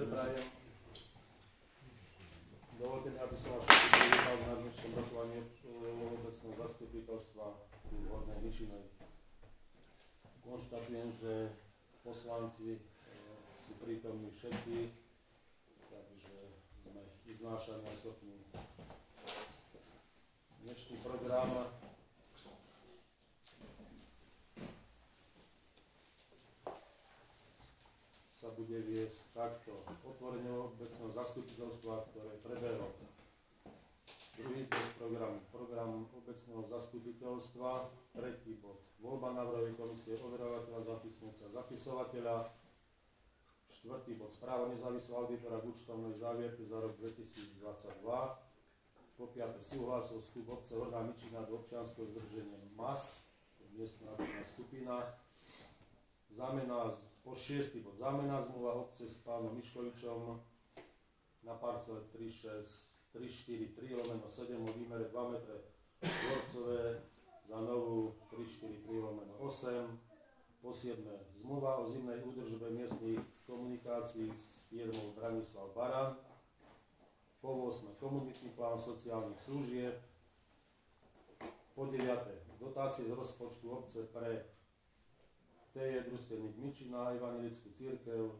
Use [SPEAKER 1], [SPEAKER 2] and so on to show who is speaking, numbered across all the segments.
[SPEAKER 1] prajem. Dovolte mi, aby som vás všetkých privítal na dnešnom rokovaní obecného zastupiteľstva v Hornej Ničinej. Konštatujem, že poslanci sú prítomní všetci, takže sme iznášania schopní. Dnešný program sa bude viesť takto. Otvorenie obecného zastupiteľstva, ktoré prebehlo. Druhý bod programu. Program obecného zastupiteľstva. Tretí bod. Voľba návrhovej komisie overovateľa, zápisnica, zapisovateľa. Štvrtý bod. Správa nezávislého auditora k účtovnej závierke za rok 2022. Po piate. Súhlasil vstup obce Horná Ničina do občianskeho združenia MAS, miestna akčná skupina. Po šiestý bod. Zámena zmluva obce s pánom Miškovičom na parcele 343/7 o výmere 2 metre štvorcové za novú 343/8. Po 7. Zmluva o zimnej údržbe miestnych komunikácií s firmou Branislav Baran. Po 8. Komunitný plán sociálnych služieb. Po 9. Dotácie z rozpočtu obce pre TJ Družstevník Ničina, Evanjelickú cirkev,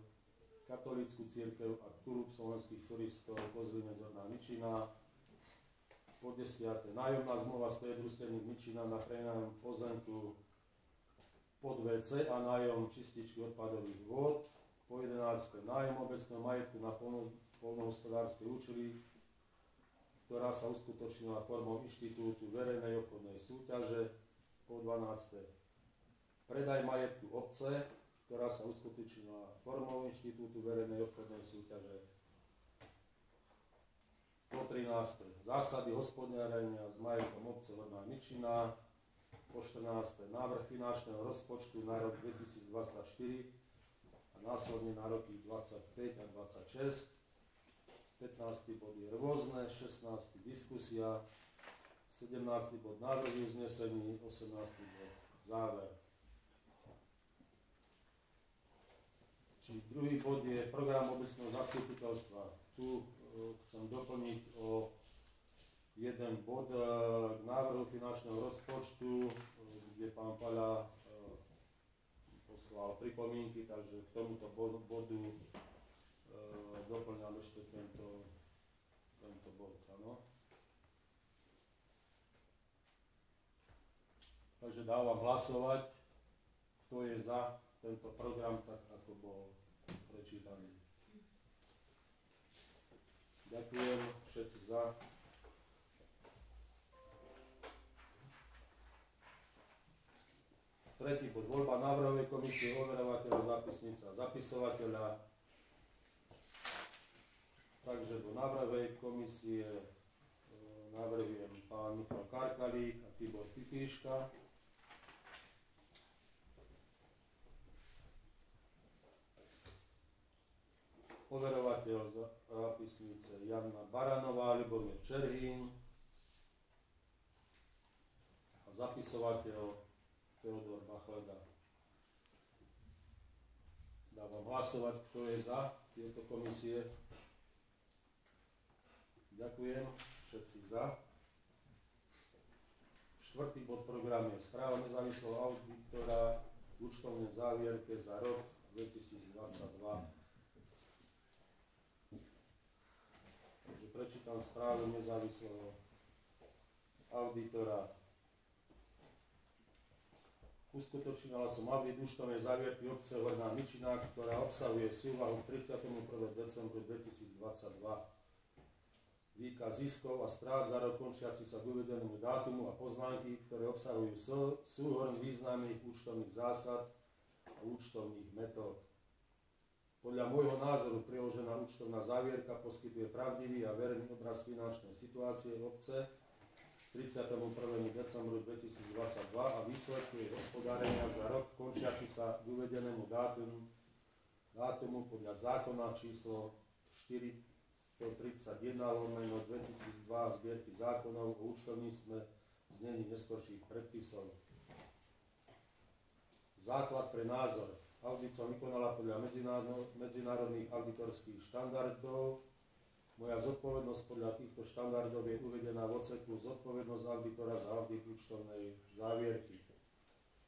[SPEAKER 1] Katolícku cirkev a klub slovenských turistov Kozlínec Horná Ničina. Po 10. Nájomná zmluva z TJ Družstevník Ničina na prenájom pozemku pod WC a nájom čističky odpadových vôd. Po 11. Nájom obecného majetku na poľnohospodárske účely, ktorá sa uskutočnila formou inštitútu verejnej obchodnej súťaže. Po 12. Predaj majetku obce, ktorá sa uskutočnila formou inštitútu verejnej obchodnej súťaže. Po 13. Zásady hospodárenia s majetkom obce Horná Ničina. Po 14. Návrh finančného rozpočtu na rok 2024 a následne na roky 25 a 26. 15. bod je rôzne, 16. diskusia, 17. bod návrhy uznesení, 18. bod záver. Či druhý bod je program obecného zastupiteľstva. Tu chcem doplniť o jeden bod k návrhu finančného rozpočtu, kde pán Paľa poslal pripomienky, takže k tomuto bodu doplňam ešte tento bod. Áno. Takže dávam hlasovať, kto je za tento program, tak ako bol prečítaný. Ďakujem, všetci za. Tretí bod. Voľba návrhovej komisie overovateľa, zápisnica, zapisovateľa. Takže do návrhovej komisie navrhujem pán Michal Karkalík a Tibor Pipíška. Overovateľ zápisnice Jana Baranová, Ľubomír Čerhín a zapisovateľ Teodor Bachleda. Dávam hlasovať, kto je za tieto komisie. Ďakujem, všetci za. Štvrtý bod programu je správa nezávislého auditora k účtovnej závierke za rok 2022. Takže prečítam správu nezávislého auditora. Uskutočnila som audit účtovnej závierky obce Horná Ničina, ktorá obsahuje súvahu k 31. decembru 2022. Výkaz ziskov a strát za rok končiaci sa k uvedenému dátumu a poznámky, ktoré obsahujú súhrn významných účtovných zásad a účtovných metód. Podľa môjho názoru priložená účtovná závierka poskytuje pravdivý a verejný obraz finančnej situácie obce 31. decembru 2022 a výsledky jej hospodárenia za rok končiaci sa k uvedenému dátumu podľa zákona číslo 431/2002 zbierky zákonov o účtovníctve znení neskorších predpisov. Základ pre názor. Audit som vykonala podľa medzinárodných auditorských štandardov. Moja zodpovednosť podľa týchto štandardov je uvedená v odseku zodpovednosť auditora za audit účtovnej závierky.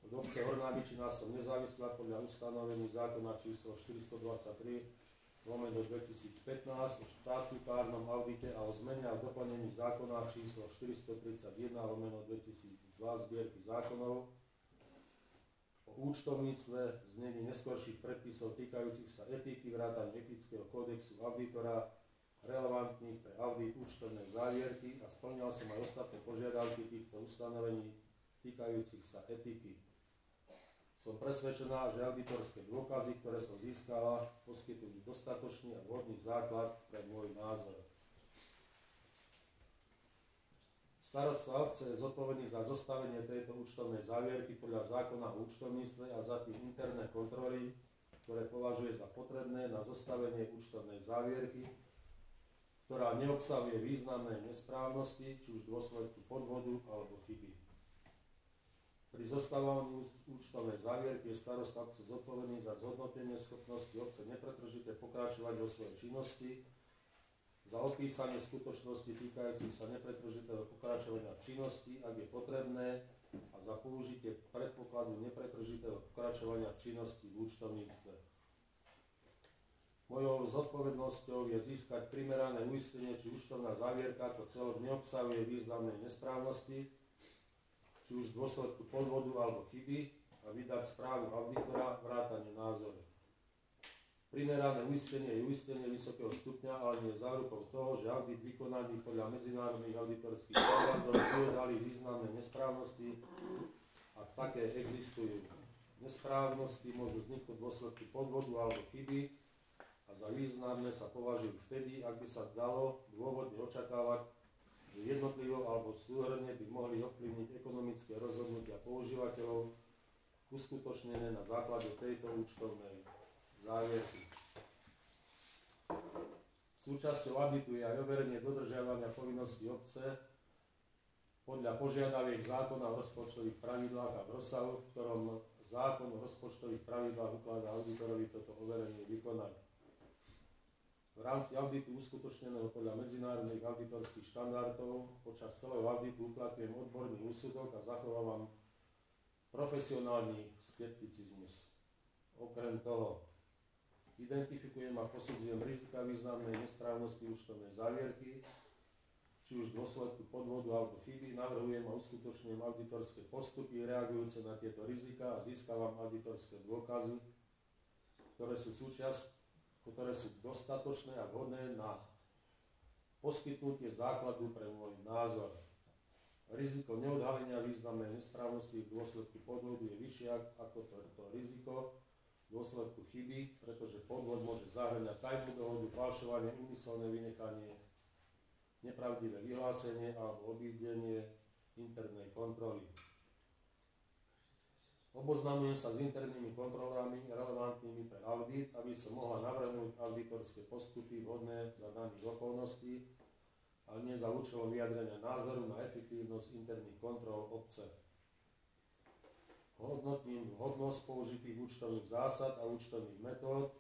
[SPEAKER 1] Od obce Horná Byčina som nezávislá podľa ustanovení zákona číslo 423/2015 o štatutárnom audite a o zmene a doplnení zákona číslo 431/2002 zbierky zákonov o účtovníctve, znení neskorších predpisov týkajúcich sa etiky, vrátane etického kódexu auditora, relevantných pre audit účtovnej závierky a spĺňal som aj ostatné požiadavky týchto ustanovení týkajúcich sa etiky. Som presvedčená, že auditorské dôkazy, ktoré som získala, poskytujú dostatočný a vhodný základ pre môj názor. Starostka obce je zodpovedný za zostavenie tejto účtovnej závierky podľa zákona o účtovníctve a za tým interné kontroly, ktoré považuje za potrebné na zostavenie účtovnej závierky, ktorá neobsahuje významné nesprávnosti, či už v dôsledku podvodu alebo chyby. Pri zostavovaní účtovnej závierky je starosta obce zodpovedný za zhodnotenie schopnosti obce nepretržite pokračovať vo svojej činnosti, za opísanie skutočnosti týkajúcich sa nepretržitého pokračovania činnosti, ak je potrebné, a za použitie predpokladu nepretržitého pokračovania činnosti v účtovníctve. Mojou zodpovednosťou je získať primerané uistenie, či účtovná závierka ako celok neobsahuje významné nesprávnosti, či už v dôsledku podvodu alebo chyby, a vydať správu auditora vrátane názoru. Primerané uistenie je uistenie vysokého stupňa, ale nie je zárukou toho, že audit vykonaný podľa medzinárodných auditorských štandardov neuhľadali významné nesprávnosti, ak také existujú. Nesprávnosti môžu vzniknúť v dôsledku podvodu alebo chyby a za významné sa považujú vtedy, ak by sa dalo dôvodne očakávať, že jednotlivo alebo súhrnne by mohli ovplyvniť ekonomické rozhodnutia používateľov uskutočnené na základe tejto účtovnej závierky. Súčasťou auditu je aj overenie dodržiavania povinností obce podľa požiadaviek zákona o rozpočtových pravidlách a v rozsahu, v ktorom zákon o rozpočtových pravidlách ukladá auditorovi toto overenie vykonať. V rámci auditu uskutočneného podľa medzinárodných auditorských štandardov počas celého auditu uplatňujem odborný úsudok a zachovávam profesionálny skepticizmus. Okrem toho identifikujem a posudzujem rizika významnej nesprávnosti účtovnej závierky, či už v dôsledku podvodu alebo chyby, navrhujem a uskutočňujem auditorské postupy reagujúce na tieto rizika a získavam auditorské dôkazy, ktoré sú dostatočné a vhodné na poskytnutie základu pre môj názor. Riziko neodhalenia významnej nesprávnosti v dôsledku podvodu je vyššie ako to riziko v dôsledku chyby, pretože podvod môže zahŕňať tajnú dohodu, falšovanie, úmyselné vynechanie, nepravdivé vyhlásenie alebo obídenie internej kontroly. Oboznamujem sa s internými kontrolami relevantnými pre audit, aby som mohla navrhnúť auditorské postupy vhodné za daných okolností, ale nie za účelom vyjadrenia názoru na efektívnosť interných kontrol obce. Hodnotím vhodnosť použitých účtovných zásad a účtovných metód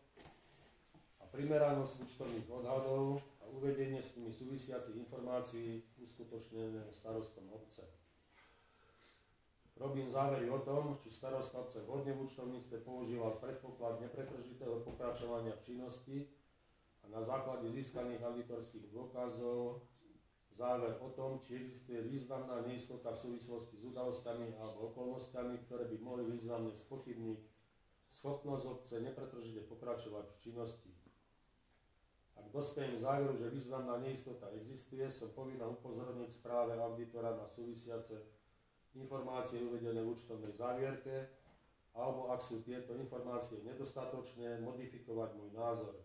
[SPEAKER 1] a primeranosť účtovných odhadov a uvedenie s nimi súvisiacich informácií uskutočnené starostom obce. Robím závery o tom, či starosta obce vhodne v účtovníctve používal predpoklad nepretržitého pokračovania v činnosti a na základe získaných auditorských dôkazov záver o tom, či existuje významná neistota v súvislosti s udalostami alebo okolnostiami, ktoré by mohli významne spochybniť schopnosť obce nepretržite pokračovať v činnosti. Ak dospejem k záveru, že významná neistota existuje, som povinná upozorniť správe auditora na súvisiace informácie uvedené v účtovnej závierke, alebo ak sú tieto informácie nedostatočné, modifikovať môj názor.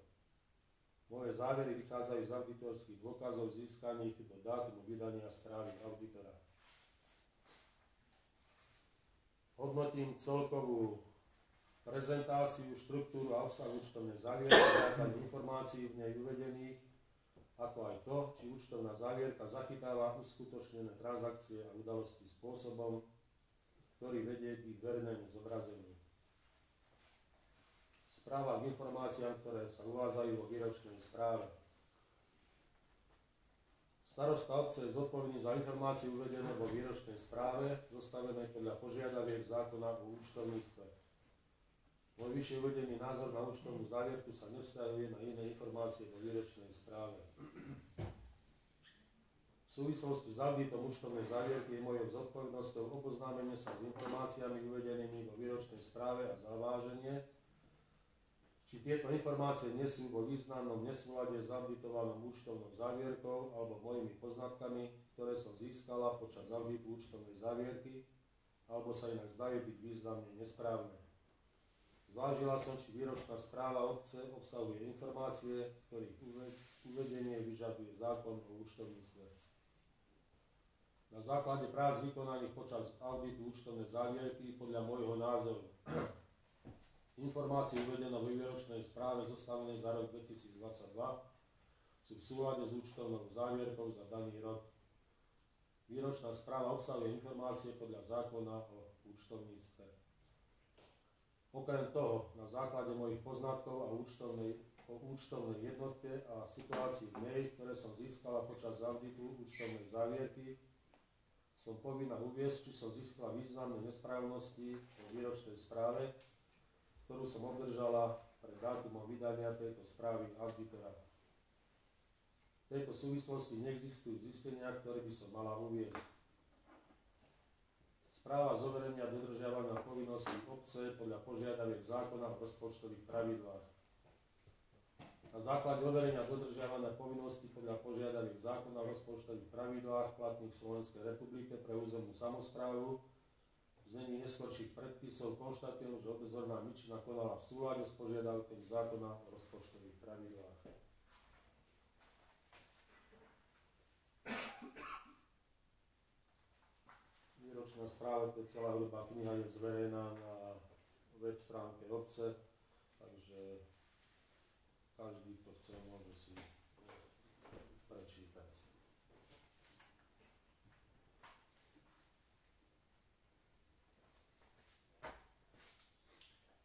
[SPEAKER 1] Moje závery vychádzajú z auditorských dôkazov získaných do dátumu vydania správy auditora. Hodnotím celkovú prezentáciu, štruktúru a obsah účtovnej závierky, vrátane informácií v nej uvedených, ako aj to, či účtovná závierka zachytáva uskutočnené transakcie a udalosti spôsobom, ktorý vedie k ich vernému zobrazeniu. Správa k informáciám, ktoré sa uvádzajú vo výročnej správe. Starosta obce je zodpovedný za informácie uvedené vo výročnej správe, zostavenej podľa požiadaviek zákona o účtovníctve. Môj vyššie uvedený názor na účtovnú závierku sa nevzťahuje na iné informácie vo výročnej správe. V súvislosti s auditom účtovnej závierky je mojou zodpovednosťou oboznámenie sa s informáciami uvedenými vo výročnej správe a zaváženie, či tieto informácie nie sú vo významnom nesúlade s auditovanou účtovnou závierkou alebo mojimi poznatkami, ktoré som získala počas auditu účtovnej závierky, alebo sa inak zdajú byť významne nesprávne. Zvážila som, či výročná správa obce obsahuje informácie, ktorých uvedenie vyžaduje zákon o účtovníctve. Na základe prác vykonaných počas auditu účtovnej závierky podľa môjho názoru informácie uvedené vo výročnej správe zostavenej za rok 2022 sú v súlade s účtovnou závierkou za daný rok. Výročná správa obsahuje informácie podľa zákona o účtovníctve. Okrem toho, na základe mojich poznatkov o účtovnej jednotke a situácii v nej, ktoré som získala počas auditu účtovnej závierky, som povinná uviesť, či som zistila významné nesprávnosti vo výročnej správe, ktorú som obdržala pred dátumom vydania tejto správy auditora. V tejto súvislosti neexistujú zistenia, ktoré by som mala uviesť. Správa z overenia dodržiavania povinností obce podľa požiadaviek zákona o rozpočtových pravidlách. Na základe overenia dodržiavania povinností podľa požiadaviek zákona o rozpočtových pravidlách platných v Slovenskej republike pre územnú samosprávu v znení neskorších predpisov konštatujem, že obezorná Mičina konala v súlade s požiadavkami zákona o rozpočtových pravidlách. Výročná správa, to je celá hrubá kniha, je zverejná na web stránke obce, takže každý, kto chce, môže si prečítať.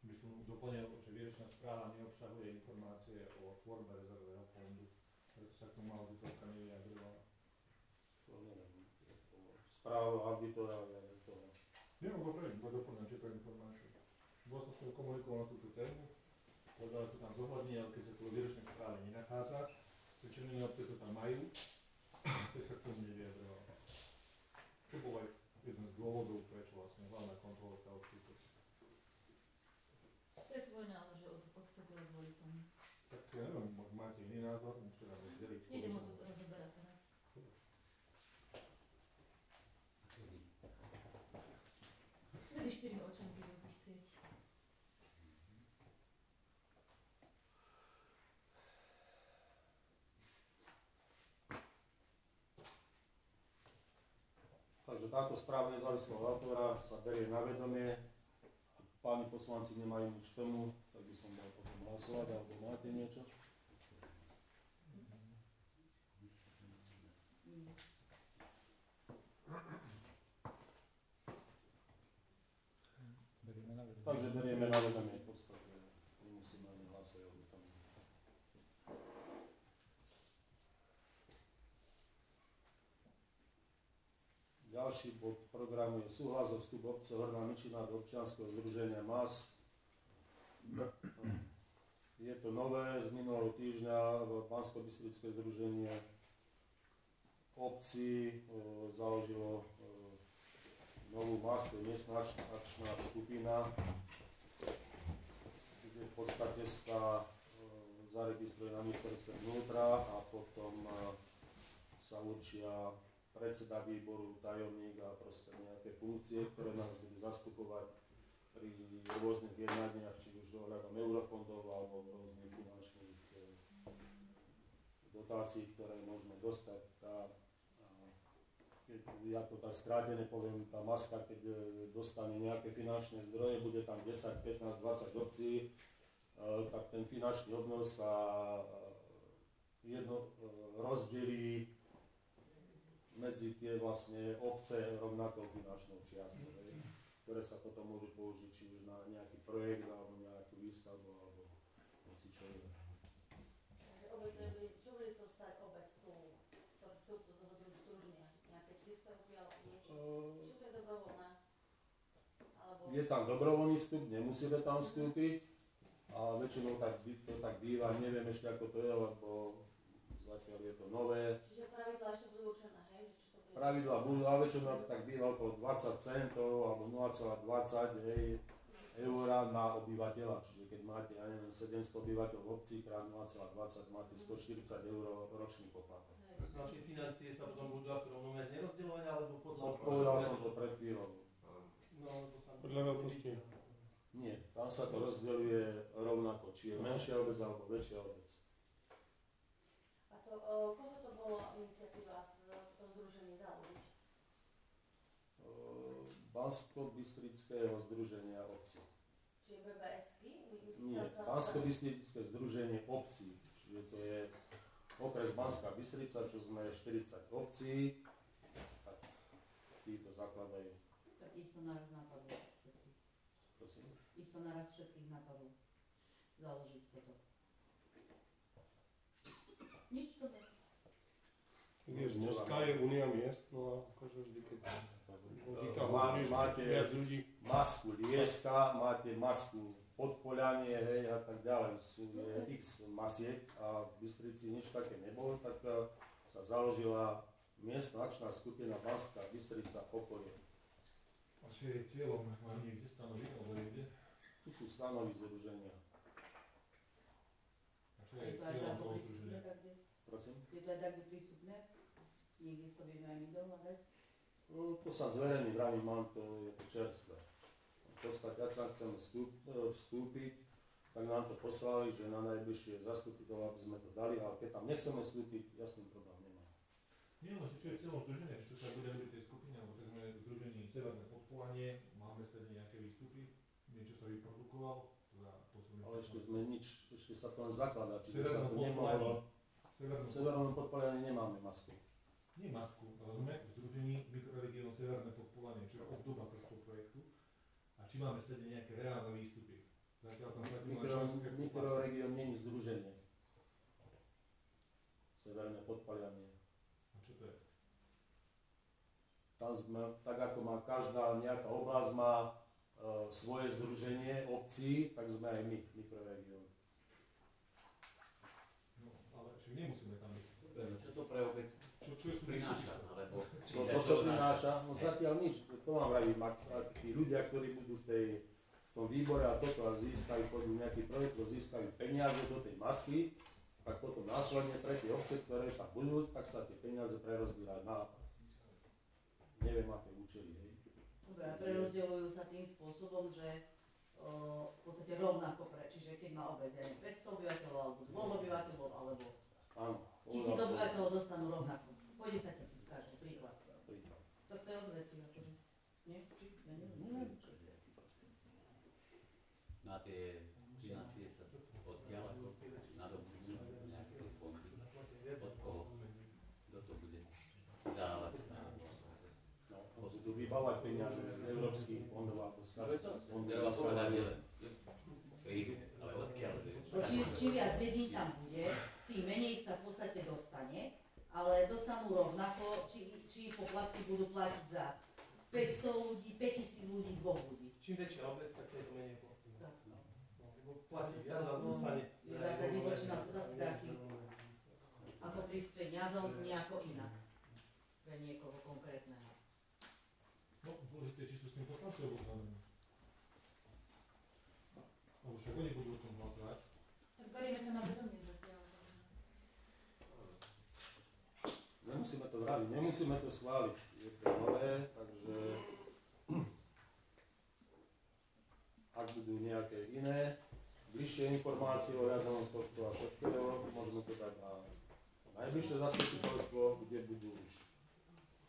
[SPEAKER 2] By som doplnil, že výročná správa neobsahuje informácie o tvorbe rezervového fondu, preto sa k tomu auditorka nevyjadrovala.
[SPEAKER 1] To neviem, správa auditora je toho.
[SPEAKER 2] Nie, dobre, doplňam tieto informácie. Bol som s ňou komunikoval na túto tému, povedal, to tam zohľadní, ale keď sa to vo výročnej správe nenachádza, pričom iné obce to tam majú, tak sa k tomu nevyjadrovala. Čo bol aj jeden z dôvodov, prečo vlastne hlavná kontrolórka odstúpila.
[SPEAKER 3] To je tvoj názor, že odstúpila kvôli tomu.
[SPEAKER 2] Tak ja neviem, ak máte iný názor, môžete nám rozdeliť.
[SPEAKER 3] Nejdem o toto rozoberať teraz. Vtedy 4 očenky budú chcieť.
[SPEAKER 1] Takže táto správa nezávislého autora sa berie na vedomie. Ak páni poslanci nemajú nič k tomu, tak by som dal potom hlasovať, alebo máte niečo? Takže berieme na vedomie v podstate. Nemusíme ani hlasovať o tom. Ďalší bod programu je súhlas o vstup obce Horná Mičina do občianskeho združenia MAS. Je to nové, z minulého týždňa Banskobystrické združenie obcí založilo novú MAS, to je miestna akčná skupina, kde v podstate sa zaregistruje na ministerstve vnútra a potom sa určia predseda výboru, tajomník a proste nejaké funkcie, ktoré nás budú zastupovať pri rôznych jednaniach, či už ohľadom eurofondov alebo rôznych finančných dotácií, ktoré môžeme dostať. Ja to tak skrátene poviem, tá maska, keď dostane nejaké finančné zdroje, bude tam 10, 15, 20 obcí, tak ten finančný obnos sa rozdelí medzi tie vlastne obce rovnakou finančnou čiastkou. ktoré sa potom môžu použiť či už na nejaký projekt, alebo nejakú výstavbu, alebo hoci čo je.
[SPEAKER 4] Čo bude to stať obec tu, ktorý vstup do toho združenia? Nejaké príspevky alebo niečo? Či to je dobrovoľné? Alebo...
[SPEAKER 1] Je tam dobrovoľný vstup, nemusíme tam vstúpiť, ale väčšinou to tak býva, neviem ešte ako to je, lebo zatiaľ je to nové.
[SPEAKER 4] Čiže pravidlá ešte budú určené, hej? Či to bude...
[SPEAKER 1] Pravidlá budú, ale väčšinou tak býva okolo 20 centov alebo 0,20 eur na obyvateľa. Čiže keď máte, ja neviem, 700 obyvateľov v obci krát 0,20 máte 140 eur ročný poplatok.
[SPEAKER 5] Na tie financie sa potom budú rovnomerne nerozdeľovať, alebo podľa...
[SPEAKER 1] Povedal som to pred chvíľou.
[SPEAKER 5] No, to sa...
[SPEAKER 2] Podľa veľkosti.
[SPEAKER 1] Nie, tam sa to rozdeľuje rovnako, či je menšia obec alebo väčšia obec.
[SPEAKER 4] A to, koho to bolo iniciatíva v tom združení založiť?
[SPEAKER 1] Banskobystrického združenia obcí.
[SPEAKER 4] Čiže BBS-ky?
[SPEAKER 1] Nie, Banskobystrické združenie obcí, čiže to je okres Banská Bystrica, čo sme 40 obcí, tak títo zakladajú.
[SPEAKER 6] Tak ich to naraz napadlo.
[SPEAKER 1] Prosím.
[SPEAKER 6] Ich to naraz všetkých napadlo. Založiť toto. Nič to nie.
[SPEAKER 2] Vieš, mestská je Unia miest, no a akože vždy, keď logika hovorí, že
[SPEAKER 1] Máte
[SPEAKER 2] viac ľudí.
[SPEAKER 1] masku Lieska, máte masku Podpoľanie, hej, a tak ďalej. Je x masiek a v Bystrici nič také nebolo, tak sa založila miestna akčná skupina Banská Bystrica okolie.
[SPEAKER 2] A čo je cieľom? Má niekde stanoviť, alebo niekde?
[SPEAKER 1] Tu sú stanovy združenia.
[SPEAKER 2] A čo je
[SPEAKER 6] Je to aj
[SPEAKER 2] cieľom
[SPEAKER 6] takto
[SPEAKER 2] toho
[SPEAKER 6] prístupné,
[SPEAKER 2] združenia?
[SPEAKER 6] takže
[SPEAKER 1] Prosím?
[SPEAKER 6] je to aj takto prístupné. Niekde si to vieme aj my dohľadať.
[SPEAKER 1] No, to sa zverejní, vravím, mám to, je to čerstvé. V podstate, ak sa chceme vstúpiť, tak nám to poslali, že na najbližšie zastupiteľov, aby sme to dali, ale keď tam nechceme vstúpiť, ja s tým problém nemám.
[SPEAKER 2] Nie, ale čo je cieľom združenia, čo sa bude robiť tej skupine, alebo tak sme v združení Severné Podpoľanie, máme stredne nejaké výstupy, niečo sa vyprodukovalo, teda posledný.
[SPEAKER 1] Ale ešte sa to len zakladá, čiže sa to nemohlo. V Severnom Podpoľaní nemáme masku.
[SPEAKER 2] Nie masku, ale sme v združení mikroregiónu Severné Podpoľanie, čo je obdoba tohto projektu. A či máme stredne nejaké reálne výstupy? Zatiaľ tam
[SPEAKER 1] Mikroregión nie je združenie. Severné Podpoľanie.
[SPEAKER 2] A čo to je?
[SPEAKER 1] Tam sme, tak ako má každá nejaká oblasť, má svoje združenie obcí, tak sme aj my, mikroregión.
[SPEAKER 2] No, ale však nemusíme tam byť.
[SPEAKER 7] Čo to pre obec
[SPEAKER 2] Čo sú
[SPEAKER 7] prináša?
[SPEAKER 2] výstupy?
[SPEAKER 7] Alebo
[SPEAKER 1] To, čo prináša, no zatiaľ nič, to vám vravím, ak tí ľudia, ktorí budú v tom výbore a toto a získajú, pôjdu nejaký projekt, získajú peniaze do tej masky, tak potom následne pre tie obce, ktoré tam budú, tak sa tie peniaze prerozdeľajú na neviem aké účely. Hej.
[SPEAKER 6] Dobre, a prerozdeľujú sa tým spôsobom, že v podstate rovnako čiže keď má obec 500 obyvateľov, alebo 2 obyvateľov, alebo
[SPEAKER 1] Áno,
[SPEAKER 6] 1000 obyvateľov dostanú rovnako. Po 10 000 každý príklad.
[SPEAKER 1] príklad.
[SPEAKER 6] Tak to je od veci, akože. Nie? Či? Ja neviem.
[SPEAKER 7] na tie financie sa odkiaľ nadobudnú nejaké fondy, od koho, kto to bude dávať.
[SPEAKER 1] No, budú vybávať peniaze z európskych fondov alebo z fondov.
[SPEAKER 7] Treba povedať, že prídu, ale odkiaľ
[SPEAKER 6] Čím viac dedín tam bude, tým menej sa v podstate dostane, ale dostanú rovnako, či poplatky budú platiť za 500 ľudí, 5000 ľudí, 2 ľudí.
[SPEAKER 5] Čím väčšia obec, tak sa je to menej platí.
[SPEAKER 6] Tak.
[SPEAKER 5] Lebo platí viac a dostane.
[SPEAKER 6] Je taká divočina, to zase taký, ako prísť peniazom nejako inak. Pre niekoho konkrétneho.
[SPEAKER 2] No, dôležité, či sú s tým poslanci oboznámení. Lebo však oni budú o tom hlasovať.
[SPEAKER 3] Tak berieme to na vedomie zatiaľ.
[SPEAKER 1] Nemusíme to vraviť, nemusíme to schváliť. Je to nové, takže ak budú nejaké iné bližšie informácie o jadrom tohto a všetkého, môžeme to dať na najbližšie zastupiteľstvo, kde budú už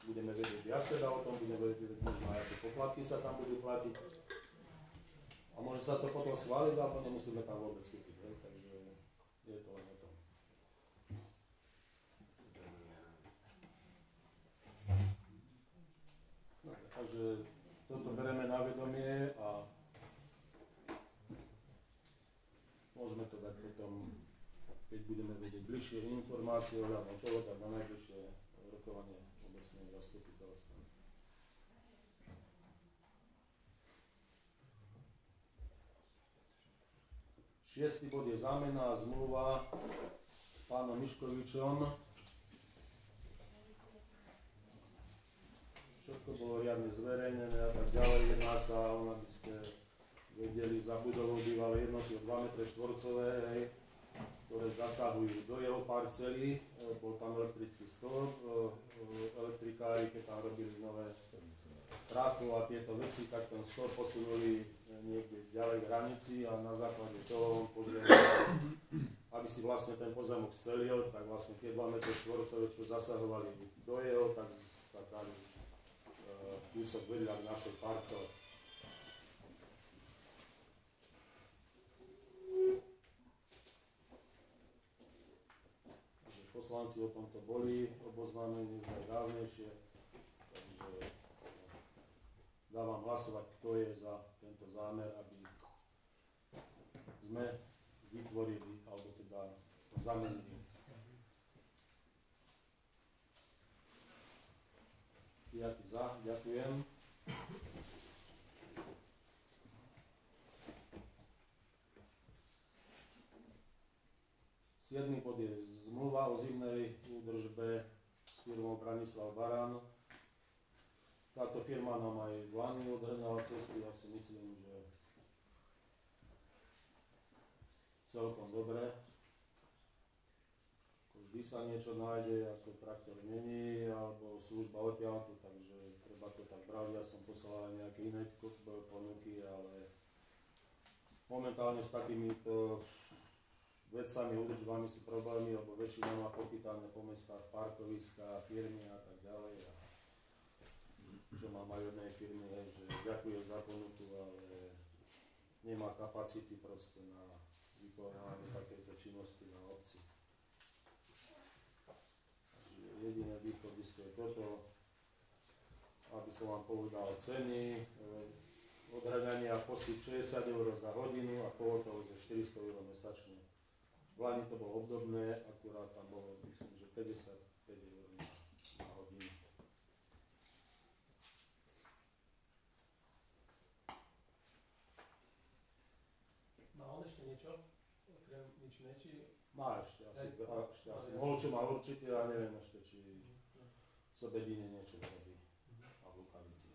[SPEAKER 1] budeme vedieť viac teda o tom, budeme vedieť možno aj aké poplatky sa tam budú platiť. A môže sa to potom schváliť, alebo nemusíme tam vôbec vstúpiť, takže je to len o tom. No, takže toto bereme na vedomie a môžeme to dať potom, keď budeme vedieť bližšie informácie ohľadom toho, tak na najbližšie rokovanie obecného zastupiteľstva. Šiestý bod je zámenná zmluva s pánom Miškovičom. Všetko bolo riadne zverejnené a tak ďalej. Jedná sa, aby ste vedeli, za budovou bývalé jednotky o 2 m štvorcové, ktoré zasahujú do jeho parcely. Bol tam elektrický stĺp, elektrikári, keď tam robili nové tráfo a tieto veci, tak ten stĺp posunuli niekde ďalej k hranici a na základe toho on požiadal, aby si vlastne ten pozemok scelil, tak vlastne tie 2 m štvorcové, čo zasahovali do jeho, tak sa dali kúsok vedľa k našej parcele. Poslanci o tomto boli oboznámení už aj dávnejšie, takže dávam hlasovať, kto je za tento zámer, aby sme vytvorili, alebo teda zamenili. 5 za, ďakujem. Siedmy bod je zmluva o zimnej údržbe s firmou Branislav Baran. Táto firma nám aj v Lani odhrňala cesty, ja si myslím, že celkom dobre. Vždy sa niečo nájde, ako traktor není, alebo služba odtiaľto, takže treba to tak brať. Ja som poslal aj nejaké iné ponuky, ale momentálne s takýmito vecami, údržbami sú problémy, lebo väčšina má pochytané po mestách parkoviská, firmy a tak ďalej. A čo mám aj jednej firmy, že ďakuje za ponuku, ale nemá kapacity proste na vykonávanie takéto činnosti na obci. Takže jediné východisko je toto, aby som vám povedal ceny. Odhľadania posyp 60 € za hodinu a pohotovosť je 400 € mesačne. V Lani to bolo obdobné, akurát tam bolo, myslím, že 55 € na hodinu.
[SPEAKER 5] Má on ešte niečo? Okrem nič či...
[SPEAKER 1] Má ešte asi, Molčo má určite, ja neviem ešte, či v Sobedine niečo robí. A v Lukavici.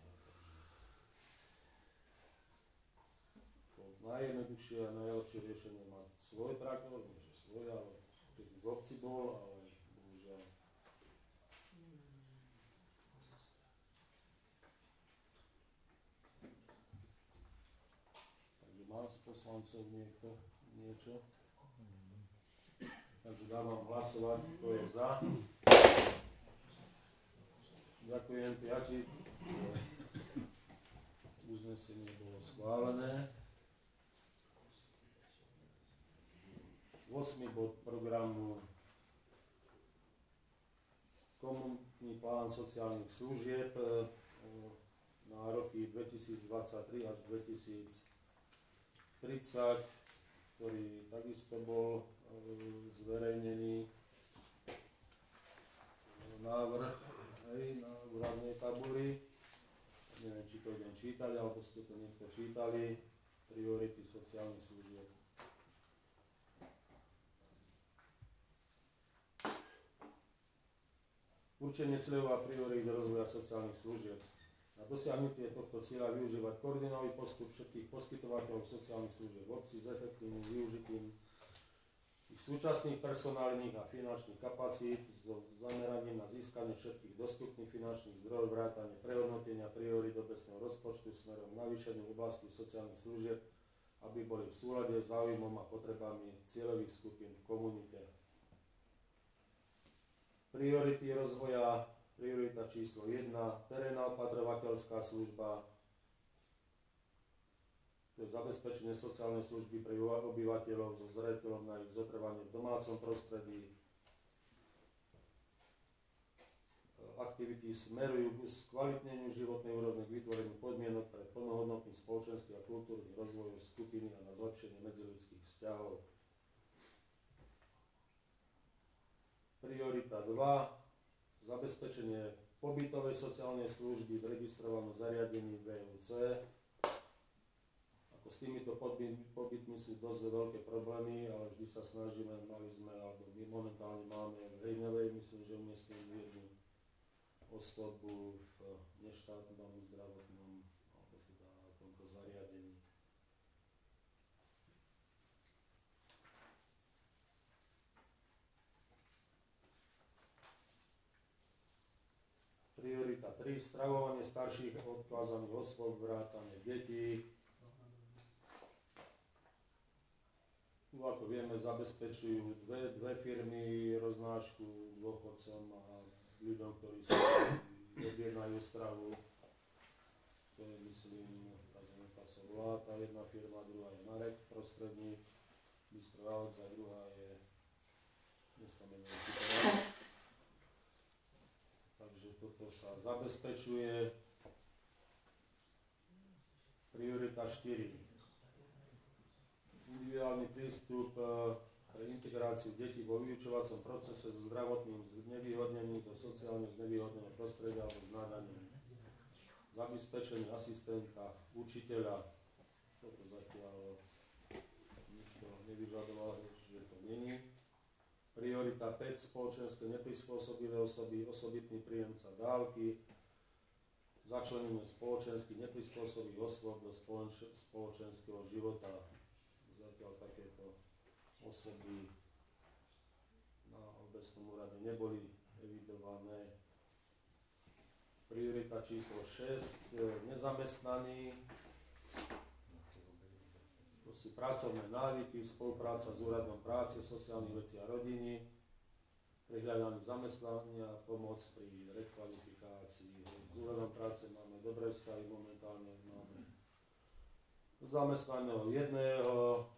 [SPEAKER 1] Najjednoduchšie a najlepšie riešenie má svoj traktor, nie že svoj, ale keď v obci bol, ale bohužiaľ. Takže má z poslancov niekto niečo? Takže dávam hlasovať, kto je za. Ďakujem, 5. Uznesenie bolo schválené. 8. bod programu komunitný plán sociálnych služieb na roky 2023 až 2030, ktorý takisto bol zverejnený návrh na úradnej tabuli. Neviem, či to idem čítať, alebo ste to niekto čítali. Priority sociálnych služieb. Určenie cieľov a priorít rozvoja sociálnych služieb. Na dosiahnutie tohto cieľa využívať koordinový postup všetkých poskytovateľov sociálnych služieb v obci s efektívnym využitím ich súčasných personálnych a finančných kapacít s zameraním na získanie všetkých dostupných finančných zdrojov, vrátane prehodnotenia priorít obecného rozpočtu smerom k navýšeniu oblasti sociálnych služieb, aby boli v súlade s záujmom a potrebami cieľových skupín v komunite. Priority rozvoja, priorita číslo 1, terénna opatrovateľská služba, to je zabezpečenie sociálnej služby pre obyvateľov so zreteľom na ich zotrvanie v domácom prostredí. aktivity smerujú k skvalitneniu životnej úrovne, k vytvoreniu podmienok pre plnohodnotný spoločenský a kultúrny rozvoj skupiny a na zlepšenie medziľudských vzťahov. Priorita 2. Zabezpečenie pobytovej sociálnej služby v registrovanom zariadení VUC. Ako s týmito pobytmi sú dosť veľké problémy, ale vždy sa snažíme, mali sme, alebo my momentálne máme v Hejnovej, myslím, že umiestnili jednu osobu v neštátnom zdravotnom, alebo teda tomto zariadení. Priorita 3. Stravovanie starších odkázaných osôb, vrátane detí. Tu, ako vieme, zabezpečujú dve firmy roznášku dôchodcom a ľuďom, ktorí si objednajú stravu. To je, myslím, tá sa volá, tá jedna firma, druhá je Marek prostredník, Bistro Alex a druhá je, nespomeniem si teraz. Takže toto sa zabezpečuje. Priorita 4. Individuálny prístup pre integráciu detí vo vyučovacom procese so zdravotným znevýhodnením, zo sociálne znevýhodneného prostredia alebo s nádaním. Zabezpečenie asistenta, učiteľa. Toto zatiaľ nikto nevyžadoval, čiže to není. Priorita 5. Spoločenské neprispôsobivé osoby, osobitný príjemca dávky. Začlenenie spoločensky neprispôsobých osôb do spoločenského života. Zatiaľ takéto osoby na obecnom úrade neboli evidované. Priorita číslo 6. Nezamestnaní. To sú pracovné návyky, spolupráca s úradom práce, sociálnych vecí a rodiny, prehľadanie zamestnania, pomoc pri rekvalifikácii. S úradom práce máme dobré vzťahy, momentálne máme zamestnaného jedného.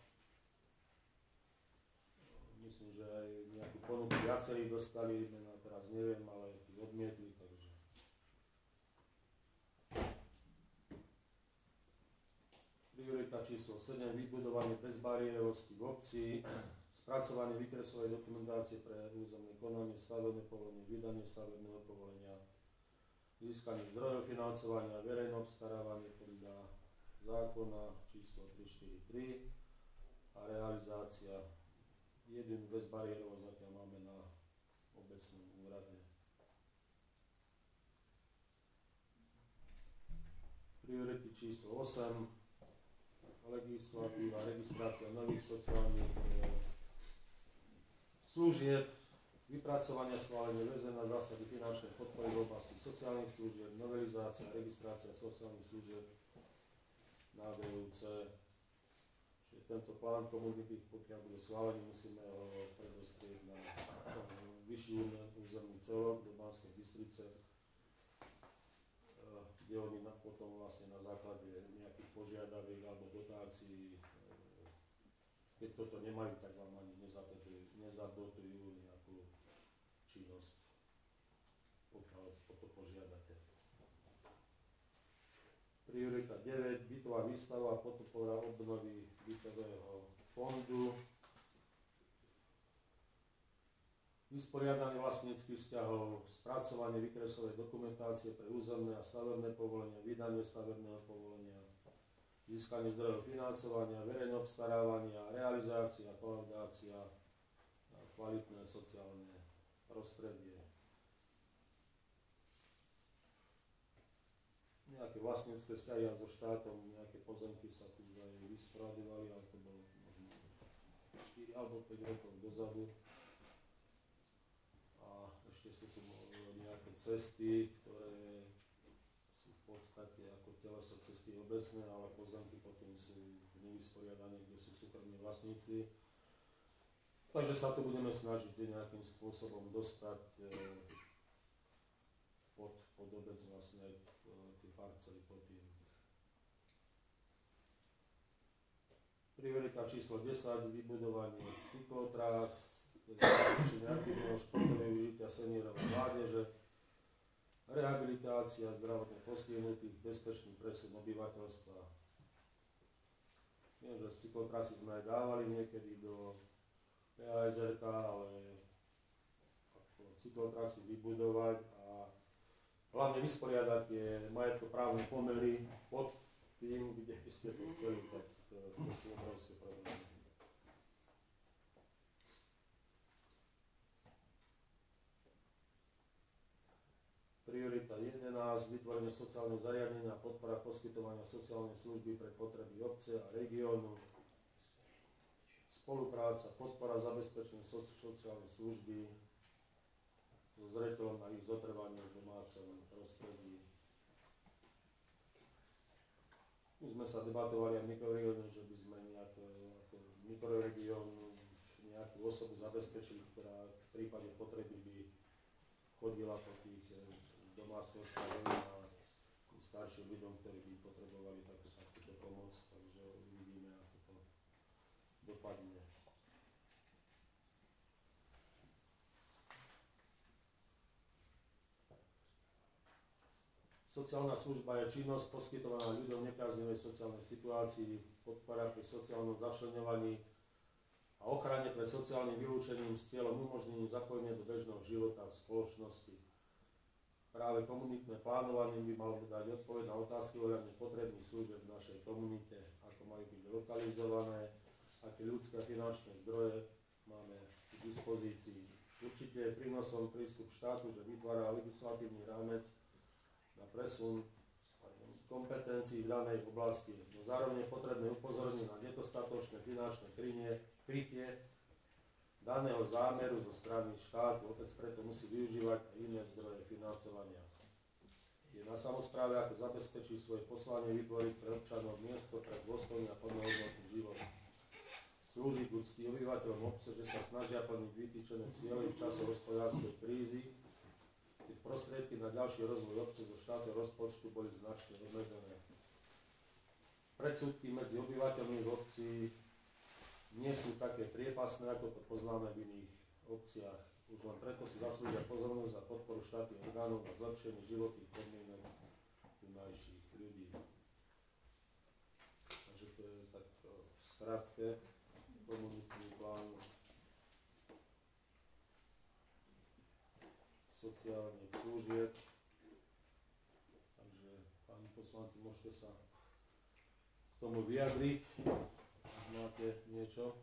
[SPEAKER 1] Myslím, že aj nejakú ponuku viacerí dostali, teraz neviem, ale tí odmietli, takže. Priorita číslo 7. Vybudovanie bezbariérovosti v obci, spracovanie výkresovej dokumentácie pre územné konanie, stavebné povolenie, vydanie stavebného povolenia, získanie zdrojov financovania, verejné obstarávanie podľa zákona číslo 343 a realizácia. Jedinú bezbariérovosť zatiaľ máme na obecnom úrade. Priority číslo 8. Legislatíva, registrácia nových sociálnych služieb, vypracovanie schválenie väzená zásady finančnej podpory v oblasti sociálnych služieb, novelizácia, registrácia sociálnych služieb na VUC. Čiže tento plán komunity, pokiaľ bude schválený, musíme ho predostrieť na vyšší územný celok do Banskej Bystrice, kde oni potom vlastne na základe nejakých požiadaviek alebo dotácií, keď toto nemajú, tak vám ani nezadotujú nejakú činnosť, pokiaľ o to požiadate. Priorita 9. Bytová výstava a podpora obnovy bytového fondu. Vysporiadanie vlastníckych vzťahov, spracovanie výkresovej dokumentácie pre územné a stavebné povolenia, vydanie stavebného povolenia, získanie zdrojov financovania, verejné obstarávania, realizácia, kolaudácia a kvalitné sociálne prostredie. Nejaké vlastnícke vzťahy a so štátom, nejaké pozemky sa tu už aj vysporadovali, ale to bolo možno 4 alebo 5 rokov dozadu. A ešte sú tu nejaké cesty, ktoré sú v podstate ako teleso cesty obecné, ale pozemky potom sú nevysporiadané, kde sú súkromní vlastníci. Takže sa tu budeme snažiť nejakým spôsobom dostať pod obec vlastne tie parcely pod tým. Priorita číslo 10. Vybudovanie cyklotrás, zabezpečenie aktívneho športového vyžitia seniorov a mládeže, rehabilitácia zdravotne postihnutých, bezpečný presun obyvateľstva. Viem, že cyklotrasy sme aj dávali niekedy do PASRK, ale ako cyklotrasy vybudovať a hlavne vysporiadať tie majetkoprávne pomery pod tým, kde ste to chceli, tak to sú obrovské problémy. Priorita 11. Vytvorenie sociálneho zariadenia a podpora poskytovania sociálnej služby pre potreby obce a regiónu. Spolupráca, podpora zabezpečenia sociálnej služby so zreteľom na ich zotrvanie v domácom prostredí. Tu sme sa debatovali aj v mikroregióne, že by sme ako mikroregión nejakú osobu zabezpečili, ktorá v prípade potreby by chodila po tých domácnostiach a starším ľuďom, ktorí by potrebovali takúto pomoc, takže uvidíme, ako to dopadne. Sociálna služba je činnosť poskytovaná ľuďom v nepriaznivej sociálnej situácii, podpora pri sociálnom začleňovaní a ochrane pred sociálnym vylúčením s cieľom umožnenia zapojenia do bežného života v spoločnosti. Práve komunitné plánovanie by malo dať odpoveď na otázky ohľadne potrebných služieb v našej komunite, ako majú byť lokalizované, aké ľudské a finančné zdroje máme k dispozícii. Určite je prínosom prístup štátu, že vytvára legislatívny rámec na presun kompetencií v danej oblasti. No zároveň je potrebné upozorniť na nedostatočné finančné krytie daného zámeru zo strany štátu. Opäť preto musí využívať aj iné zdroje financovania. Je na samospráve, ako zabezpečí svoje poslanie vytvoriť pre občanov miesto pre dôstojný a plnohodnotný život. Slúžiť úcty obyvateľom obce, že sa snažia plniť vytýčené ciele v čase hospodárskej krízy, keď prostriedky na ďalší rozvoj obce zo štátneho rozpočtu boli značne obmedzené. Predsudky medzi obyvateľmi v obci nie sú také priepasné, ako to poznáme v iných obciach. Už len preto si zaslúžia pozornosť a podporu štátnych orgánov na zlepšenie životných podmienok tunajších ľudí. Takže to je tak v skratke komunitný plán sociálnych služieb. Takže, páni poslanci, môžete sa k tomu vyjadriť, ak máte niečo.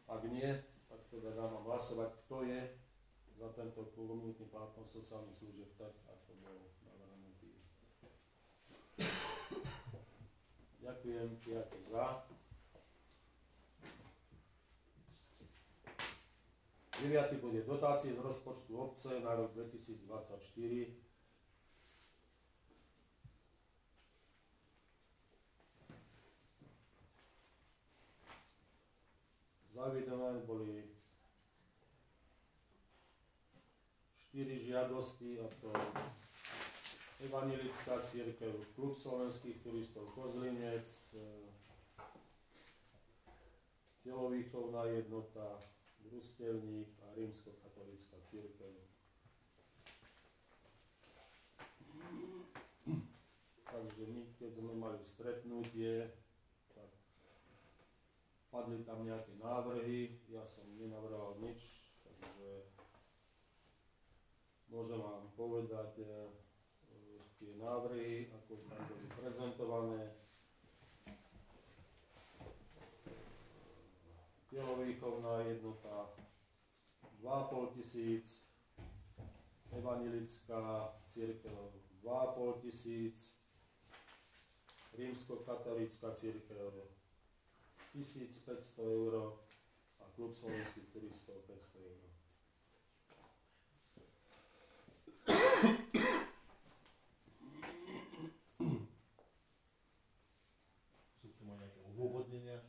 [SPEAKER 1] Ak nie, tak teda dám hlasovať, kto je za tento komunitný plán sociálnych služieb, tak ako bol navrhnutý. Ďakujem, 5 za. 9. bod je dotácie z rozpočtu obce na rok 2024. Zaevidované boli 4 žiadosti, a to Evanjelická cirkev, Klub slovenských turistov Kozlinec, Telovýchovná jednota, Družstevník a Rímskokatolícka cirkev. Takže my, keď sme mali stretnutie, tak padli tam nejaké návrhy, ja som nenavrhoval nič, takže môžem vám povedať tie návrhy, ako tam boli prezentované. Telovýchovná jednota 2 500, Evanjelická cirkev 2 500, Rímskokatolícka cirkev 1500 eur a Klub slovenských turistov 500 eur.
[SPEAKER 2] Sú k tomu nejaké odôvodnenia?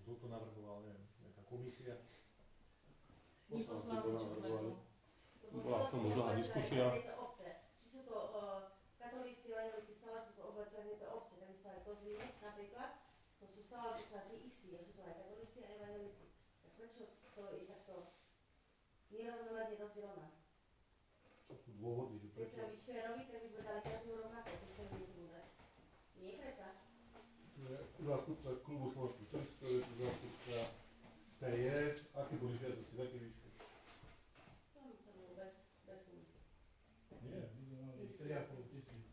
[SPEAKER 2] Kto to navrhoval, neviem, nejaká komisia?
[SPEAKER 1] Poslanci to navrhovali.
[SPEAKER 2] Bola k tomu dlhá diskusia.
[SPEAKER 6] Či sú to katolíci, lenolíci, stále sú to obyvateľe tejto obce, takisto aj Kozlinec napríklad, to sú
[SPEAKER 4] stále pokiaľ tí istí, a sú to aj katolíci a evanjelici, tak prečo to je takto nerovnomerne rozdelené?
[SPEAKER 2] Čo sú dôvody, že
[SPEAKER 4] Keď
[SPEAKER 2] prečo?
[SPEAKER 4] chceme byť férovi, tak by sme dali každému rovnako, keď chceme niekomu dať. Nie predsa.
[SPEAKER 2] Zástupca klubu slovenských turistov, je tu zástupca TJ, aké boli žiadosti, v akej výške?
[SPEAKER 4] To bolo bez sumy.
[SPEAKER 2] Nie, my sme mali 3,5 tisíc.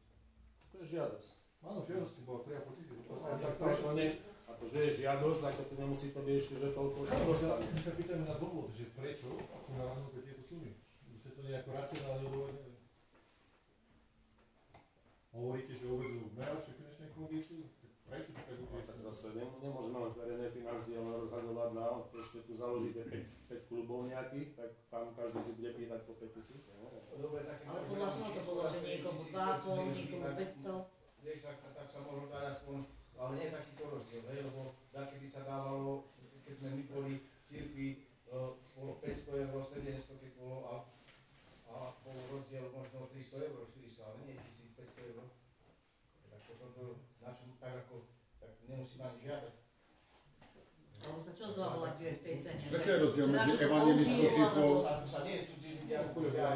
[SPEAKER 1] To je žiadosť.
[SPEAKER 2] Áno, žiadosti bolo 3,5 tisíc.
[SPEAKER 1] Tak prečo nie? A to, že je žiadosť, ako to nemusí to byť ešte, že toľko sa dostane.
[SPEAKER 2] My sa pýtame na dôvod, že prečo sú navrhnuté tieto sumy. Vy ste to nejako racionálne odôvodnili. Hovoríte, že obedzujú v najlepšej finančnej kondícii? Prečo sa tak
[SPEAKER 1] No, tak
[SPEAKER 2] uviešť?
[SPEAKER 1] zase nemôžeme len verejné financie, ale rozhľadovať na, ešte tu založíte 5 klubov nejakých, tak tam každý si bude pýtať po 5 000.
[SPEAKER 5] Dobre, také
[SPEAKER 6] Ale podľa čoho to bolo, že niekomu 2,5, niekomu 500?
[SPEAKER 5] Vieš, tak sa možno dať aspoň, ale nie takýto rozdiel, hej, lebo kedy sa dávalo, keď sme my boli cirkvi, bolo 500 eur, 700 keď bolo a bol rozdiel možno 300 eur, 400, ale nie 1500 eur. Tak potom to značím tak ako, tak nemusím ani žiadať.
[SPEAKER 6] Alebo sa čo zohľadňuje v tej cene?
[SPEAKER 8] Prečo je rozdiel
[SPEAKER 6] na
[SPEAKER 8] medzi
[SPEAKER 6] čo to
[SPEAKER 8] evanjelickou
[SPEAKER 6] použijú,
[SPEAKER 8] cirkvou?
[SPEAKER 6] alebo-
[SPEAKER 5] Sa nie cudzí ľudia kupovia.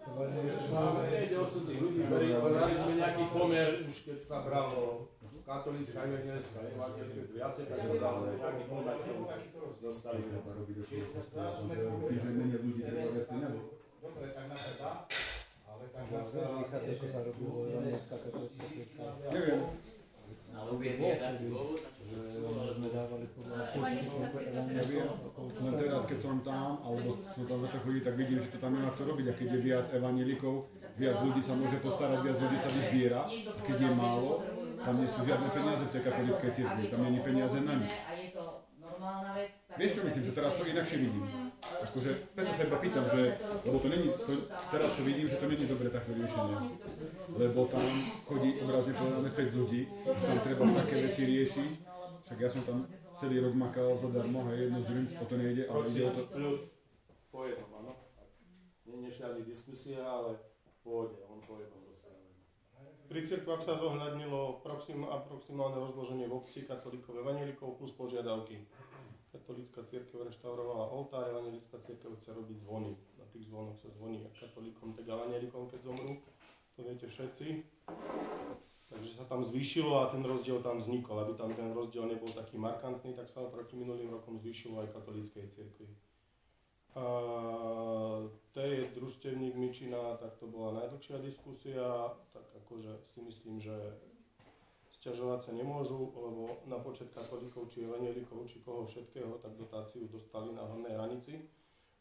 [SPEAKER 1] Nejde o cudzích ľudí, brali sme nejaký pomer, už keď sa bralo katolícka, evanjelická, viacej, tak sa dalo nejaký pomer, to už dostali.
[SPEAKER 8] Že menej ľudí treba viac peniazy.
[SPEAKER 5] Dobre, tak na to dá, ale tak na to
[SPEAKER 9] Ako sa robilo evanjelická katolícka cirkev.
[SPEAKER 8] Neviem.
[SPEAKER 7] Ale uviedli jeden dôvod, na čo to chcú, ale
[SPEAKER 9] Sme dávali podľa
[SPEAKER 8] Neviem. Len teraz, keď som tam, alebo som tam začal chodiť, tak vidím, že to tam nemá kto robiť. A keď je viac evanielikov, viac ľudí sa môže postarať, viac ľudí sa vyzbiera. Keď je málo, tam nie sú žiadne peniaze v tej katolíckej cirkvi, tam nie je peniaze na nič.
[SPEAKER 6] A je to normálna vec. tak
[SPEAKER 8] Vieš čo myslím, že teraz to inakšie vidím. Akože, preto sa iba pýtam, že, lebo to není, teraz to vidím, že to není dobre takto riešenie. Lebo tam chodí obrazne povedané 5 ľudí, tam treba také veci riešiť. Však ja som tam celý rok makal zadarmo, hej, jedno z druhým, o to nejde, ale ide
[SPEAKER 1] Prosím,
[SPEAKER 8] o to.
[SPEAKER 1] ľud, po jednom, áno. Nie je žiadna diskusia, ale pôjde, on po jednom rozprávaní.
[SPEAKER 10] Pri cirkvách sa zohľadnilo aproximálne rozloženie v obci katolíkov, evanjelikov plus požiadavky. Katolícka cirkev reštaurovala oltár, evanjelická cirkev chce robiť zvony. Na tých zvonoch sa zvoní jak katolíkom, tak evanjelikom, keď zomrú. To viete všetci. Takže sa tam zvýšilo a ten rozdiel tam vznikol. Aby tam ten rozdiel nebol taký markantný, tak sa proti minulým rokom zvýšilo aj katolíckej cirkvi. To je družstevník Mičina, tak to bola najdlhšia diskusia, tak akože si myslím, že sťažovať sa nemôžu, lebo na počet katolíkov, či evanjelikov, či koho všetkého, tak dotáciu dostali na hornej hranici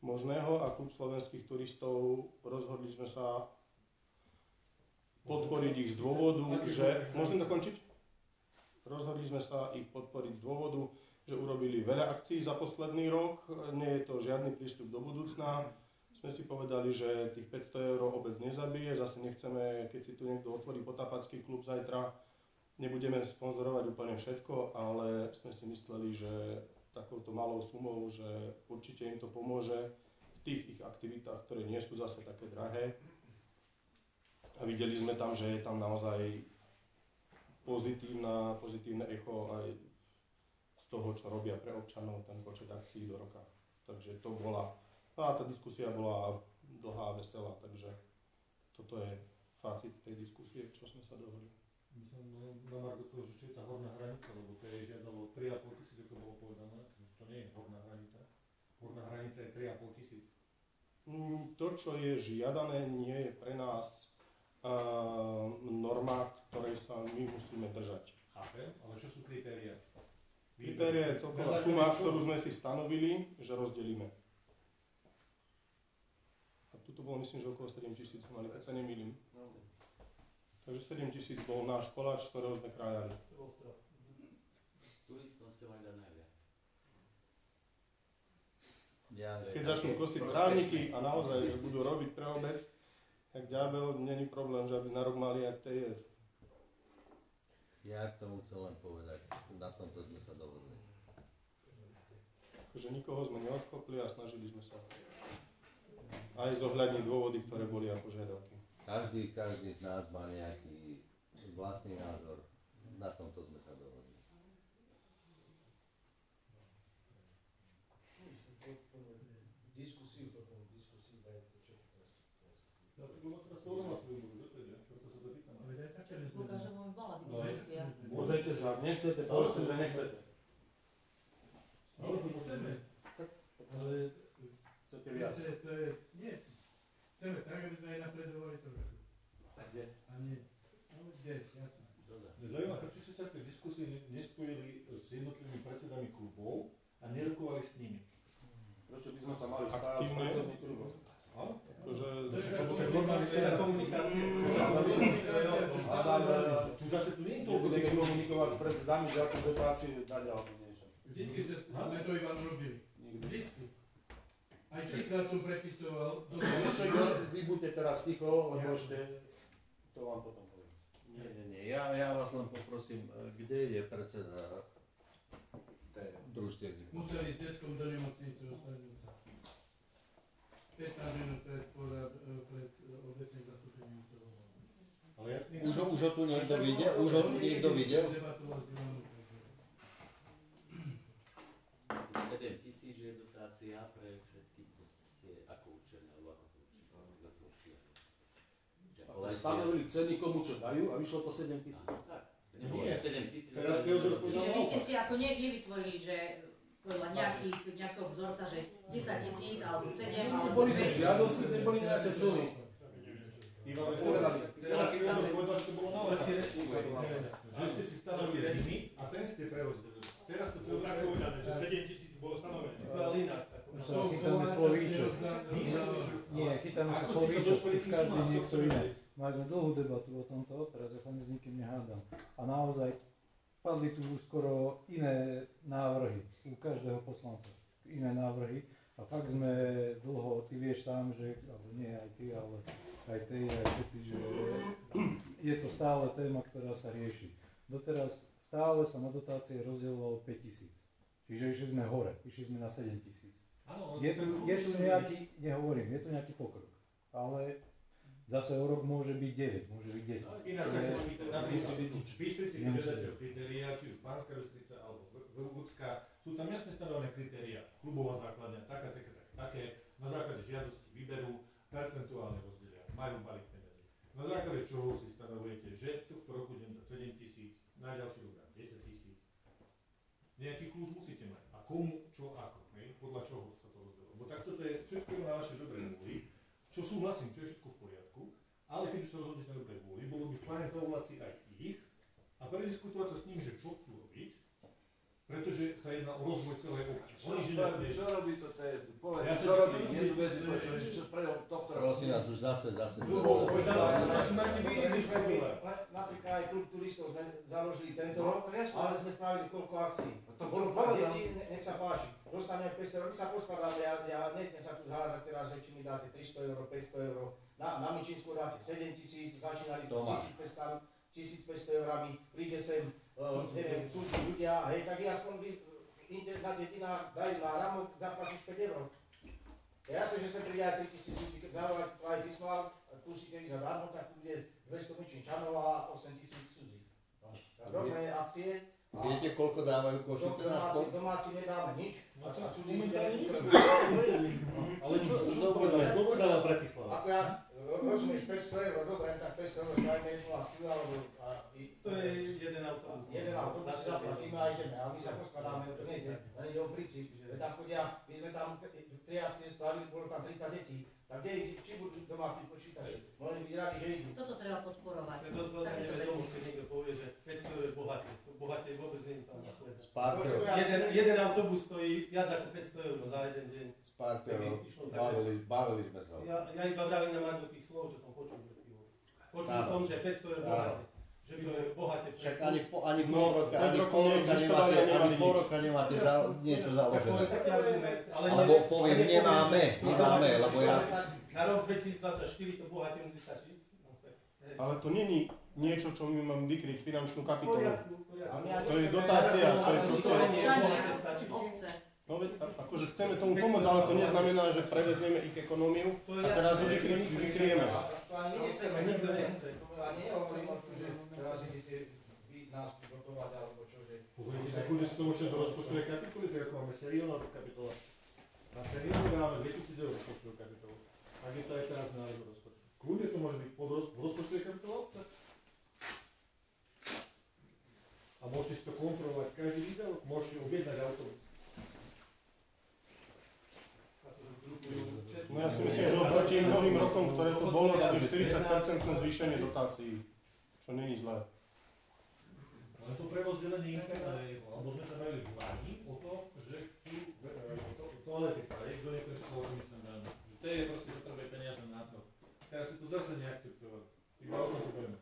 [SPEAKER 10] možného a klub slovenských turistov rozhodli sme sa podporiť ich z dôvodu, že... Môžem dokončiť? Rozhodli sme sa ich podporiť z dôvodu, že urobili veľa akcií za posledný rok, nie je to žiadny prístup do budúcna. Sme si povedali, že tých 500 eur obec nezabije, zase nechceme, keď si tu niekto otvorí potápacký klub zajtra, nebudeme sponzorovať úplne všetko, ale sme si mysleli, že takouto malou sumou, že určite im to pomôže v tých ich aktivitách, ktoré nie sú zase také drahé. A videli sme tam, že je tam naozaj pozitívne echo aj z toho, čo robia pre občanov, ten počet akcií do roka. Takže to bola, a tá diskusia bola dlhá a veselá, takže toto je facit tej diskusie, čo sme sa dohodli.
[SPEAKER 2] Myslím na margo toho, že čo je tá horná hranica, lebo to je žiadalo 3,5 tisíc, ako bolo povedané, to nie je horná hranica. Horná hranica je 3,5 tisíc.
[SPEAKER 10] To, čo je žiadané, nie je pre nás norma, ktorej sa my musíme držať.
[SPEAKER 2] Chápem, ale čo sú kritériá?
[SPEAKER 10] Kritéria je celková suma, ktorú sme si stanovili, že rozdelíme. A tuto bolo, myslím, že okolo 7 000 mali, keď sa nemýlim. Takže 7 000 bol náš koláč, ktorého sme krájali.
[SPEAKER 7] turistom ste mali dať najviac.
[SPEAKER 10] Keď začnú kosiť trávniky a naozaj budú robiť pre obec, tak ďábel, není problém, že aby na rok mali aj TF.
[SPEAKER 11] Ja k tomu chcem len povedať, na tomto sme sa dohodli.
[SPEAKER 10] Takže nikoho sme neodkopli a snažili sme sa aj zohľadniť dôvody, ktoré boli a požiadavky.
[SPEAKER 11] Každý z nás má nejaký vlastný názor, na tomto sme sa dohodli.
[SPEAKER 5] diskusiu potom, dajte čo.
[SPEAKER 2] Ja to bolo teraz to na svoju budú, že to ide, preto sa to pýtam. Ale aj tača
[SPEAKER 6] Lukášovo by mala byť diskusia.
[SPEAKER 1] Môžete sa, ak nechcete, povedzte, že nechcete.
[SPEAKER 2] Ale to chceme. Ale
[SPEAKER 1] Chcete viac.
[SPEAKER 2] to je, nie, chceme tak, aby sme aj napredovali trošku.
[SPEAKER 1] A kde?
[SPEAKER 2] A nie, ale dnes, jasné.
[SPEAKER 7] Dobre.
[SPEAKER 2] Zaujímavé, prečo ste sa v tej diskusii nespojili s jednotlivými predsedami klubov a nerokovali s nimi?
[SPEAKER 1] Prečo by sme sa mali spájať s predsedmi klubov?
[SPEAKER 10] Akože...
[SPEAKER 2] To je normálne komunikácie. Tu zase tu nie je toľko.
[SPEAKER 1] Budeme komunikovať s predsedami, že akú dotáciu dať alebo niečo.
[SPEAKER 12] Vždycky sme to Ivan robili. Vždycky. Aj trikrát som prepisoval.
[SPEAKER 1] Vy buďte teraz ticho, lebo ešte to vám potom poviem.
[SPEAKER 11] Nie. Ja vás len poprosím, kde je predseda družstevníkov?
[SPEAKER 12] Museli s detskom do nemocnice, ospravedlňujem sa. 15 minút pred obecným zastúpením toho.
[SPEAKER 11] Už ho tu niekto videl? Už ho tu niekto videl?
[SPEAKER 7] 7 000 je dotácia pre všetkých, to je ako určené, alebo ako to určené.
[SPEAKER 1] Stanovili ceny, komu čo dajú a vyšlo to 7 000.
[SPEAKER 7] Tak, nebolo 7 000.
[SPEAKER 6] Čiže vy ste si ako nevytvorili, že podľa nejakého vzorca, že 10 000 alebo 7 alebo 2.
[SPEAKER 1] Boli to žiadosti, neboli nejaké sumy.
[SPEAKER 2] Ivan, teraz si povedal, že to bolo naopak. Že ste si stanovili limit a ten ste prerozdelili. Teraz to bolo tak povedané, že 7 000 bolo stanovené.
[SPEAKER 9] Chytáme slovíčo. Nie, chytáme sa slovíčo, už každý niečo iné. Mali sme dlhú debatu o tomto, teraz ja sa s nikým nehádam. A naozaj padli tu už skoro iné návrhy u každého poslanca. Iné návrhy. A fakt sme dlho, ty vieš sám, že, alebo nie aj ty, ale aj ty, aj všetci, že je to stále téma, ktorá sa rieši. Doteraz stále sa na dotácie rozdielovalo 5 000. Čiže išli sme hore, išli sme na 7 000. Je tu nejaký, nehovorím, je tu nejaký pokrok, ale zase o rok môže byť 9, môže byť 10.
[SPEAKER 2] Inak sa chcem spýtať, napríklad v Bystrici vyhľadáte kritériá, či už Banská Bystrica alebo Ľudská, sú tam jasne stanovené kritériá, klubová základňa, také, na základe žiadosti vyberú, percentuálne rozdelia, majú balík peniazy. Na základe čoho si stanovujete, že tohto roku idem dať 7 000, na ďalší rok dám 10 000. Nejaký kľúč musíte mať. A komu, čo, ako, podľa čoho sa to rozdelilo. Bo takto to je všetko na vašej dobrej vôli, čo súhlasím, čo je všetko v poriadku, ale keď už sa rozhodnete na dobrej vôli, bolo by fajn zavolať si aj ich a prediskutovať sa s nimi, že čo chcú robiť, pretože sa jedná o rozvoj celej obce.
[SPEAKER 5] Čo robí to, povedz, čo robí, jednu vedu, čo spravil tohto roku.
[SPEAKER 11] Prosím vás, už zase.
[SPEAKER 5] Napríklad aj klub turistov sme založili tento rok, ale sme spravili koľko akcií. To bolo deti, nech sa páči. Dostane 500 €, my sa poskladáme, ja nejdem sa tu zhľadať teraz, že či mi dáte 300 €, 500 €, na Mičinsku dáte 7 000, začínali s 1500 €, príde sem, neviem, cudzí ľudia, hej, tak aspoň vy na dedinách dajú na ramok, zaplatíš 5 €. Jasne, že sem príde aj 3 000 ľudí, keď zavolať aj Tismal, pustite ich zadarmo, tak tu bude 200 Mičinčanov a 8 000 cudzích. Robíme akcie.
[SPEAKER 11] Viete, koľko dávajú Košice na školu?
[SPEAKER 5] Domáci nedáme nič. A cudzí nedáme nič.
[SPEAKER 2] Ale čo povedal? Koľko dáva Bratislava?
[SPEAKER 5] Ako ja, rozumieš, 500 €, dobre, tak 500 € spravíme jednu akciu, alebo...
[SPEAKER 2] To je jeden autobus.
[SPEAKER 5] Jeden autobus si zaplatíme a ideme, ale my sa poskladáme, to nejde, len ide o princíp. Tam chodia, my sme tam 3 akcie spravili, bolo tam 30 detí. Tak kde, či budú doma pri počítači? Mohli byť radi, že idú.
[SPEAKER 6] Toto treba podporovať.
[SPEAKER 2] To je dosť veľká nevedomosť, keď niekto povie, že 500 € je bohatý. Bohatý vôbec nie je tam. Jeden autobus stojí viac ako 500 € za jeden deň.
[SPEAKER 11] S Parkerov, bavili sme sa.
[SPEAKER 2] Ja iba vravím na margo tých slov, čo som počul pred chvíľou. Počul som, že 500 € bohatý. Že to je bohaté.
[SPEAKER 11] Však ani pol roka nemáte niečo založené. Alebo poviem, nemáme, lebo ja...
[SPEAKER 2] Na rok 2024 to bohaté musí stačiť.
[SPEAKER 10] Ale to není niečo, čo my máme vykryť finančnú kapitolu.
[SPEAKER 5] To
[SPEAKER 10] je dotácia, čo je proste...
[SPEAKER 6] Obce.
[SPEAKER 10] No veď, akože chceme tomu pomôcť, ale to neznamená, že prevezmeme ich ekonómiu a teraz ju vykryjeme.
[SPEAKER 5] To ani nechceme, nikto nechce. Ani nehovorím o tom, že teraz idete vy nás dotovať, alebo čo, že...
[SPEAKER 2] Poviete sa, kľudne si to určite do rozpočtovej kapitoly, tak ako máme seriónna kapitola. Na seniorov dávame 2000 eur rozpočtovú kapitolu. Tak je to aj teraz v národnom rozpočtu. Kľudne to môže byť v rozpočtovej kapitole obce. A môžete si to kontrolovať každý výdavok, môžete objednať autobus.
[SPEAKER 10] No ja si myslím, že oproti mnohým rokom, ktoré to bolo, tak 40% zvýšenie dotácií, čo není zlé.
[SPEAKER 2] Ale to prerozdelenie alebo sme sa bavili v Lani o tom, že chcú toalety staviť, kto niektoré spoločný standard. To je proste potrebuje peniaze na to. Teraz si to zase neakceptovali. Iba o tom sa bavíme.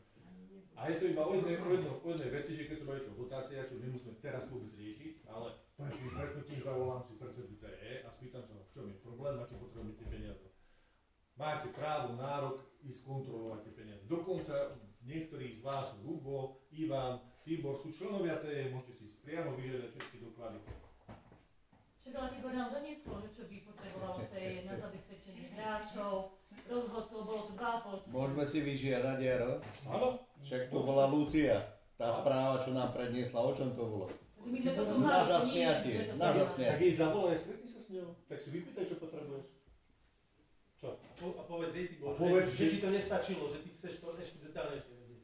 [SPEAKER 2] A je to iba o jednej veci, že keď sa bavíte o dotáciách, čo nemusíme teraz vôbec riešiť, ale pred tým stretnutím zavolám si predsedu TE a spýtam sa, v čom je problém, na čo potrebujete tie peniaze. Máte právo, nárok ísť kontrolovať tie peniaze. Dokonca niektorých z vás, Lubo, Ivan, Tibor, sú členovia TE, môžete si priamo vyžiadať všetky doklady.
[SPEAKER 3] Však ale Tibor nám doniesol, že čo by potrebovalo TE na zabezpečenie hráčov, rozhodcov, bolo to 2,5 tisíc.
[SPEAKER 11] Môžeme si vyžiadať, Jaro?
[SPEAKER 2] Áno.
[SPEAKER 11] Však tu bola Lucia. Tá správa, čo nám predniesla, o čom to bolo? Na zasmiatie, na zasmiatie.
[SPEAKER 2] Tak jej zavolaj, stretni sa s ňou, tak si vypýtaj, čo potrebuješ. Čo?
[SPEAKER 12] A povedz jej, Tibor,
[SPEAKER 2] že
[SPEAKER 12] ti to nestačilo, že ty chceš to ešte detálnejšie vedieť.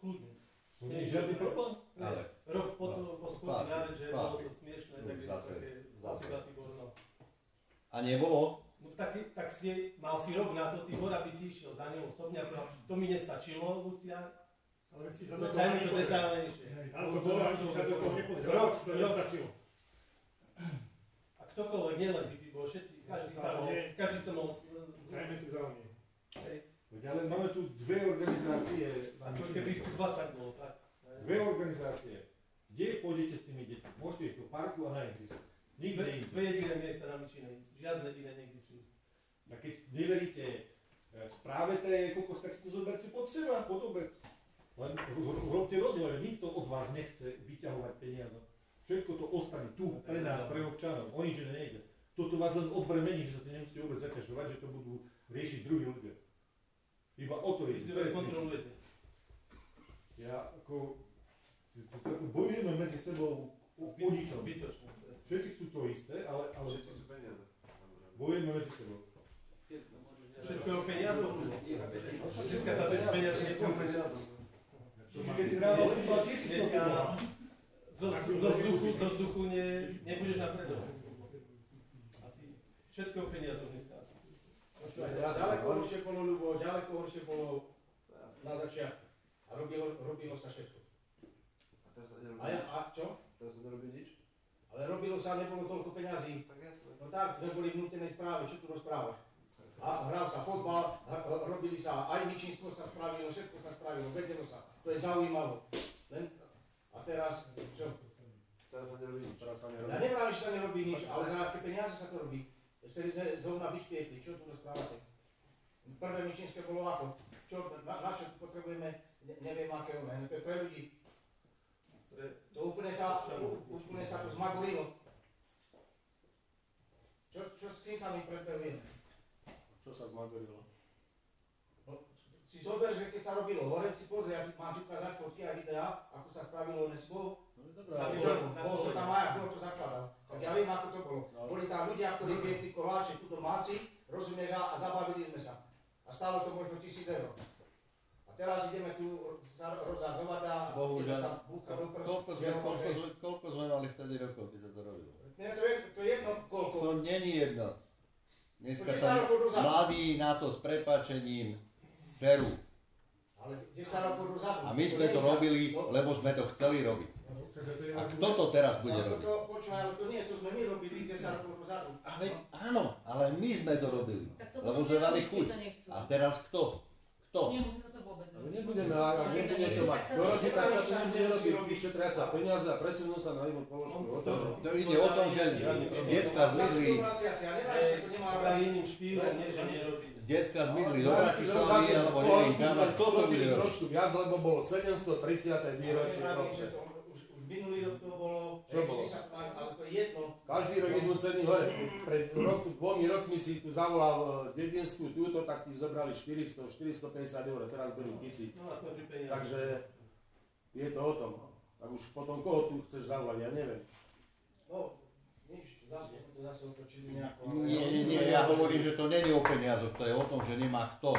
[SPEAKER 12] Kľudne.
[SPEAKER 2] To nie je žiadny problém.
[SPEAKER 12] Rok po skôrci na že bolo to smiešné, takže také zase Tibor, no.
[SPEAKER 11] A nebolo?
[SPEAKER 12] No tak mal si rok na to, Tibor, aby si išiel za ňou osobne, a to mi nestačilo, Lucia.
[SPEAKER 2] Ale si
[SPEAKER 12] sa do toho nepozrel.
[SPEAKER 2] Tam to bolo, ale si sa do toho nepozrel. Rok to nestačilo.
[SPEAKER 12] A ktokoľvek, nielen ty, Tibor, všetci, každý sa mal...
[SPEAKER 2] Zajme tu za mňa. Ale máme tu dve organizácie.
[SPEAKER 12] A to keby ich tu 20 bolo, tak?
[SPEAKER 2] Dve organizácie. Kde pôjdete s tými deťmi? Môžete ísť do parku a na ihrisko. Nikde iné.
[SPEAKER 12] Dve jediné miesta na Mičinej. Žiadne iné neexistujú.
[SPEAKER 2] A keď neveríte správe tej kokos, tak si to zoberte pod seba, pod obec. Len urobte rozhovor, nikto od vás nechce vyťahovať peniaze. Všetko to ostane tu, pre nás, pre občanov. O nič nejde. Toto vás len odbremení, že sa to nemusíte vôbec zaťažovať, že to budú riešiť druhí ľudia. Iba o to je.
[SPEAKER 12] Vy si vás kontrolujete.
[SPEAKER 2] Ja ako... Bojujeme medzi sebou o ničom. Všetci sú to isté, ale...
[SPEAKER 13] Všetci sú peniaze.
[SPEAKER 2] Bojujeme medzi sebou.
[SPEAKER 12] Všetko o peniazov. Všetko sa bez peniazov nekompletuje.
[SPEAKER 2] Keď si hrával futbal, tiež si to
[SPEAKER 12] zo vzduchu nebudeš napredovať. Asi všetko o peniazoch dneska.
[SPEAKER 5] Ďaleko horšie bolo, Ľubo, ďaleko horšie bolo na začiatku. A robilo sa všetko.
[SPEAKER 13] A teraz sa nerobí nič?
[SPEAKER 5] A čo?
[SPEAKER 13] Teraz sa nerobí nič?
[SPEAKER 5] Ale robilo sa, nebolo toľko peňazí.
[SPEAKER 13] Tak jasné.
[SPEAKER 5] No tak, neboli vnútené správy, čo tu rozprávaš? A hral sa fotbal, robili sa, aj Mičinsko sa spravilo, všetko sa spravilo, vedelo sa. To je zaujímavé. A teraz, čo?
[SPEAKER 13] Teraz sa nerobí nič.
[SPEAKER 5] Ja neviem, že sa nerobí nič, ale za aké peniaze sa to robí. Vtedy sme zrovna vyšpietli, čo tu rozprávate? Prvé Mičinské bolo ako? Čo, na čo potrebujeme, neviem aké ono, to je pre ľudí. To úplne sa to zmagorilo. Čo s tým sa mi predpevujeme?
[SPEAKER 1] Čo sa zmagorilo?
[SPEAKER 5] No, si zober, že keď sa robilo hore, si pozri, ja mám ti ukázať fotky a videá, ako sa spravilo UNESCO.
[SPEAKER 1] No dobré,
[SPEAKER 5] bol som tam aj, kto to zakladal. Tak ja viem, ako to bolo. Boli tam ľudia, ktorí piekli koláče, tu domáci, rozumieš, a zabavili sme sa. A stálo to možno 1000 eur. A teraz ideme tu rozhadzovať a sa búcha do prst.
[SPEAKER 11] Koľko sme mali vtedy rokov, keď sa to robilo?
[SPEAKER 5] Nie, to je jedno, koľko.
[SPEAKER 11] To není jedno. Dneska sa mladí na to s prepáčením serú.
[SPEAKER 5] Ale 10 rokov dozadu.
[SPEAKER 11] A my sme to robili, lebo sme to chceli robiť. A kto to teraz bude robiť?
[SPEAKER 5] Počúvaj, ale to nie, to sme my robili 10 rokov dozadu.
[SPEAKER 11] Ale áno, ale my sme to robili. Lebo sme mali chuť. A teraz kto? Kto?
[SPEAKER 3] Nemusí sa to vôbec robiť.
[SPEAKER 1] Nebudeme, ak nebudeme to mať. Do roky, tak sa to nebude robiť. Vyšetria sa peniaze a presunú sa na inú položku.
[SPEAKER 11] To ide o tom, že decka zmizli. Decka zmizli do Bratislavy, alebo neviem kam, a kto to bude robiť?
[SPEAKER 1] Trošku viac, lebo bolo 730. výročie.
[SPEAKER 5] Minulý rok to bolo, ale to je jedno.
[SPEAKER 1] Každý rok idú ceny hore. Pred 2 rokmi si tu zavolal dedinskú túto, tak ti zobrali 400-450 eur, teraz berú 1000. Takže je to o tom. Tak už potom koho tu chceš zavolať, ja neviem.
[SPEAKER 5] No, nič, zase to zase otočili nejako...
[SPEAKER 11] Nie, ja hovorím, že to není o peniazoch, to je o tom, že nemá kto.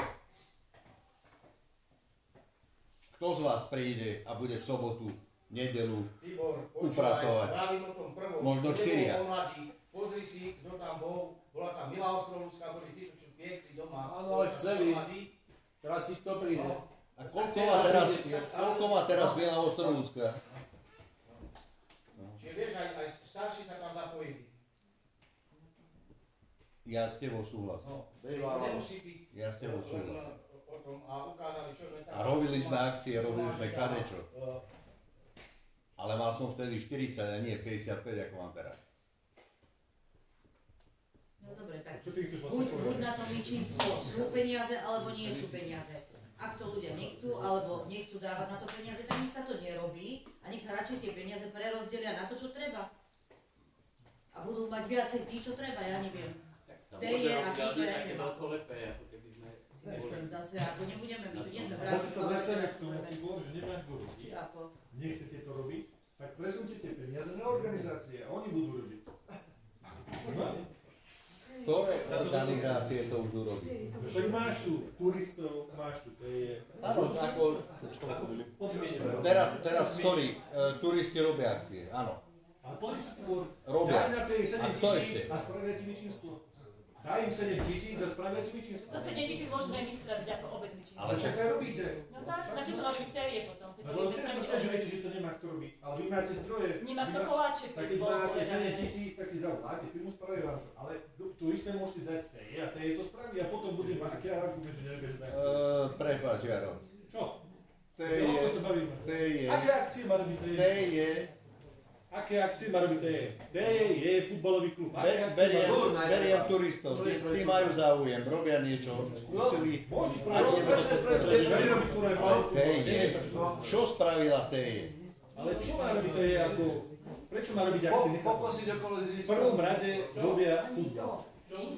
[SPEAKER 11] Kto z vás príde a bude v sobotu, nedelu upratovať? Možno 4.
[SPEAKER 5] Pozri si, kto tam bol, bola tam Milá Ostrovúcka, boli tí, čo piekli doma.
[SPEAKER 1] Áno, ale chceli. Teraz si kto príde?
[SPEAKER 11] A koľko má teraz Milá Ostrovúcka?
[SPEAKER 5] Čiže vieš, aj starší sa tam zapojili.
[SPEAKER 11] Ja s tebou súhlasím. Ja s tebou súhlasím. A robili sme akcie, robili sme kadečo. Ale mal som vtedy 40 a nie 55, ako mám teraz.
[SPEAKER 6] No dobre, tak buď na tom Mičínsku sú peniaze, alebo nie sú peniaze. Ak to ľudia nechcú, alebo nechcú dávať na to peniaze, tak nech sa to nerobí a nech sa radšej tie peniaze prerozdelia na to, čo treba. A budú mať viacej tí, čo treba, ja neviem. Teje a toto, ja neviem. Myslím zase, ako nebudeme, my tu nie sme
[SPEAKER 2] Zase sa vracame k tomu, že nemáš kto robiť. Nechcete to robiť, tak presunte tie peniaze na organizácie a oni budú robiť.
[SPEAKER 11] Ktoré organizácie to budú robiť?
[SPEAKER 2] Však máš tu turistov, máš tu teje.
[SPEAKER 11] Áno, ako... Teraz, sorry, turisti robia akcie, áno.
[SPEAKER 2] Ale poď skôr,
[SPEAKER 11] daj
[SPEAKER 2] na tej 7 000 a spravia ti Mičínsku. Daj im 7 000 a spravia ti Mičínsku.
[SPEAKER 3] Za 7 000 môžeme my spraviť ako obec Mičínsku.
[SPEAKER 2] Ale však aj robíte.
[SPEAKER 3] No tak, na čo to má robiť teje potom?
[SPEAKER 2] Lebo teraz sa stiažujete, že to nemá kto robiť, ale vy máte zdroje.
[SPEAKER 3] Nemá kto koláče.
[SPEAKER 2] Tak keď máte 7 000, tak si zavoláte firmu, spravia vám to. Ale tu isté môžete dať teje a teje to spraví a potom bude mať aký argument, že nevieš, že nechce.
[SPEAKER 11] Prepáč, Jaro.
[SPEAKER 2] Čo?
[SPEAKER 11] Teje.
[SPEAKER 2] O to sa bavíme. Aké akcie má robiť teje?
[SPEAKER 11] Teje.
[SPEAKER 2] Aké akcie má robiť teje? Teje je futbalový klub.
[SPEAKER 11] Beriem turistov, tí majú záujem, robia niečo, skúsili.
[SPEAKER 2] Môžu spraviť.
[SPEAKER 11] Teje. Čo spravila Teje?
[SPEAKER 2] Ale čo má robiť Teje ako... Prečo má robiť akcie?
[SPEAKER 13] Pokosiť okolo dedičstva.
[SPEAKER 2] V prvom rade robia futbal.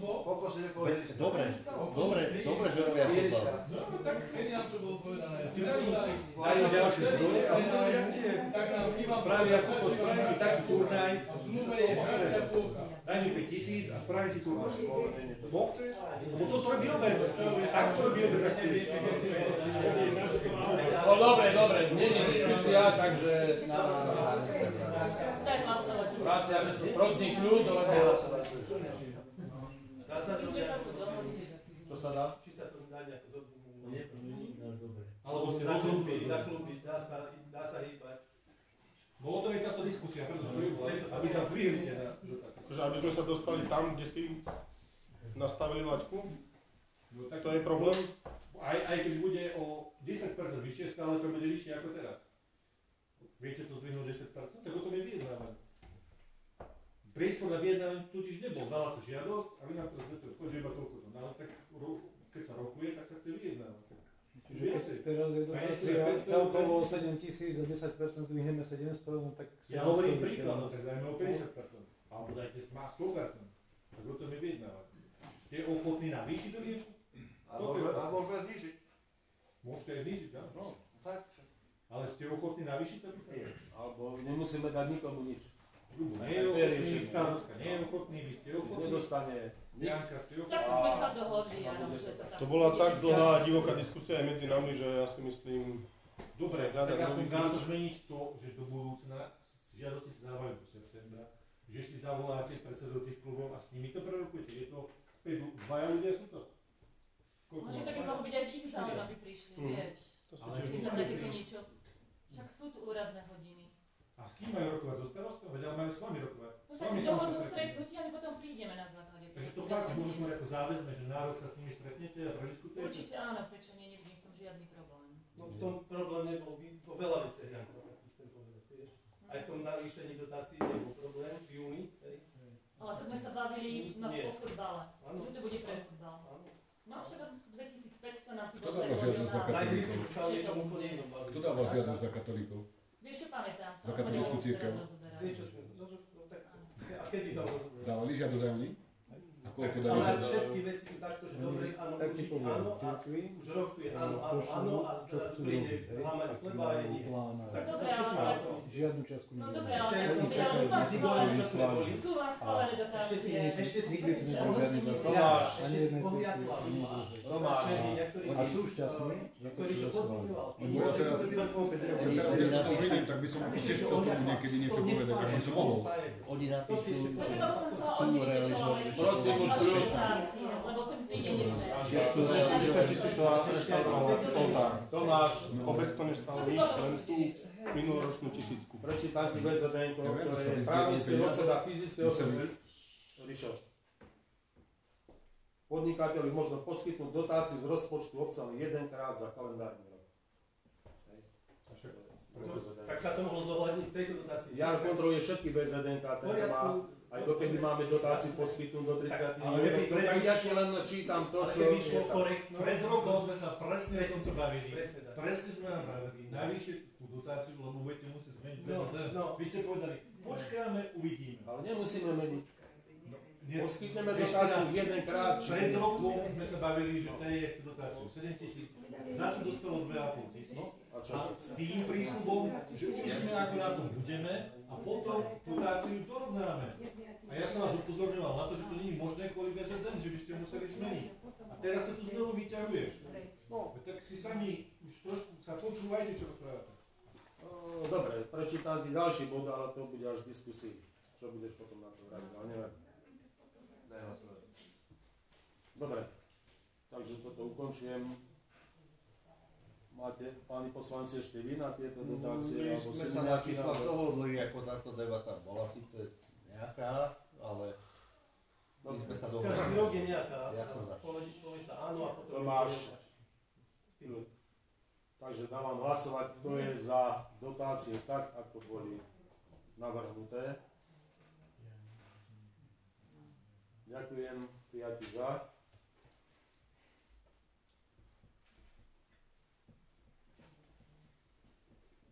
[SPEAKER 13] Pokosiť okolo dedičstva.
[SPEAKER 11] Dobre, že robia futbal.
[SPEAKER 12] No tak kedy nám to bolo povedané?
[SPEAKER 2] Dajú ďalšie zdroje a budú robiť akcie. Spravia futbal, spravia ti taký turnaj. Daj mi 5 000 a spravia ti turnaj. To chceš? Lebo toto robí obec. Tak to robí obec akcie.
[SPEAKER 1] No dobre, nie je diskusia, takže...
[SPEAKER 3] Tak hlasovať.
[SPEAKER 1] Vraciame si, prosím, kľud, lebo...
[SPEAKER 12] Dá sa to
[SPEAKER 1] Čo sa dá?
[SPEAKER 12] Či sa to dá nejako zodpovedať? Dobre.
[SPEAKER 2] Alebo ste rozhodnutí.
[SPEAKER 12] Zaklúbiť, dá sa hýbať.
[SPEAKER 2] Bolo to aj táto diskusia, aby sa zdvihli tie dotácie.
[SPEAKER 10] Že aby sme sa dostali tam, kde si nastavili laťku? To je problém?
[SPEAKER 2] Aj keď bude o 10% vyššie, stále to bude vyššie ako teraz. Viete to zdvihnúť 10%? Tak o tom je vyjednávanie. Priestor na vyjednávanie totiž nebol. Dala sa žiadosť a vy nám to zvedete, poď, že iba toľko. No ale tak keď sa rokuje, tak sa chce vyjednávať.
[SPEAKER 9] Teraz je dotácia celkovo 7 000 a 10% zdvihneme 700, no tak...
[SPEAKER 2] Ja hovorím príklad, no tak dajme o 50%. Alebo dajte má 100%. Tak o tom je vyjednávať. Ste ochotní navýšiť to niečo?
[SPEAKER 13] A môžeme znižiť.
[SPEAKER 2] Môžete aj znižiť, áno? No.
[SPEAKER 13] Tak.
[SPEAKER 2] Ale ste ochotní navýšiť to?
[SPEAKER 1] Alebo nemusíme dať nikomu nič.
[SPEAKER 2] Nie je ochotný, starosta nie je ochotný, vy ste ochotní.
[SPEAKER 1] Nedostane.
[SPEAKER 2] Janka, ste ochotní.
[SPEAKER 3] Takto sme sa dohodli, áno, že to tak...
[SPEAKER 10] To bola tak dlhá a divoká diskusia aj medzi nami, že ja si myslím...
[SPEAKER 2] Dobre, tak aspoň dá sa zmeniť to, že do budúcna žiadosti sa dávajú do septembra, že si zavoláte predsedov tých klubov a s nimi to prerokujete. Je to 2 ľudia sú to?
[SPEAKER 3] Môže to by mohlo byť aj v ich záujem, aby prišli, vieš. Keď sa takéto niečo... Však sú tu úradné hodiny.
[SPEAKER 2] A s kým majú rokovať? So starostom? Veď majú s vami rokovať.
[SPEAKER 3] No sa si dohodnú stretnutí a my potom prídeme na základe.
[SPEAKER 2] Takže to platí, môžete mať ako záväzné, že nárok sa s nimi stretnete a prediskutujete?
[SPEAKER 3] Určite áno, prečo nie, nevidím v tom žiadny problém.
[SPEAKER 12] No v tom problém nebol po veľa veciach, ako chcem povedať, vieš. Aj v tom navýšení dotácií nebol problém v júni, hej.
[SPEAKER 3] Ale to sme sa bavili o futbale, že to bude pre futbal. No však 2500 na futbal.
[SPEAKER 8] Kto dáva žiadnosť za katolíkov? Kto dáva žiadnosť za katolíkov?
[SPEAKER 3] Vieš čo, pamätám sa.
[SPEAKER 8] Za katolícku církev?
[SPEAKER 12] Vieš čo, no tak, a kedy to rozoberali?
[SPEAKER 8] Dávali žiadosť aj oni? Ako koľko dajú
[SPEAKER 14] Ale
[SPEAKER 8] za...
[SPEAKER 14] všetky veci sú takto, že dobre, áno,
[SPEAKER 9] Tak ti
[SPEAKER 14] určite
[SPEAKER 9] poviem,
[SPEAKER 14] áno, a
[SPEAKER 9] cirkvi,
[SPEAKER 14] už rok tu je áno, áno, áno, a
[SPEAKER 9] čo
[SPEAKER 14] teraz
[SPEAKER 9] chcú
[SPEAKER 14] príde
[SPEAKER 9] robiť, hej,
[SPEAKER 14] lámanie
[SPEAKER 9] aký
[SPEAKER 14] chleba a
[SPEAKER 9] majú
[SPEAKER 14] nie.
[SPEAKER 9] plán.
[SPEAKER 14] Tak
[SPEAKER 3] Dobre,
[SPEAKER 14] čo si
[SPEAKER 3] ale-
[SPEAKER 14] na to myslíš?
[SPEAKER 9] Žiadnu čiastku
[SPEAKER 3] No
[SPEAKER 9] nedajú.
[SPEAKER 3] dobre, ale
[SPEAKER 14] Ešte
[SPEAKER 3] my
[SPEAKER 14] sú
[SPEAKER 3] ale sú vás
[SPEAKER 14] schválené,
[SPEAKER 3] schválené.
[SPEAKER 14] čo sme boli.
[SPEAKER 3] Sú vás schválené dotácie.
[SPEAKER 14] Ešte si
[SPEAKER 9] Nikdy tu nebol žiadny zástupca.
[SPEAKER 1] Tomáš,
[SPEAKER 9] Ani
[SPEAKER 14] ešte si
[SPEAKER 9] jednej
[SPEAKER 14] pohľad
[SPEAKER 9] cirkvi,
[SPEAKER 14] hlavy.
[SPEAKER 9] ani druhej.
[SPEAKER 1] Tomáš,
[SPEAKER 9] A sú šťastní, za to,
[SPEAKER 14] ktorý
[SPEAKER 9] že
[SPEAKER 14] to
[SPEAKER 9] to schválili.
[SPEAKER 14] podminoval.
[SPEAKER 8] Lebo ja teraz, keď sa to vidím, tak by som tiež chcel tomu niekedy niečo povedať, ak by som mohol.
[SPEAKER 11] Oni napíšu, že
[SPEAKER 3] Preto som chcela
[SPEAKER 11] chcú
[SPEAKER 3] oddeliť
[SPEAKER 11] realizovať,
[SPEAKER 1] Prosím, už kľud.
[SPEAKER 3] lebo ten týždeň nechce.
[SPEAKER 10] Že chcú 10 000 reštaurovať oltár.
[SPEAKER 1] Tomáš,
[SPEAKER 10] Obec to nestalo nič, len tú minuloročnú tisícku.
[SPEAKER 1] prečítam ti VZN-ko,
[SPEAKER 8] Ja viem, to
[SPEAKER 1] ktoré
[SPEAKER 8] sa
[SPEAKER 1] je
[SPEAKER 8] mi
[SPEAKER 1] právnické
[SPEAKER 8] zdá,
[SPEAKER 1] osoba, fyzické osoby. Rišo. Podnikateľi možno poskytnúť dotáciu z rozpočtu obca len jedenkrát za kalendárny rok. Hej.
[SPEAKER 14] Tak sa to mohlo zohľadniť v tejto dotácii.
[SPEAKER 1] Jan kontroluje všetky VZN-ka, tento má, aj dokedy máme dotáciu poskytnúť do 30
[SPEAKER 14] ale
[SPEAKER 1] no tak ja ti len čítam to, čo
[SPEAKER 14] keby
[SPEAKER 1] je
[SPEAKER 14] šlo
[SPEAKER 1] tam.
[SPEAKER 14] korektno,
[SPEAKER 15] Pred rokom sme sa presne o tomto bavili.
[SPEAKER 14] Presne tak.
[SPEAKER 15] Presne sme napravili. Navýšiť tú dotáciu, lebo budete musieť zmeniť
[SPEAKER 14] No,
[SPEAKER 15] VZN.
[SPEAKER 14] no.
[SPEAKER 15] Vy ste povedali, počkáme, uvidíme.
[SPEAKER 1] Ale nemusíme meniť.
[SPEAKER 15] Nie,
[SPEAKER 1] Poskytneme
[SPEAKER 15] ešte
[SPEAKER 1] dotáciu
[SPEAKER 15] raz.
[SPEAKER 1] jedenkrát.
[SPEAKER 15] Pred rokom sme sa bavili, že TJ chce dotáciu 7 000, zase dostalo 2,5 tisíc.
[SPEAKER 1] A čo?
[SPEAKER 15] A s tým prísľubom, že uvidíme, ako na tom budeme a potom dotáciu dorovnáme. A ja som vás upozorňoval na to, že to nie je možné kvôli VZN, že by ste museli zmeniť. A teraz to tu znovu vyťahuješ. Tak si sami už trošku sa počúvajte, čo rozprávate.
[SPEAKER 1] Dobre, prečítam ti ďalší bod, ale to bude až v diskusii. Čo budeš potom na to vrať, ale neviem. Dobre, takže toto ukončujem. Máte, páni poslanci, ešte vy na tieto dotácie?
[SPEAKER 11] My
[SPEAKER 1] alebo
[SPEAKER 11] sme
[SPEAKER 1] si
[SPEAKER 11] sa na
[SPEAKER 1] nejaký
[SPEAKER 11] čísla
[SPEAKER 1] názor?
[SPEAKER 11] dohodli, ako táto debata bola síce nejaká, ale my sme sa dohodli.
[SPEAKER 14] Každý rok je nejaká.
[SPEAKER 11] Ja som za.
[SPEAKER 14] Povie sa áno a potom...
[SPEAKER 1] Tomáš. Takže dávam hlasovať, kto je za dotácie tak, ako boli navrhnuté. Ďakujem, 5 za.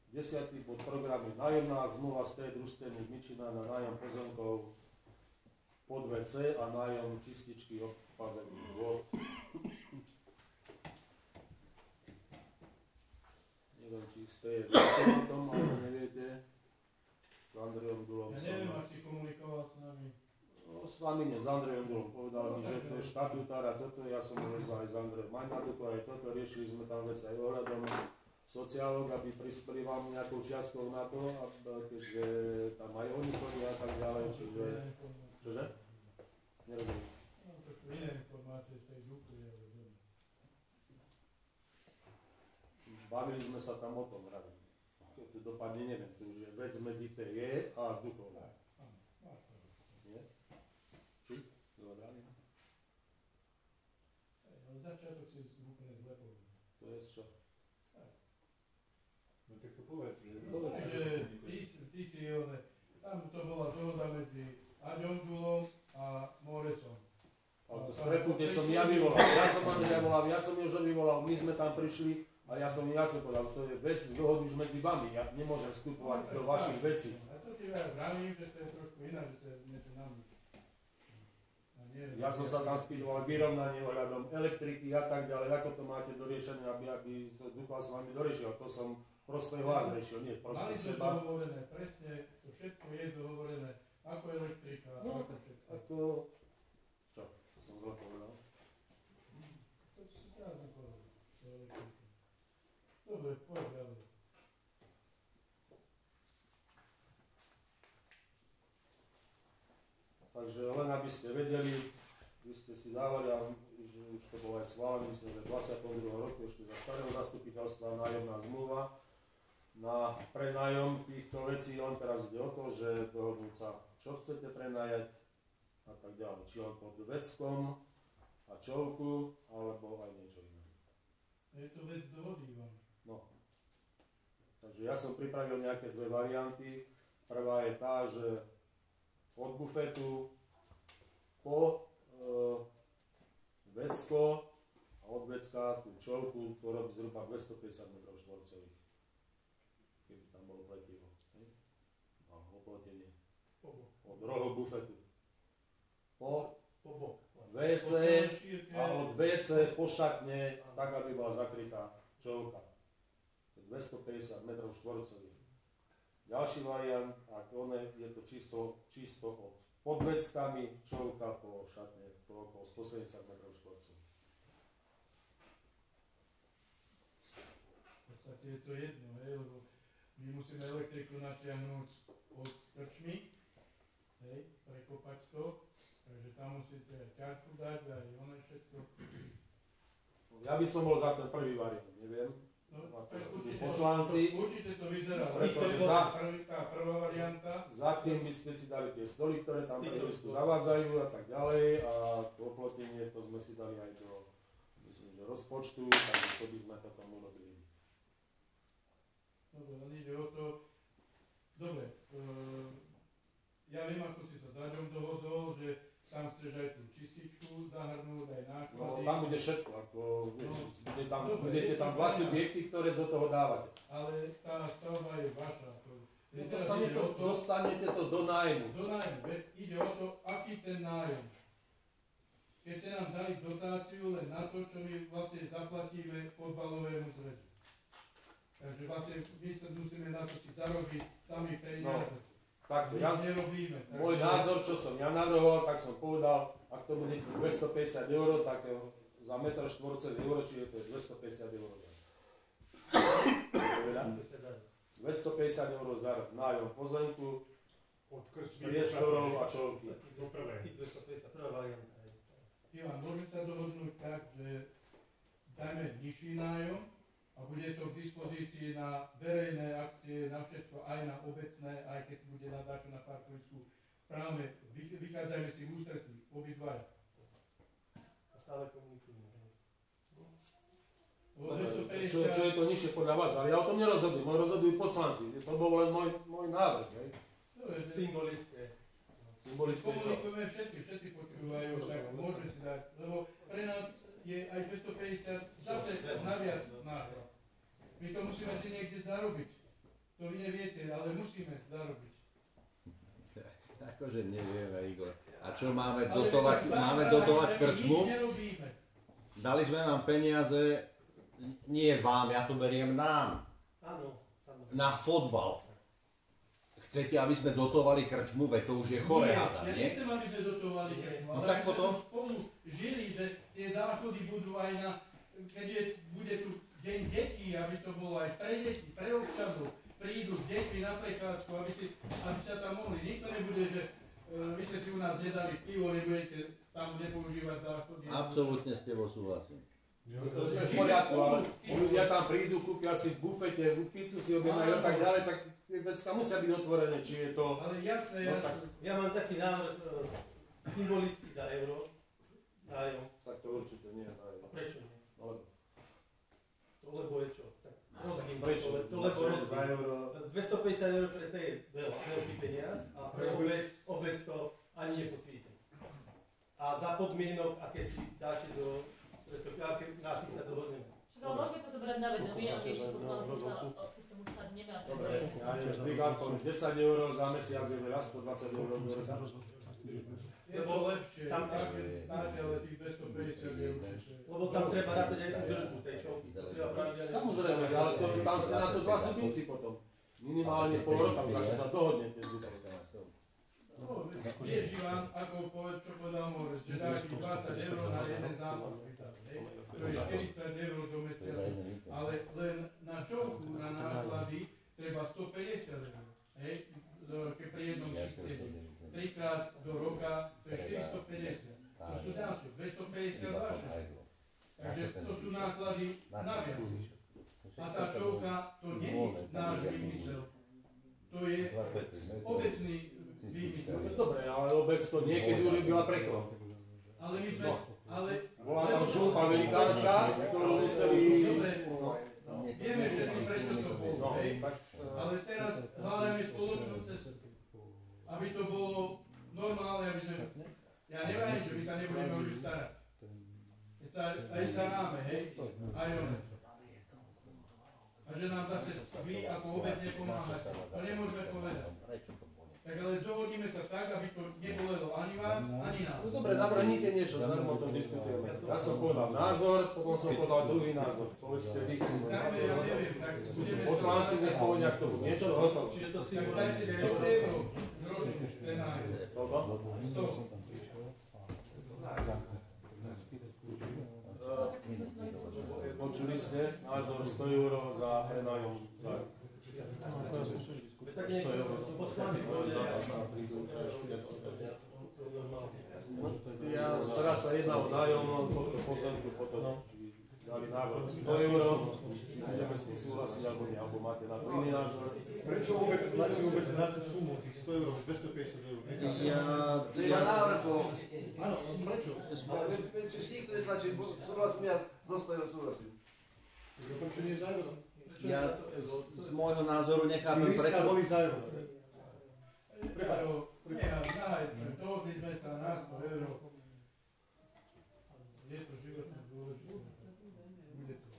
[SPEAKER 1] Desiatý bod programu nájomná zmluva z tej družstevných Mičina na nájom pozemkov pod WC a nájom čističky odpadených vod. Neviem, či ste na tom, alebo neviete. S Andrejom Dulom
[SPEAKER 12] Ja
[SPEAKER 1] som...
[SPEAKER 12] neviem, ak si komunikoval s nami.
[SPEAKER 1] No, s vami nie, s Andrejom Dulom. Povedal mi, že to je štatutár a toto, ja som vezol aj s Andrejom Maňaduko, aj toto, riešili sme tam vec aj ohľadom sociálok, aby prispeli vám nejakou čiastkou na to, keďže tam aj oni chodia a tak ďalej, čiže... Čože? Nerozumiem.
[SPEAKER 12] No, trošku iné informácie z tej Dukly, ale dobre.
[SPEAKER 1] Bavili sme sa tam o tom, Radi. Keď to dopadne, neviem, to už je vec medzi TJ a Dukou. Nie? Či? Dobre.
[SPEAKER 12] Ale začiatok si úplne zle povedal.
[SPEAKER 1] To je z čo?
[SPEAKER 15] No tak to povedz.
[SPEAKER 12] Takže ty si, tam to bola dohoda medzi Aďom Dulom a Moresom.
[SPEAKER 1] Ale to stretnutie som ja vyvolal. Ja som Andreja volal, ja som Jožo vyvolal, my sme tam prišli a ja som im jasne povedal, to je vec dohody už medzi vami. Ja nemôžem vstupovať do vašich vecí.
[SPEAKER 12] A to ti ja vravím, že to je trošku iná, že to je medzi nami.
[SPEAKER 1] Ja som sa tam spýtoval vyrovnanie ohľadom elektriky a tak ďalej, ako to máte do riešenia, aby sa Dukla s vami doriešil. To som prospech vás riešil, nie prospech
[SPEAKER 12] Mali to
[SPEAKER 1] seba.
[SPEAKER 12] dohovorené, presne, to všetko je dohovorené, ako elektrika,
[SPEAKER 1] No,
[SPEAKER 12] ako všetko.
[SPEAKER 1] ako... Čo? To som zle povedal.
[SPEAKER 12] To si krásne povedal, to elektrika. Dobre, poď ďalej.
[SPEAKER 1] Takže len aby ste vedeli, vy ste si dávali, a že už to bolo aj schválené, myslím, že 22. roku ešte za starého zastupiteľstva nájomná zmluva na prenájom týchto vecí. Len teraz ide o to, že dohodnúť sa, čo chcete prenajať a tak ďalej. Či len pod veckom a čovku, alebo aj niečo iné.
[SPEAKER 12] Je to vec dohody, Ivan.
[SPEAKER 1] No. Takže ja som pripravil nejaké dve varianty. Prvá je tá, že od bufetu po vecko a od vecka tú čovku, to robí zhruba 250 m2, keby tam bolo pletivo. No, opletenie. Od rohu bufetu. Po bok. WC a od WC po šatne, tak aby bola zakrytá čovka. 250 m². Ďalší variant, ak je to čisto od pod veckami, čovka po šatne, to okolo 170 m².
[SPEAKER 12] V podstate je to jedno, lebo my musíme elektriku natiahnuť od krčmy, prekopať to, takže tam musíte aj ťarku dať, aj ono všetko.
[SPEAKER 1] Ja by som bol za ten prvý variant, neviem. Poslanci,
[SPEAKER 12] určite to vyzerá,
[SPEAKER 1] pretože
[SPEAKER 12] tá prvá varianta.
[SPEAKER 1] Za tým by ste si dali tie stoly, ktoré tam pre turistu zavádzajú a tak ďalej, a to oplotenie, to sme si dali aj do, myslím, do rozpočtu, takže to by sme potom urobili.
[SPEAKER 12] Dobre, len ide o to, dobre, ja viem, ako si sa s Raďom dohodol, že tam chceš aj tú čističku zahrnúť, aj náklady.
[SPEAKER 1] No tam bude všetko, ako, vieš, budete tam dva subjekty, ktoré do toho dávate.
[SPEAKER 12] Ale tá stavba je vaša.
[SPEAKER 1] Dostanete to do nájmu.
[SPEAKER 12] Do nájmu, ide o to, aký ten nájom. Keď ste nám dali dotáciu len na to, čo my vlastne zaplatíme fotbalovému zväzu. Takže vlastne my sa musíme na to si zarobiť sami peniaze.
[SPEAKER 1] Takto, môj názor, čo som ja navrhoval, tak som povedal, ak to bude 250 €, tak za metr štvorcový euro, čiže to je 250 €. 250 € za nájom pozemku, priestorov a čovky.
[SPEAKER 12] Ivan, môžeme sa dohodnúť tak, že dajme nižší nájom, a bude to k dispozícii na verejné akcie, na všetko, aj na obecné, aj keď bude na dáčo na parkovisku. Správne, vychádzajme si v ústretí, obidvaja.
[SPEAKER 14] A stále komunikujeme.
[SPEAKER 1] Čo je to nižšie podľa vás, ale ja o tom nerozhodujem, rozhodujú poslanci. To bol len môj návrh.
[SPEAKER 14] Symbolické.
[SPEAKER 1] Symbolické čo?
[SPEAKER 12] Komunikujeme všetci počúvajú, tak môžeme si dať, lebo pre nás je aj 250 zase naviac náklad. My to musíme si niekde zarobiť. To vy neviete, ale musíme zarobiť.
[SPEAKER 11] Akože nevieme, Igor. A čo máme dotovať? Máme dotovať krčmu? Dali sme vám peniaze, nie vám, ja to beriem nám. Na fotbal. Chcete, aby sme dotovali krčmu? Veď to už je chore, hádam, nie?
[SPEAKER 12] Ja nechcem, aby sme dotovali krčmu, ale
[SPEAKER 11] tak potom
[SPEAKER 12] spolu žili, že tie záchody budú aj na, keď bude tu deň detí, aby to bolo aj pre deti, pre občanov, prídu s deťmi na prechádzku, aby sa tam mohli. Nikto nebude, že vy ste si u nás nedali pivo, nebudete tam nepoužívať záchody.
[SPEAKER 11] Absolútne s tebou súhlasím.
[SPEAKER 1] To je v poriadku, ale ľudia tam prídu, kúpia si v bufete, pizzu si objednajú a tak ďalej, tak tie vecka musia byť otvorené, či je to...
[SPEAKER 12] Ale jasné,
[SPEAKER 14] ja mám taký návrh symbolický za euro.
[SPEAKER 1] Tak to určite nie je za euro.
[SPEAKER 14] A prečo nie? Lebo je čo?
[SPEAKER 1] Rozumiem, prečo?
[SPEAKER 14] To lebo za euro. 250 € pre to je veľký peniaz a pre obec to ani nepocíti. A za podmienok, aké si dáte do... respektíve, aké na tých sa dohodneme.
[SPEAKER 3] Ale môžeme to zobrať na vedomie a my ešte poslanci sa k tomu sadneme a
[SPEAKER 1] dobre, ja neviem, brigádkom 10 € za mesiac je veľa, 120 € do roka.
[SPEAKER 12] Je to lepšie, ale tých 250 €.
[SPEAKER 14] Lebo tam treba rátať aj tú držbu tej čovky.
[SPEAKER 1] Samozrejme, ale tam ste na to dva subjekty potom. Minimálne pol roka, takže sa dohodnete s ľuďmi.
[SPEAKER 12] No, vieš, Ivan, ako čo povedal Morris, že dá 20 € na jeden zápas, to je 40 € do mesiaca, ale len na čovku, na náklady, treba 150 €, keď pri jednom čistení. 3-krát do roka, to je 450. To sú ďalšie, 250 vaše. Takže to sú náklady naviac. A tá čovka, to nie je náš výmysel. To je obecný výmysel.
[SPEAKER 1] Dobre, ale obec to niekedy urobila preklop.
[SPEAKER 12] Ale my sme,
[SPEAKER 1] bola tam župa velikánska, ktorú museli...
[SPEAKER 12] Dobre, vieme všetci, prečo to bolo, ale teraz hľadáme spoločnú cestu. Aby to bolo normálne, aby sme... Ja neviem, že my sa nebudeme už starať. Keď sa aj staráme, aj ono. A že nám zase vy ako obec nepomáhate. To nemôžeme povedať. Tak ale dohodíme sa tak, aby to nebolelo ani vás, ani nás.
[SPEAKER 1] No dobre, navrhnite niečo, zadarmo o tom diskutujeme. Ja som povedal názor, potom som povedal druhý názor. Povedzte vy, tu sú poslanci, nech povedia k tomu niečo, hotovo.
[SPEAKER 12] Čiže to si dajte 100 eur ročne prenájom.
[SPEAKER 1] Počuli ste názor 100 eur za prenájom zájmu.
[SPEAKER 14] Tak niekto sú poslanci,
[SPEAKER 1] Teraz sa jedná o nájom tohto pozemku, potom dali návrh 100 eur, či budeme s tým súhlasiť alebo nie, alebo máte na to iný názor.
[SPEAKER 15] Prečo vôbec tlačí na tú sumu tých 100 eur, 250 eur?
[SPEAKER 13] Ja návrh bol.
[SPEAKER 15] Áno, prečo?
[SPEAKER 13] Ale či nikto netlačí, súhlasím ja, zo 100 eur súhlasím.
[SPEAKER 15] Dokončenie za euro.
[SPEAKER 11] Ja z môjho názoru nechápem, prečo...
[SPEAKER 15] boli za euro.
[SPEAKER 12] Dohodli sme sa na 100 eur. Je to životné dôležité. Bude to.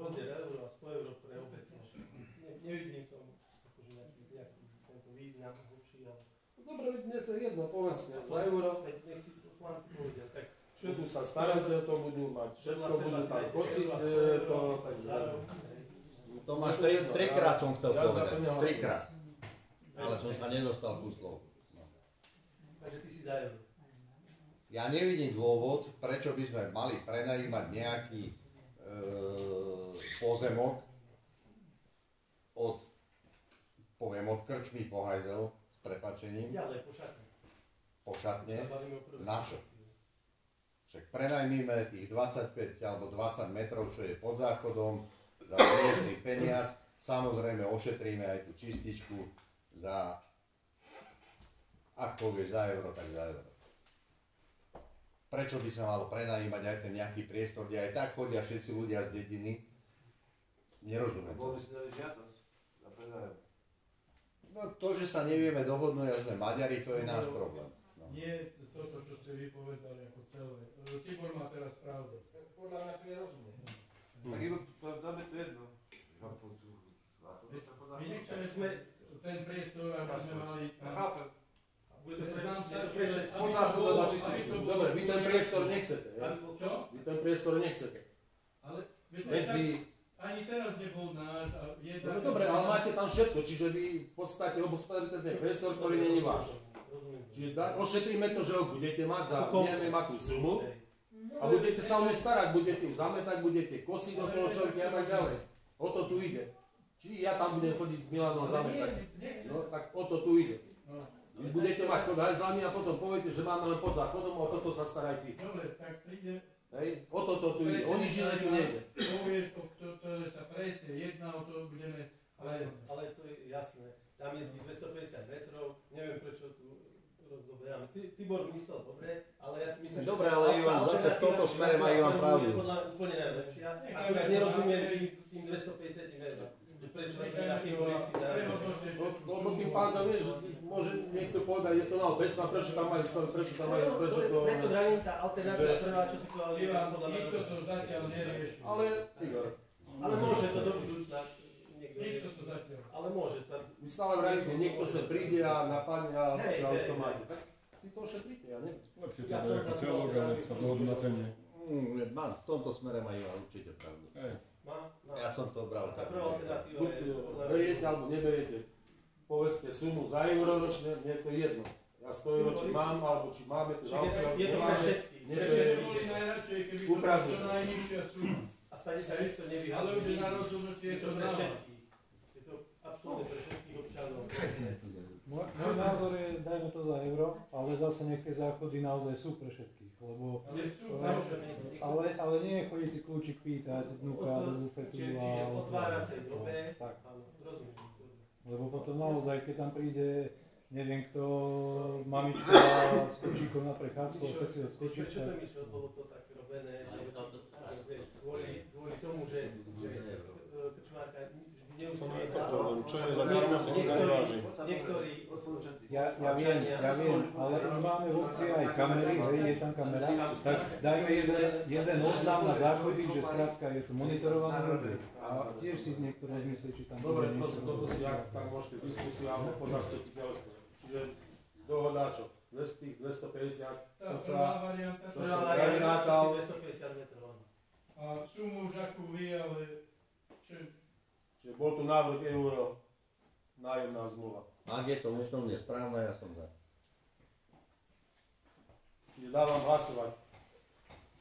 [SPEAKER 14] Rozdiel euro a 100 eur pre obec. Nevidím v tom nejaký tento význam hlbší, ale...
[SPEAKER 1] Dobre, mne to je jedno, povedzte, za euro.
[SPEAKER 14] Nech si poslanci povedia, tak...
[SPEAKER 1] Budú sa starať, to budú mať, všetko budú tam kosiť, to, takže...
[SPEAKER 11] To máš trikrát som chcel povedať, trikrát. Ale som sa nedostal ku slovu.
[SPEAKER 14] Takže ty si za euro.
[SPEAKER 11] Ja nevidím dôvod, prečo by sme mali prenajímať nejaký pozemok od krčmy po hajzel, s prepáčením.
[SPEAKER 14] Ja, ale po šatne.
[SPEAKER 11] Po šatne? Na čo? Však prenajmíme tých 25 alebo 20 metrov, čo je pod záchodom, za bežný peniaz. Samozrejme ošetríme aj tú čističku za, ak povieš za euro, tak za euro. Prečo by sa malo prenajímať aj ten nejaký priestor, kde aj tak chodia všetci ľudia z dediny? Nerozumiem.
[SPEAKER 13] Bol by si dali žiadosť za prenájom.
[SPEAKER 11] No to, že sa nevieme dohodnúť a sme Maďari, to je náš problém. No.
[SPEAKER 12] Nie toto, čo ste vy povedali ako celé. Tibor má teraz pravdu.
[SPEAKER 5] Podľa mňa to je rozumie.
[SPEAKER 13] Tak iba dáme to jedno.
[SPEAKER 12] My nechceme ten priestor, aby sme mali...
[SPEAKER 13] Chápem.
[SPEAKER 14] Bude to pre nás
[SPEAKER 1] Dobre, vy ten priestor nechcete,
[SPEAKER 12] Čo?
[SPEAKER 1] Vy ten priestor nechcete.
[SPEAKER 12] Ale
[SPEAKER 1] medzi...
[SPEAKER 12] Ani teraz nebol náš a
[SPEAKER 1] No dobre, ale máte tam všetko, čiže vy v podstate obospodaríte ten priestor, ktorý nie je váš. Čiže ošetríme to, že ho budete mať za neviem akú sumu a budete sa o ňu starať, budete ju zametať, budete kosiť do toho človeka a tak ďalej. O to tu ide. Či ja tam budem chodiť s Milanom zametať. No tak o to tu ide. Vy budete mať pod hajzlami a potom poviete, že máme len pod záchodom a o toto sa staraj ty.
[SPEAKER 12] Dobre, tak príde...
[SPEAKER 1] Hej, o toto tu ide, o nič iné tu nejde.
[SPEAKER 12] Povieš, o ktoré sa presne jedná, o to budeme...
[SPEAKER 14] Ale to je jasné. Tam je 250 metrov, neviem prečo tu rozoberáme. Tibor myslel dobre, ale ja si myslím,
[SPEAKER 11] dobre, ale Ivan, zase v tomto smere má Ivan pravdu.
[SPEAKER 14] Úplne najlepšia. Akurát nerozumiem tým 250 metrov. Prečo je na symbolický zároveň?
[SPEAKER 1] Lebo tým pádom, vieš, môže niekto povedať, je to na obecná, prečo tam majú stavy, prečo tam majú, prečo to...
[SPEAKER 14] Preto hraním tá alternatíva prvá, čo si povedal,
[SPEAKER 12] Ivan, nikto to zatiaľ nerieši.
[SPEAKER 1] Ale, Igor.
[SPEAKER 14] Ale môže to do budúcna.
[SPEAKER 12] Nikto to zatiaľ.
[SPEAKER 14] Ale môže sa...
[SPEAKER 1] Vy stále vravíte, niekto sem príde a napadne a čo už to máte. Tak si to ošetrite, ja neviem.
[SPEAKER 8] Lepšie to je ako celok, ale sa dohodnú na cene.
[SPEAKER 11] V tomto smere má Ivan určite pravdu. Ja som to bral tak.
[SPEAKER 1] Buď beriete alebo neberiete. Povedzte sumu za euro ročne, mne to je jedno. Ja 100 eur či mám, alebo či máme tu žalci, alebo nemáme.
[SPEAKER 12] Boli najradšej, keby to bola čo najnižšia suma.
[SPEAKER 14] A stane sa to nevyhľadí.
[SPEAKER 12] Ale už je na rozhodnutie je to
[SPEAKER 14] pre všetkých. Je to absolútne pre všetkých občanov.
[SPEAKER 9] Môj názor je, dajme to za euro, ale zase nech tie záchody naozaj sú pre všetkých, lebo... Ale nie je chodiť si kľúčik pýtať, vnúka do bufetu a...
[SPEAKER 14] Čiže v otváracej dobe, rozumiem.
[SPEAKER 9] Lebo potom naozaj, keď tam príde, neviem kto, mamička s kočíkom na prechádzku, chce si odskočiť.
[SPEAKER 14] Prečo to myšlo, bolo to tak robené? Kvôli tomu, že krčmárka neustále
[SPEAKER 10] čo je za
[SPEAKER 14] niektorí
[SPEAKER 9] ja viem, ale už máme v obci aj kamery, je tam kamera, tak dajme jeden oznám na záchody, že skrátka je to monitorované a tiež si niekto rozmyslí, či tam...
[SPEAKER 1] Dobre, toto si tak môžete diskusiu alebo pozastupiteľstvo. Čiže dohoda čo? 250
[SPEAKER 12] Tá
[SPEAKER 1] cca,
[SPEAKER 12] prvá varianta,
[SPEAKER 1] čo som rátal.
[SPEAKER 14] 250 metrov.
[SPEAKER 12] A sumu už akú vie, ale
[SPEAKER 1] Čiže bol tu návrh euro, nájomná zmluva.
[SPEAKER 11] Ak je to účtovne správne, ja som za.
[SPEAKER 1] Čiže dávam hlasovať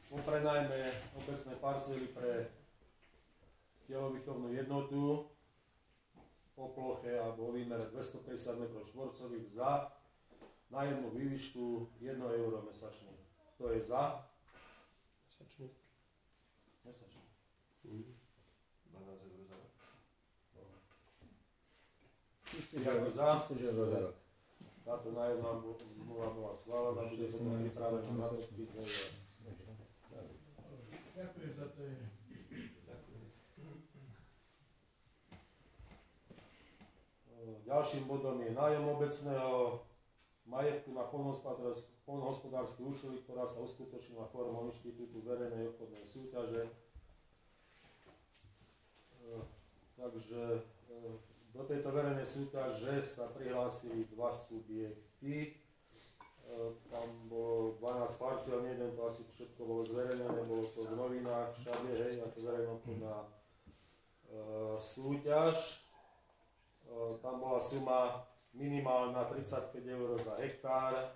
[SPEAKER 1] o prenajme obecné parcely pre telovýchovnú jednotu po ploche alebo o výmere 250 m2 za nájomnú výšku 1 euro mesačne. Kto je za?
[SPEAKER 10] Mesačne.
[SPEAKER 1] Mesačne.
[SPEAKER 10] 12 eur za rok.
[SPEAKER 1] Ďakujem za. Táto nájomná zmluva bola schválená, bude potom pripravená na podpis.
[SPEAKER 12] ďakujem za to.
[SPEAKER 1] Ďalším bodom je nájom obecného majetku na poľnohospodárske účely, ktorá sa uskutočnila formou inštitútu verejnej obchodnej súťaže. Takže do tejto verejnej súťaže sa prihlásili dva subjekty. Tam bolo 12 parciel, neviem, to asi všetko bolo zverejnené, bolo to v novinách všade, hej, ako verejná obchodná súťaž. Tam bola suma minimálna 35 eur za hektár.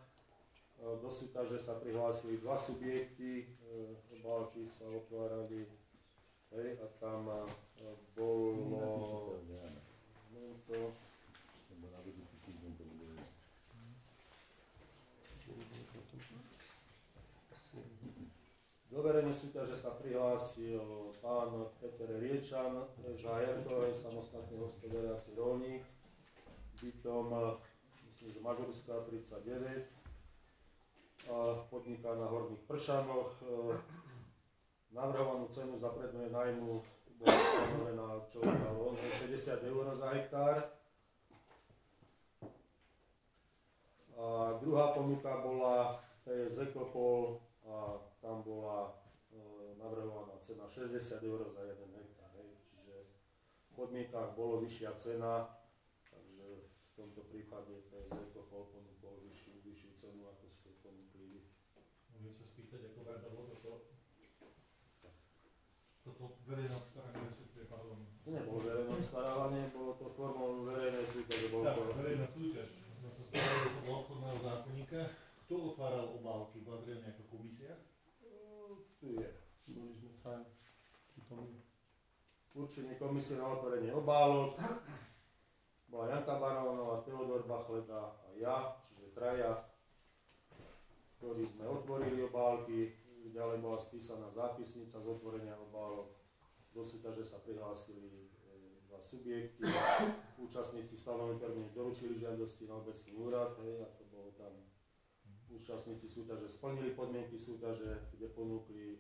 [SPEAKER 1] Do súťaže sa prihlásili dva subjekty, obálky sa otvárali, hej, a tam bolo do verejnej súťaže sa prihlásil pán Peter Riečan za Jerko, samostatne hospodáriaci roľník, bytom, myslím, že Magurská 39, podniká na Horných Pršanoch. Navrhovanú cenu za predmet nájmu bola stanovená, čo dalo, 50 eur za hektár. A druhá ponuka bola PS Ekopol a tam bola navrhovaná cena 60 eur za 1 hektár. Čiže v podmienkách bolo vyššia cena, takže v tomto prípade PS Ekopol ponúkol vyššiu cenu, ako ste ponúkli vy.
[SPEAKER 15] Môžem sa spýtať, ako Vardalo toto verejné obstarávanie, pardon.
[SPEAKER 1] To nebolo verejné obstarávanie, bolo to formou verejnej súťaže.
[SPEAKER 15] Tak, verejná súťaž. No sa staralo podľa obchodného zákonníka. Kto otváral obálky? Bola zrejme nejaká komisia?
[SPEAKER 1] Tu je.
[SPEAKER 10] Boli sme tam.
[SPEAKER 1] Určenie komisie na otvorenie obálok. Bola Janka Barónová, Teodor Bachleda a ja, čiže traja, ktorí sme otvorili obálky. Ďalej bola spísaná zápisnica z otvorenia obálok. Do súťaže sa prihlásili dva subjekty. Účastníci v stanovený termín doručili žiadosti na obecný úrad, a to bolo tam. Účastníci súťaže splnili podmienky súťaže, kde ponúkli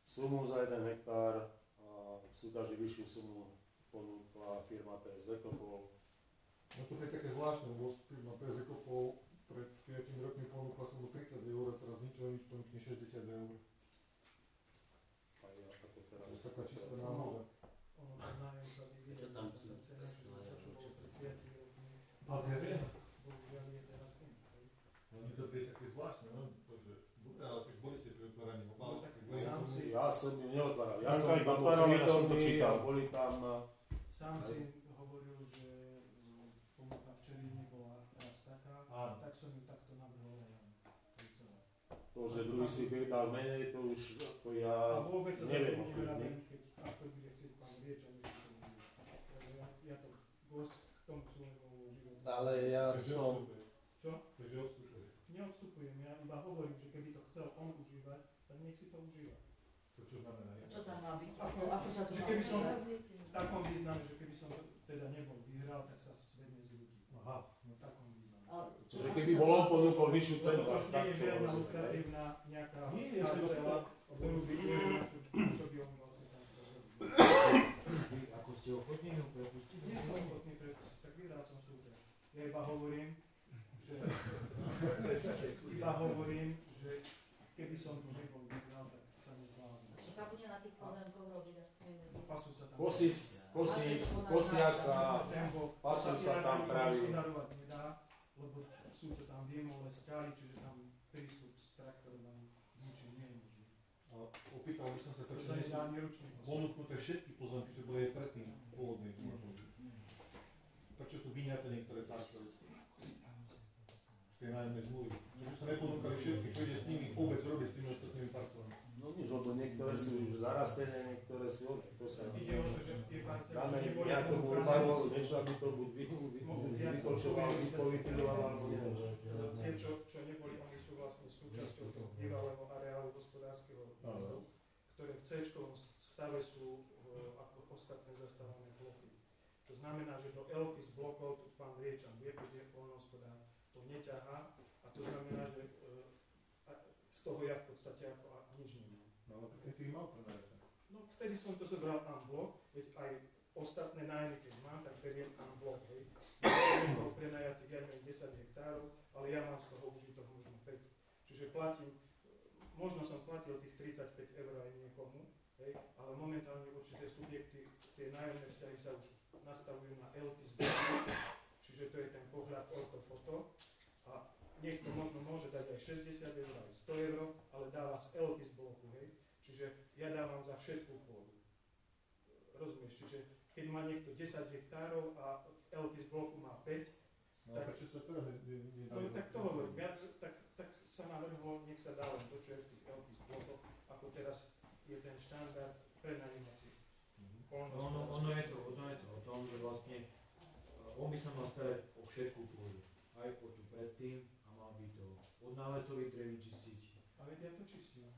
[SPEAKER 1] sumu za 1 hektár a v súťaži vyššiu sumu ponúkla firma PS Ekopol.
[SPEAKER 2] No to je také zvláštne, lebo firma PS Ekopol pred 5 rokmi ponúkla sumu 30 eur a teraz ničoho nič ponúkne 60 eur.
[SPEAKER 1] A ja ako teraz.
[SPEAKER 2] To je taká čistá náhoda.
[SPEAKER 12] Ono tam nájom sa vyvíja.
[SPEAKER 7] Čo tam sú?
[SPEAKER 12] Bohužiaľ je teraz in.
[SPEAKER 15] No to je také zvláštne, no, že dobre, ale tak boli ste pri otváraní obálok.
[SPEAKER 1] Ja som ju neotváral, ja som iba bol prítomný a boli tam.
[SPEAKER 12] Sám si hovoril, že ponuka v Čelíne bola raz taká, tak som ju takto navrhol aj ja.
[SPEAKER 1] To, že druhý si dal menej, to už ako ja neviem ovplyvniť.
[SPEAKER 12] Ak to bude chcieť pán Riečan, ja to v tom svojom životu.
[SPEAKER 11] Ale ja som...
[SPEAKER 12] Čo?
[SPEAKER 15] Takže odstupuje.
[SPEAKER 12] Neodstupujem, ja iba hovorím, že keby to chcel on užívať, tak nech si to užíva.
[SPEAKER 15] To čo znamená?
[SPEAKER 6] Čo tam má byť? Ako sa to
[SPEAKER 12] že
[SPEAKER 6] má
[SPEAKER 12] keby som
[SPEAKER 6] byť?
[SPEAKER 12] v takom význame, že keby som teda nebol vyhral, tak sa svet nezľudí.
[SPEAKER 15] Aha.
[SPEAKER 12] No v takom význame.
[SPEAKER 1] Čiže keby bol on ponúkol vyššiu cenu,
[SPEAKER 12] To
[SPEAKER 1] tak
[SPEAKER 12] nie je
[SPEAKER 1] to
[SPEAKER 12] žiadna
[SPEAKER 1] rozumiem.
[SPEAKER 12] lukratívna nejaká parcela, ktorú by neviem, čo by on vlastne tam chcel robiť.
[SPEAKER 9] Ako ste ochotní ho prepustiť?
[SPEAKER 12] Nie som ochotný prepustiť, tak vyhral som súťaž. Ja iba hovorím, že keby som tu nebol vyhral, tak sa nezblázim.
[SPEAKER 6] Čo sa bude na tých pozemkoch robiť?
[SPEAKER 12] Pasú sa tam.
[SPEAKER 1] Kosia sa tam praví.
[SPEAKER 12] Hospodárovať nedá, lebo
[SPEAKER 16] sú to tam viemolné skály, čiže tam prístup s traktorom ani s ničím nie je možný.
[SPEAKER 15] A opýtal by som sa, prečo
[SPEAKER 16] To
[SPEAKER 15] nie
[SPEAKER 16] sa
[SPEAKER 15] sú
[SPEAKER 16] nedá ani ručne
[SPEAKER 15] ponúknuté všetky pozemky, čo boli aj predtým pôvodné. Prečo sú vyňaté niektoré parcely z tej nájomnej zmluvy? Prečo sa neponúkali všetky, čo ide s nimi obec robiť s tými ostatnými parcelami?
[SPEAKER 1] No nič, lebo niektoré sú už zarastené, niektoré sú to sa...
[SPEAKER 16] Ide o to, že tie parcely
[SPEAKER 1] dáme
[SPEAKER 16] neboli
[SPEAKER 1] nejakomu urbaru, niečo, aby to buď vykočoval, vypovypiloval, alebo neviem čo.
[SPEAKER 16] Tie, čo neboli, oni sú vlastne súčasťou toho bývalého areálu hospodárskeho obvodu, ktoré v C-čkovom stave sú ako ostatné zastávané plochy. To znamená, že do L-ky z blokov, tu pán Riečan vie, keď je poľnohospodár, to neťahá a to znamená, že z toho ja v podstate ako nič nemám.
[SPEAKER 15] No ale keď si ich mal prenajať.
[SPEAKER 16] No vtedy som to zobral en blok, veď aj ostatné nájmy, keď mám, tak beriem en blok, hej. Ja som prenajatých, ja neviem, 10 hektárov, ale ja mám z toho užitoh možno 5. Čiže platím, možno som platil tých 35 eur aj niekomu, hej, ale momentálne určité subjekty, tie nájomné vzťahy sa už nastavujú na L-ky z bloku, čiže to je ten pohľad ortofoto a niekto možno môže dať aj 60 eur, aj 100 eur, ale dáva z L-ky z bloku, hej. Čiže ja dávam za všetkú pôdu. Rozumieš? Čiže keď má niekto 10 hektárov a v L-ky z bloku má 5,
[SPEAKER 15] no, tak prečo sa teraz nedá?
[SPEAKER 16] No tak to hovorím, ja, tak sa navrhlo, nech sa dá len to, čo je v tých L-ky z blokoch, ako teraz je ten štandard prenajímací.
[SPEAKER 17] Ono je to o tom, že vlastne on by sa mal starať o všetkú pôdu. Aj o tú predtým a mal by to od náletových dreví čistiť.
[SPEAKER 16] Ale ja to čistím.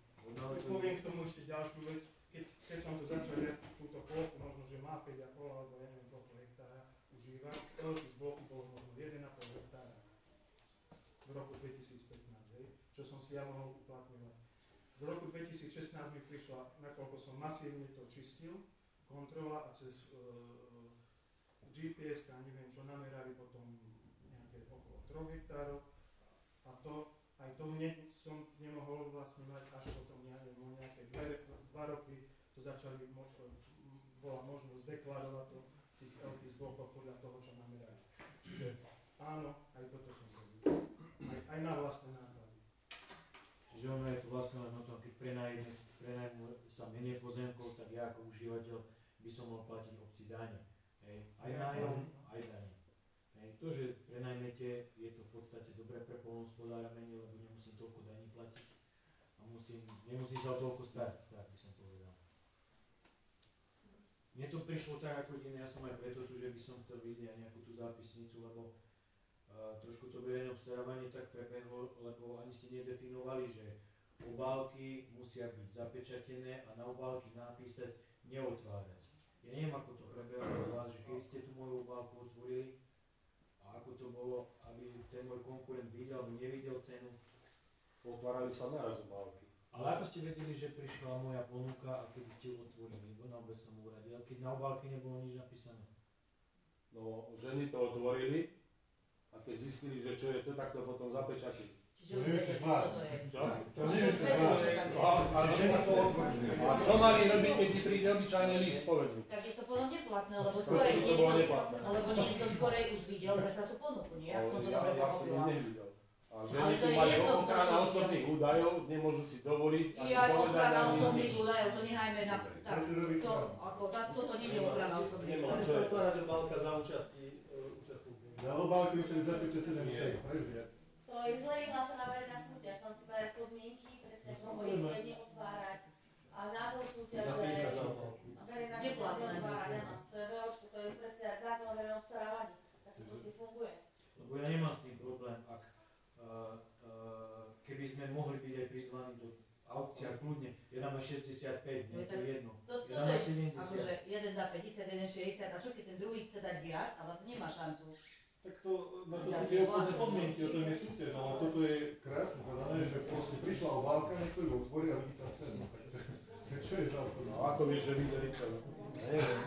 [SPEAKER 16] Poviem k tomu ešte ďalšiu vec. Keď som to začal túto plochu, možno, že má 5,5 alebo ja neviem koľko hektára užívať, L-ky z bloku bolo možno 1,5 hektára v roku 2015, hej, čo som si ja mohol uplatňovať. V roku 2016 mi prišla, nakoľko som masívne to čistil, kontrola a cez GPS, neviem čo, namerali potom nejaké okolo 3 hektárov a to aj to hneď som nemohol vlastne mať až potom nejaké 2 roky, to začali, bola možnosť deklarovať to v tých L-ky z blokov podľa toho, čo namerali. Čiže áno, aj toto som robil. Aj na vlastné náklady.
[SPEAKER 17] Čiže ono je to vlastne len o tom, keď prenajmu sa menej pozemkov, tak ja ako užívateľ by som mal platiť obci dane. Aj nájom, aj dane. To, že prenajmete, je to v podstate dobre pre poľnohospodára menej, lebo nemusím toľko daní platiť a nemusím sa o toľko starať, tak by som povedal. Mne to prišlo tak ako iné, ja som aj preto tu, že by som chcel vidieť aj nejakú tú zápisnicu, lebo trošku to verejné obstarávanie tak prebehlo, lebo ani ste nedefinovali, že obálky musia byť zapečatené a na obálky napísať neotvárať. Ja neviem, ako to prebehlo u vás, že keď ste tú moju obálku otvorili, a ako to bolo, aby ten môj konkurent videl alebo nevidel cenu?
[SPEAKER 1] Otvárali sa naraz obálky.
[SPEAKER 17] Ale ako ste vedeli, že prišla moja ponuka a kedy ste ju otvorili, na obecnom úrade, ale keď na obálke nebolo nič napísané?
[SPEAKER 1] No, ženy to otvorili a keď zistili, že čo je to, tak to potom zapečatili.
[SPEAKER 15] To neviete vážne.
[SPEAKER 1] Čo?
[SPEAKER 15] To neviete vážne.
[SPEAKER 1] A čo mali robiť, keď ti príde obyčajný list, povedz mi?
[SPEAKER 6] Tak je to potom neplatné, lebo skorej niekto skorej už videl, že sa tú ponuku, nie? Ja som to dobre
[SPEAKER 1] Ja som ju nevidel. A ženy tu majú ochrana osobných údajov, nemôžu si dovoliť.
[SPEAKER 6] Ja ochrana osobných údajov, to nehajme na... Toto nie je ochrana osobných údajov.
[SPEAKER 14] Môže sa otvárať obálka za účasti účastníkov.
[SPEAKER 15] Ale obálky museli zapečatené, museli prevziať.
[SPEAKER 4] To je zle vyhlásená verejná súťaž, tam si povedať podmienky, presne čo hovoríte, neotvárať. A názov súťaže, verejná súťaž neotvárať, áno. To je VOčko, to je presne zákon o verejnom obstarávaní. Tak to si funguje.
[SPEAKER 17] Lebo ja nemám s tým problém, ak keby sme mohli byť aj prizvaní do aukcia kľudne, jeden má 65, nie je to jedno. Jeden má 70.
[SPEAKER 6] Akože jeden dá 50, jeden 60, a čo keď ten druhý chce dať viac a vlastne nemá šancu?
[SPEAKER 15] Tak to, na to sú tie obchodné podmienky, o tom je súťaž, ale toto je krásne povedané, že proste prišla obálka, niekto ju otvorí a vidí tam cenu. Čo je za obchod?
[SPEAKER 1] No ako vieš, že videli cenu? Neviem.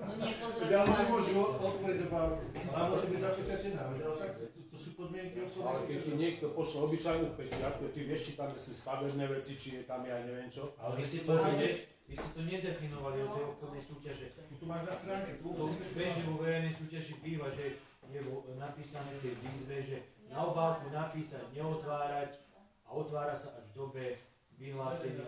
[SPEAKER 6] No nie, pozor.
[SPEAKER 15] Ja nemôžu otvoriť obálku, ale musí byť zapečatená, ale tak to sú podmienky obchodné.
[SPEAKER 1] Ale keď ti niekto pošle obyčajnú pečiatku, ty vieš, či tam sú stavebné veci, či je tam ja neviem čo.
[SPEAKER 17] Ale vy ste to nedefinovali o tej obchodnej súťaže.
[SPEAKER 15] Tu máš na stránke.
[SPEAKER 17] To bežne vo verejnej súťaži býva, že je napísané v tej výzve, že na obálku napísať neotvárať a otvára sa až v dobe vyhlásenia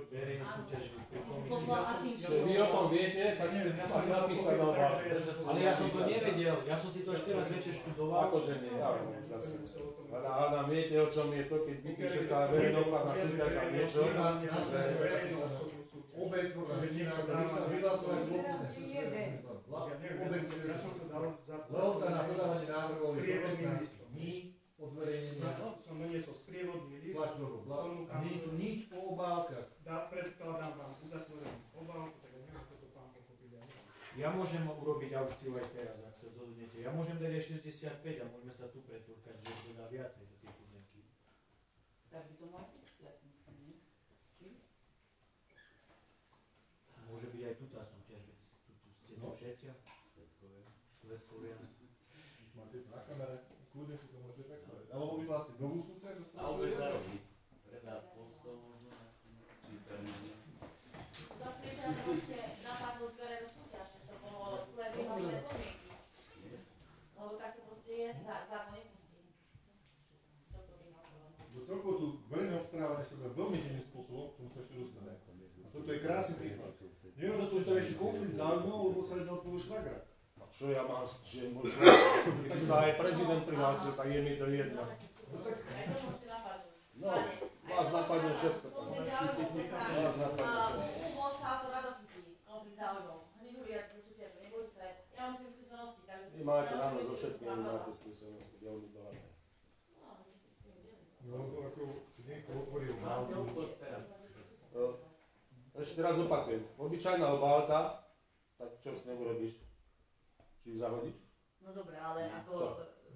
[SPEAKER 17] verejnej súťaže pri komisii.
[SPEAKER 1] Vy o tom viete, tak ste tak napísali na obálku.
[SPEAKER 17] Ale ja som to nevedel, ja som si to až teraz večer študoval.
[SPEAKER 1] Akože nie, ja viem, zase. Hádam, viete, o čom je to, keď vypíše sa verejnoprávna súťaž a niečo.
[SPEAKER 15] Obec, že niekto dá sa vyhlasovať Lehota na podávanie návrhov je 15 dní od zverejnenia.
[SPEAKER 16] Som doniesol sprievodný list.
[SPEAKER 15] A nie je tu nič o obálkach.
[SPEAKER 16] Predkladám vám uzatvorenú obálku, tak neviem, ako to pán pochopil.
[SPEAKER 17] Ja môžem urobiť aukciu aj teraz, ak sa dohodnete. Ja môžem dať aj 65 a môžeme sa tu pretúrkať, že to dá viacej za tie pozemky.
[SPEAKER 6] Tak by to mal byť, ja si myslím, či?
[SPEAKER 17] Môže byť aj tu tá súťaž, veď tu ste to všetci. Svedkovia.
[SPEAKER 15] Máte na kamere, kľudne si to môžete tak povedať. Alebo vyhlásiť novú súťaž?
[SPEAKER 7] A opäť zarobí. Predá postov možno, či termíne.
[SPEAKER 4] To si teraz môžete napadnúť verejnú súťaž, to bolo zlé vyhlásené podmienky. Lebo tak to proste je, zákon nepustí. Toto vyhlásené.
[SPEAKER 15] Do celkovo tu verejné obstarávanie sa bude veľmi teným spôsobom, k tomu sa ešte dostane. A toto je krásny príklad. Neviem za to, že to je ešte konflikt záujmov, lebo sa jedná o tvojho švagra.
[SPEAKER 1] A čo ja mám, že možno, keď sa aj prezident prihlásil, tak je mi to jedno. No, vás napadne všetko. Vás napadne všetko.
[SPEAKER 4] Úvoz sa to rado chytí, konflikt záujmov. Hneď ho vyjadte do súťaže, nebojte sa. Ja mám si skúsenosti, takže...
[SPEAKER 1] Vy máte ráno so všetkými, máte skúsenosti, veľmi dohľadné.
[SPEAKER 15] No, to ako, či niekto otvoril malú.
[SPEAKER 1] Ešte raz opakujem. Obyčajná obálka, tak čo s ňou urobíš? Či ju zahodíš?
[SPEAKER 6] No dobre, ale ako...
[SPEAKER 1] Čo?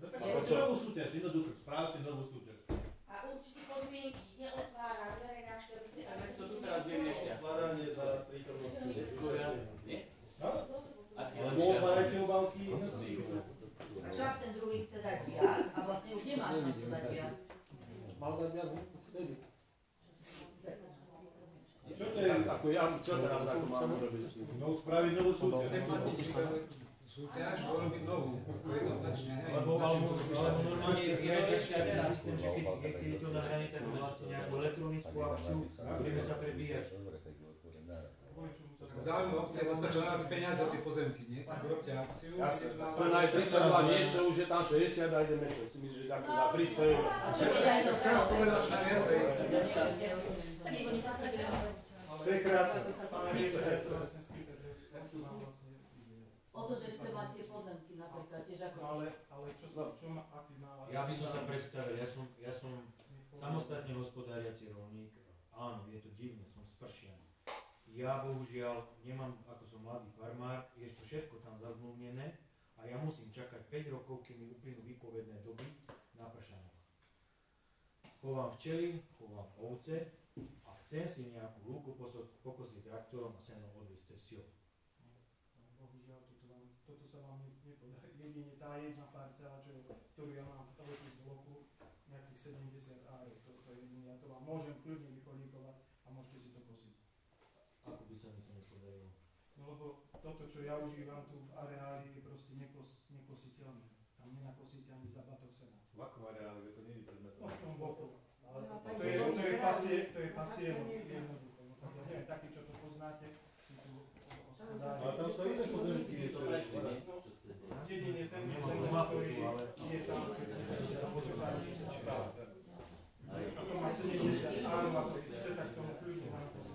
[SPEAKER 15] No tak spravte novú súťaž, jednoducho, spravte novú súťaž.
[SPEAKER 4] A určite podmienky neotvára verejná súťaž.
[SPEAKER 7] Ale to tu teraz vyriešia.
[SPEAKER 14] Otváranie za prítomnosti.
[SPEAKER 7] Nie?
[SPEAKER 15] Alebo otvárajte obálky.
[SPEAKER 6] A čo ak ten druhý chce dať viac a vlastne už nemáš šancu dať viac?
[SPEAKER 1] Mal dať viac vtedy.
[SPEAKER 15] Čo to je?
[SPEAKER 1] Ako ja, čo teraz ako mám urobiť?
[SPEAKER 15] No, spraviť novú súťaž.
[SPEAKER 18] Súťaž, urobiť novú, jednoznačne.
[SPEAKER 17] Lebo normálne je aj taký systém, že keď je to nahrané, tak vlastne nejakú elektronickú akciu, budeme sa prebíjať.
[SPEAKER 18] Záujmu obce je dostať na nás peniaze za tie pozemky, nie? Tak urobte akciu.
[SPEAKER 1] Cena je 32 niečo, už je tam 60 a ideme čo. Si myslíš, že takto za 300 €.
[SPEAKER 18] Teraz povedal, že viacej.
[SPEAKER 15] To je krásne.
[SPEAKER 6] O to, že chce mať tie pozemky napríklad tiež ako...
[SPEAKER 16] Ale čo má, aký má...
[SPEAKER 17] Ja by som sa predstavil, ja som samostatne hospodáriaci rolník. Áno, je to divné, som spršian. Ja bohužiaľ nemám, ako som mladý farmár, je to všetko tam zazmluvnené a ja musím čakať 5 rokov, kým mi uplynú výpovedné doby na pršanoch. Chovám včely, chovám ovce a chcem si nejakú lúku pokosiť traktorom a seno odviesť, to je silo.
[SPEAKER 16] Bohužiaľ, toto sa vám nepodarí. Jedine tá jedna parcela, ktorú ja mám v teleke z bloku, nejakých 70 ár, to je jedine, ja to vám môžem kľudne vychodíkovať a môžete si to kosiť.
[SPEAKER 17] Ako by sa mi to nepodarilo?
[SPEAKER 16] No lebo toto, čo ja užívam tu v areáli, je proste nekositeľné. Tam nenakosíte ani za batok sena.
[SPEAKER 15] V akom areáli, to nie je predmetom?
[SPEAKER 16] No v tom boku. To je pasie jednoducho. Ja neviem, takí, čo to poznáte, sú tu hospodári.
[SPEAKER 15] Ale tam sú iné pozemky, čo
[SPEAKER 16] jedine ten pozemok, ktorý je tam, čo sa požívajú, že sa stáva. A to má 70 ár, a to chce, tak tomu kľudne na to.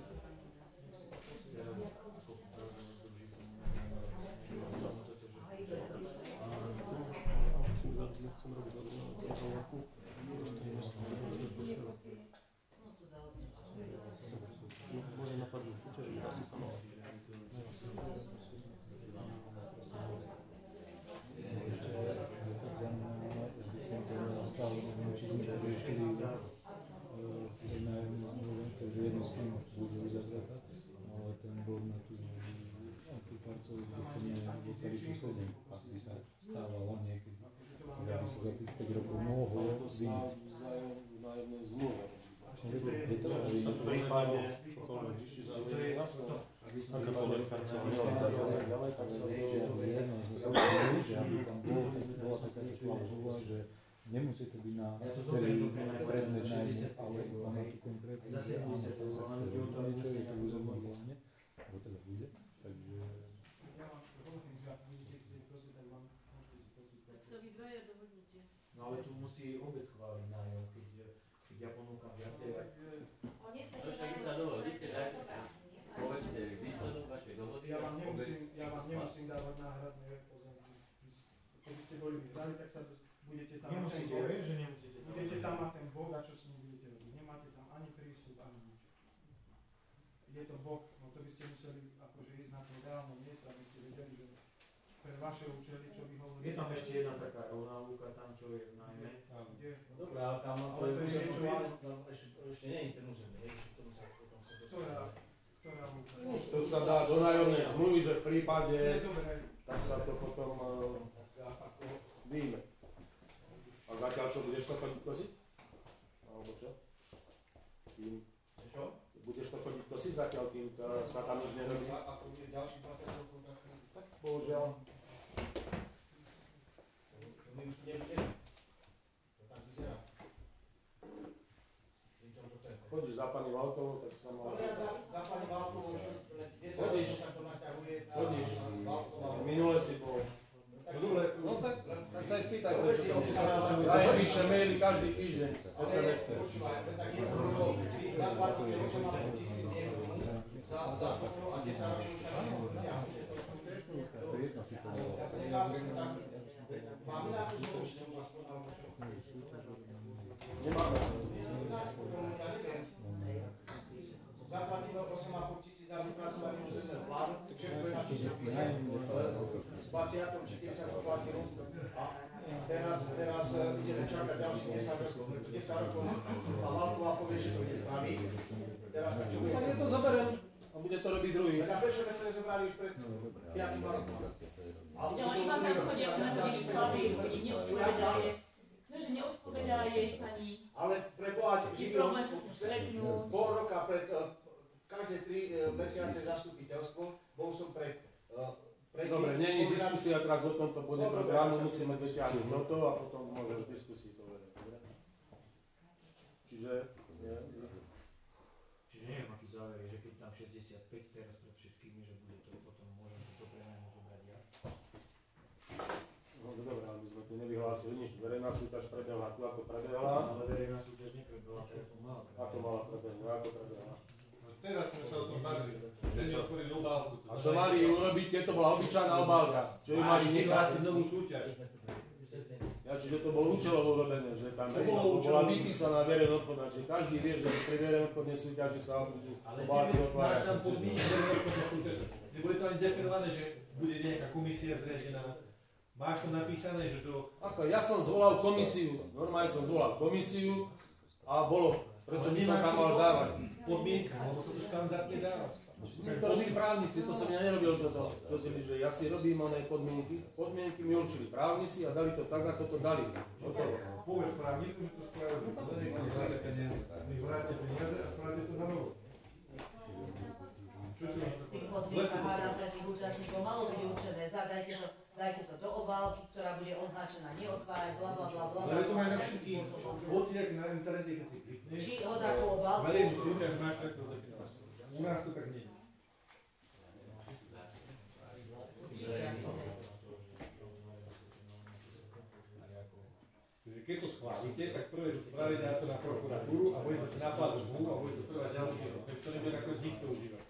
[SPEAKER 1] Môže napadnúť súťaž, že asi sa mal.
[SPEAKER 9] Jedno z nich bude uzavretá, ale ten bod na tú parcelu, kde chceme doceliť tú 7, ak by sa stávalo niekedy, aby sa za tých 5 rokov mohlo byť.
[SPEAKER 1] Na jednej zmluve.
[SPEAKER 9] V
[SPEAKER 1] prípade, čokoľvek, či zaujíme jasné. Aká to je parcela, ďalej, tak sa to
[SPEAKER 9] jedno z zmluv, že aby tam bola takáto klauzula, že Nemusí to byť na
[SPEAKER 17] Ja to
[SPEAKER 9] celý
[SPEAKER 17] zoberiem do
[SPEAKER 9] predmet na
[SPEAKER 17] 60
[SPEAKER 9] ale
[SPEAKER 17] eur,
[SPEAKER 9] na
[SPEAKER 17] hej.
[SPEAKER 9] tú konkrétnu
[SPEAKER 17] Za 70 eur,
[SPEAKER 9] áno,
[SPEAKER 17] ale
[SPEAKER 9] chcel,
[SPEAKER 17] to
[SPEAKER 9] niečo je to
[SPEAKER 17] nejakú
[SPEAKER 9] uzorňované, alebo teda bude, takže...
[SPEAKER 16] Ja vám hovorím, že ak budete chcieť, prosím, tak vám môžete si fotiť.
[SPEAKER 3] Tak sa vy dvaja dohodnite.
[SPEAKER 17] No ale tu musí obec chváliť nájom, keď ja ponúkam viacej.
[SPEAKER 4] Oni sa
[SPEAKER 7] No však vy sa dohodnite, povedzte výsledok vašej dohody.
[SPEAKER 16] Ja vám nemusím dávať náhradné pozemky. Keby ste boli vyhrali, tak sa budete tam
[SPEAKER 17] Nemusíte, vieš, že nemusíte.
[SPEAKER 16] Budete tam mať ten bok a čo s ním budete robiť. Nemáte tam ani prístup, ani nič. Je to bok, no to by ste museli akože ísť na to reálne miesto, aby ste vedeli, že pre vaše účely, čo vy hovoríte.
[SPEAKER 17] Je tam ešte jedna taká rovná lúka, tam čo je v nájme.
[SPEAKER 5] Dobre, ale tam
[SPEAKER 16] Ale to je niečo iné.
[SPEAKER 5] ešte nie je ten územný, ešte k tomu sa potom sa
[SPEAKER 16] Ktorá lúka?
[SPEAKER 1] Už to sa dá do nájomnej zmluvy, že v prípade,
[SPEAKER 16] Dobre.
[SPEAKER 1] tak sa to potom vyjme. A zatiaľ čo, budeš to chodiť kosiť? Alebo čo?
[SPEAKER 5] Čo?
[SPEAKER 1] Budeš to chodiť kosiť zatiaľ, kým sa tam nič nerobí?
[SPEAKER 5] Ako bude ďalších 20 rokov, tak
[SPEAKER 1] bohužiaľ.
[SPEAKER 5] my už tu nebudeme. To tak vyzerá.
[SPEAKER 1] Chodíš za pani Valkovou, tak sa mal...
[SPEAKER 5] Ale ja za pani Valkovou už 10
[SPEAKER 1] Chodíš.
[SPEAKER 5] rokov sa to naťahuje.
[SPEAKER 1] Chodíš.
[SPEAKER 5] Valková.
[SPEAKER 1] Minule si bol.
[SPEAKER 5] No dobre,
[SPEAKER 1] no tak sa aj spýtaj, prečo to ja aj píšem maily každý týždeň, SMS-ke.
[SPEAKER 5] Počúvaj, tak jednoducho, vy zaplatíte 8,5 tisíc eur za toto a 10 rokov už sa nemohúte. Máme nejakú zložku, aspoň alebo čo?
[SPEAKER 1] Nemáme sa.
[SPEAKER 5] Zaplatíme 8,5 tisíc za vypracovanie územného plánu, takže bude na číslo písať v 20. či 40. platí roku. A teraz ideme čakať ďalších 10 rokov. 10 rokov a Valková povie, že to nespraví. Teraz čo bude?
[SPEAKER 1] Tak ja to zoberiem a bude to robiť druhý.
[SPEAKER 5] Tak a prečo sme to nezobrali už pred 5 rokom?
[SPEAKER 3] Ale iba tam chodia na to vyšklavy, ľudí neodpovedá jej. No, že neodpovedá jej pani.
[SPEAKER 5] Ale pre Boha,
[SPEAKER 3] Či problém sa s ním stretnú.
[SPEAKER 5] pol roka pred každé 3 mesiace zastupiteľstvo, bol som pre
[SPEAKER 1] Dobre, nie je diskusia teraz o tomto bode programu, musíme vyťahnuť toto a potom môžeš diskusii povedať, dobre? Čiže
[SPEAKER 17] neviem, aký záver je, že keď tam 65 teraz pred všetkými, že bude to potom môžem to prenajmu zobrať ja.
[SPEAKER 1] no dobré, ale my sme tu nevyhlásili nič. Verejná súťaž prebehla tu, ako prebehla.
[SPEAKER 17] Ale verejná súťaž neprebehla, tak ako mala.
[SPEAKER 1] Ako mala prebehnúť, ako prebehla.
[SPEAKER 15] Teraz sme sa o tom bavili, že neotvorili obálku.
[SPEAKER 1] A čo mali urobiť, keď to bola obyčajná obálka? Čo ju mali
[SPEAKER 15] nechať novú súťaž.
[SPEAKER 1] Ja, čiže to bolo účelovo urobené, že tam bola vypísaná verejná obchodná, že každý vie, že pri verejnej obchodnej súťaži sa obálky otvárajú.
[SPEAKER 15] Máš tam podmienky verejnej obchodnej súťaže. Neboli to ani definované, že bude nejaká komisia zriadená. Máš tam napísané, že to...
[SPEAKER 1] Ako, ja som zvolal komisiu, normálne som zvolal komisiu a bolo, prečo by som tam mal dávať?
[SPEAKER 15] Podmienka, lebo sa to štandardne dáva.
[SPEAKER 1] To robili právnici, to som ja nerobil toto. Čo si myslíš, že ja si robím oné podmienky. Podmienky mi určili právnici a dali to tak, ako to dali. Hotovo.
[SPEAKER 15] Povedz právniku, že to spravili. My vráte peniaze a spravite to na novo.
[SPEAKER 6] Tých podmienka hádam pre tých účastníkov malo byť určené, dajte to do obálky, ktorá bude označená neotvárať, blablabla.
[SPEAKER 15] Ale to máš na všetkých, hociak na internete, keď si klikneš.
[SPEAKER 6] Či ho takú obálku.
[SPEAKER 15] Verejnú súťaž máš takto definovanú. U nás to tak nie. Keď to schválite, tak prvé, čo spraví, dá to na prokuratúru a bude zase napad zmluv a bude to trvať ďalšie rok. To nebude nakoniec nikto užívať.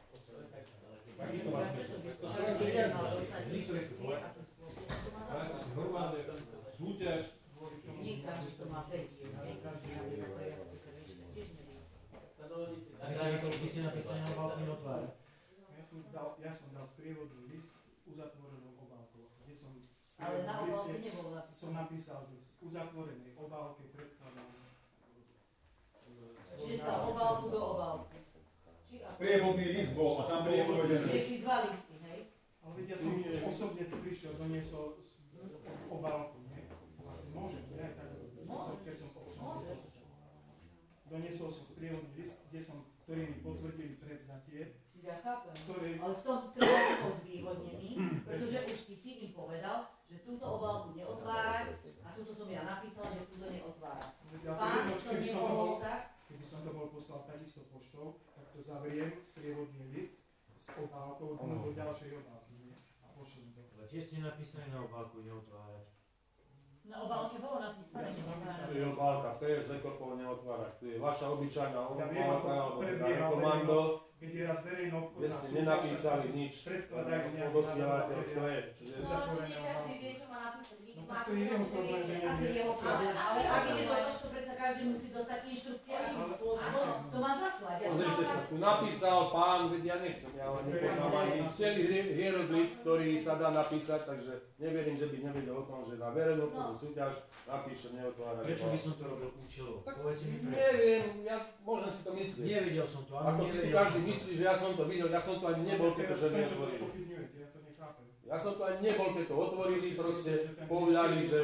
[SPEAKER 15] Taký to má smysl. To znamená, že nikto nechce zvolať. Ale to sú normálne súťaž.
[SPEAKER 6] Nie každý to má vedieť, nie každý na to je
[SPEAKER 17] By ste napísali na obálku neotvára.
[SPEAKER 16] Ja som dal sprievodný list uzatvorenou obálkou, kde som
[SPEAKER 6] ale na obálke nebolo napísané.
[SPEAKER 16] Som napísal, že v uzatvorenej obálke predkladám.
[SPEAKER 6] Že sa obálku do obálky.
[SPEAKER 15] Sprievodný list bol a tam bolo uvedené.
[SPEAKER 6] Že si 2 listy, hej?
[SPEAKER 16] Ale veď ja som osobne tu prišiel, doniesol obálku, nie? Asi môžem, nie? Tak, keď som doniesol som sprievodný list, ktorý mi potvrdili prevzatie.
[SPEAKER 6] Ja chápem, ale v tom treba bol zvýhodnený, pretože už ty si im povedal, že túto obálku neotvárať a túto som ja napísala, že túto neotvárať.
[SPEAKER 16] Ja
[SPEAKER 6] Pán, to nemohol tak?
[SPEAKER 16] Keby som to bol poslal takisto poštou, tak to zavriem, sprievodný list s obálkou do ďalšej obálky, nie? A pošlem to.
[SPEAKER 17] Ale tiež ste napísali na obálku neotvárať.
[SPEAKER 3] Na obálke bolo napísané neotvárať.
[SPEAKER 1] Tu je obálka, PS Ekopol neotvárať. Tu je vaša obyčajná obálka, alebo
[SPEAKER 16] komando, keď je raz verejná obchodná
[SPEAKER 1] kde ste nenapísali nič, odosielate, to je.
[SPEAKER 4] No ale to nie každý vie, čo má napísať.
[SPEAKER 16] No tak to je jeho problém, že nevie.
[SPEAKER 6] Ale ak ide do tohto, predsa každý musí dostať inštrukcie, akým spôsobom to má zaslať.
[SPEAKER 1] Pozrite sa, tu napísal pán, veď ja nechcem, ja ale nepoznám ani celý hieroglyf, ktorý sa dá napísať, takže neverím, že by nevedel o tom, že na verejnú obchodnú súťaž napíše neotvárať.
[SPEAKER 17] Prečo by som to robil účelovo? Povedzte mi prečo.
[SPEAKER 1] Neviem, ja môžem si to myslieť.
[SPEAKER 17] Nevidel som to,
[SPEAKER 1] ako si tu každý myslí, že ja som to videl, ja som to ani nebol, pretože neotvorili. Ja som to ani nebol, keď to otvorili, proste povedali, že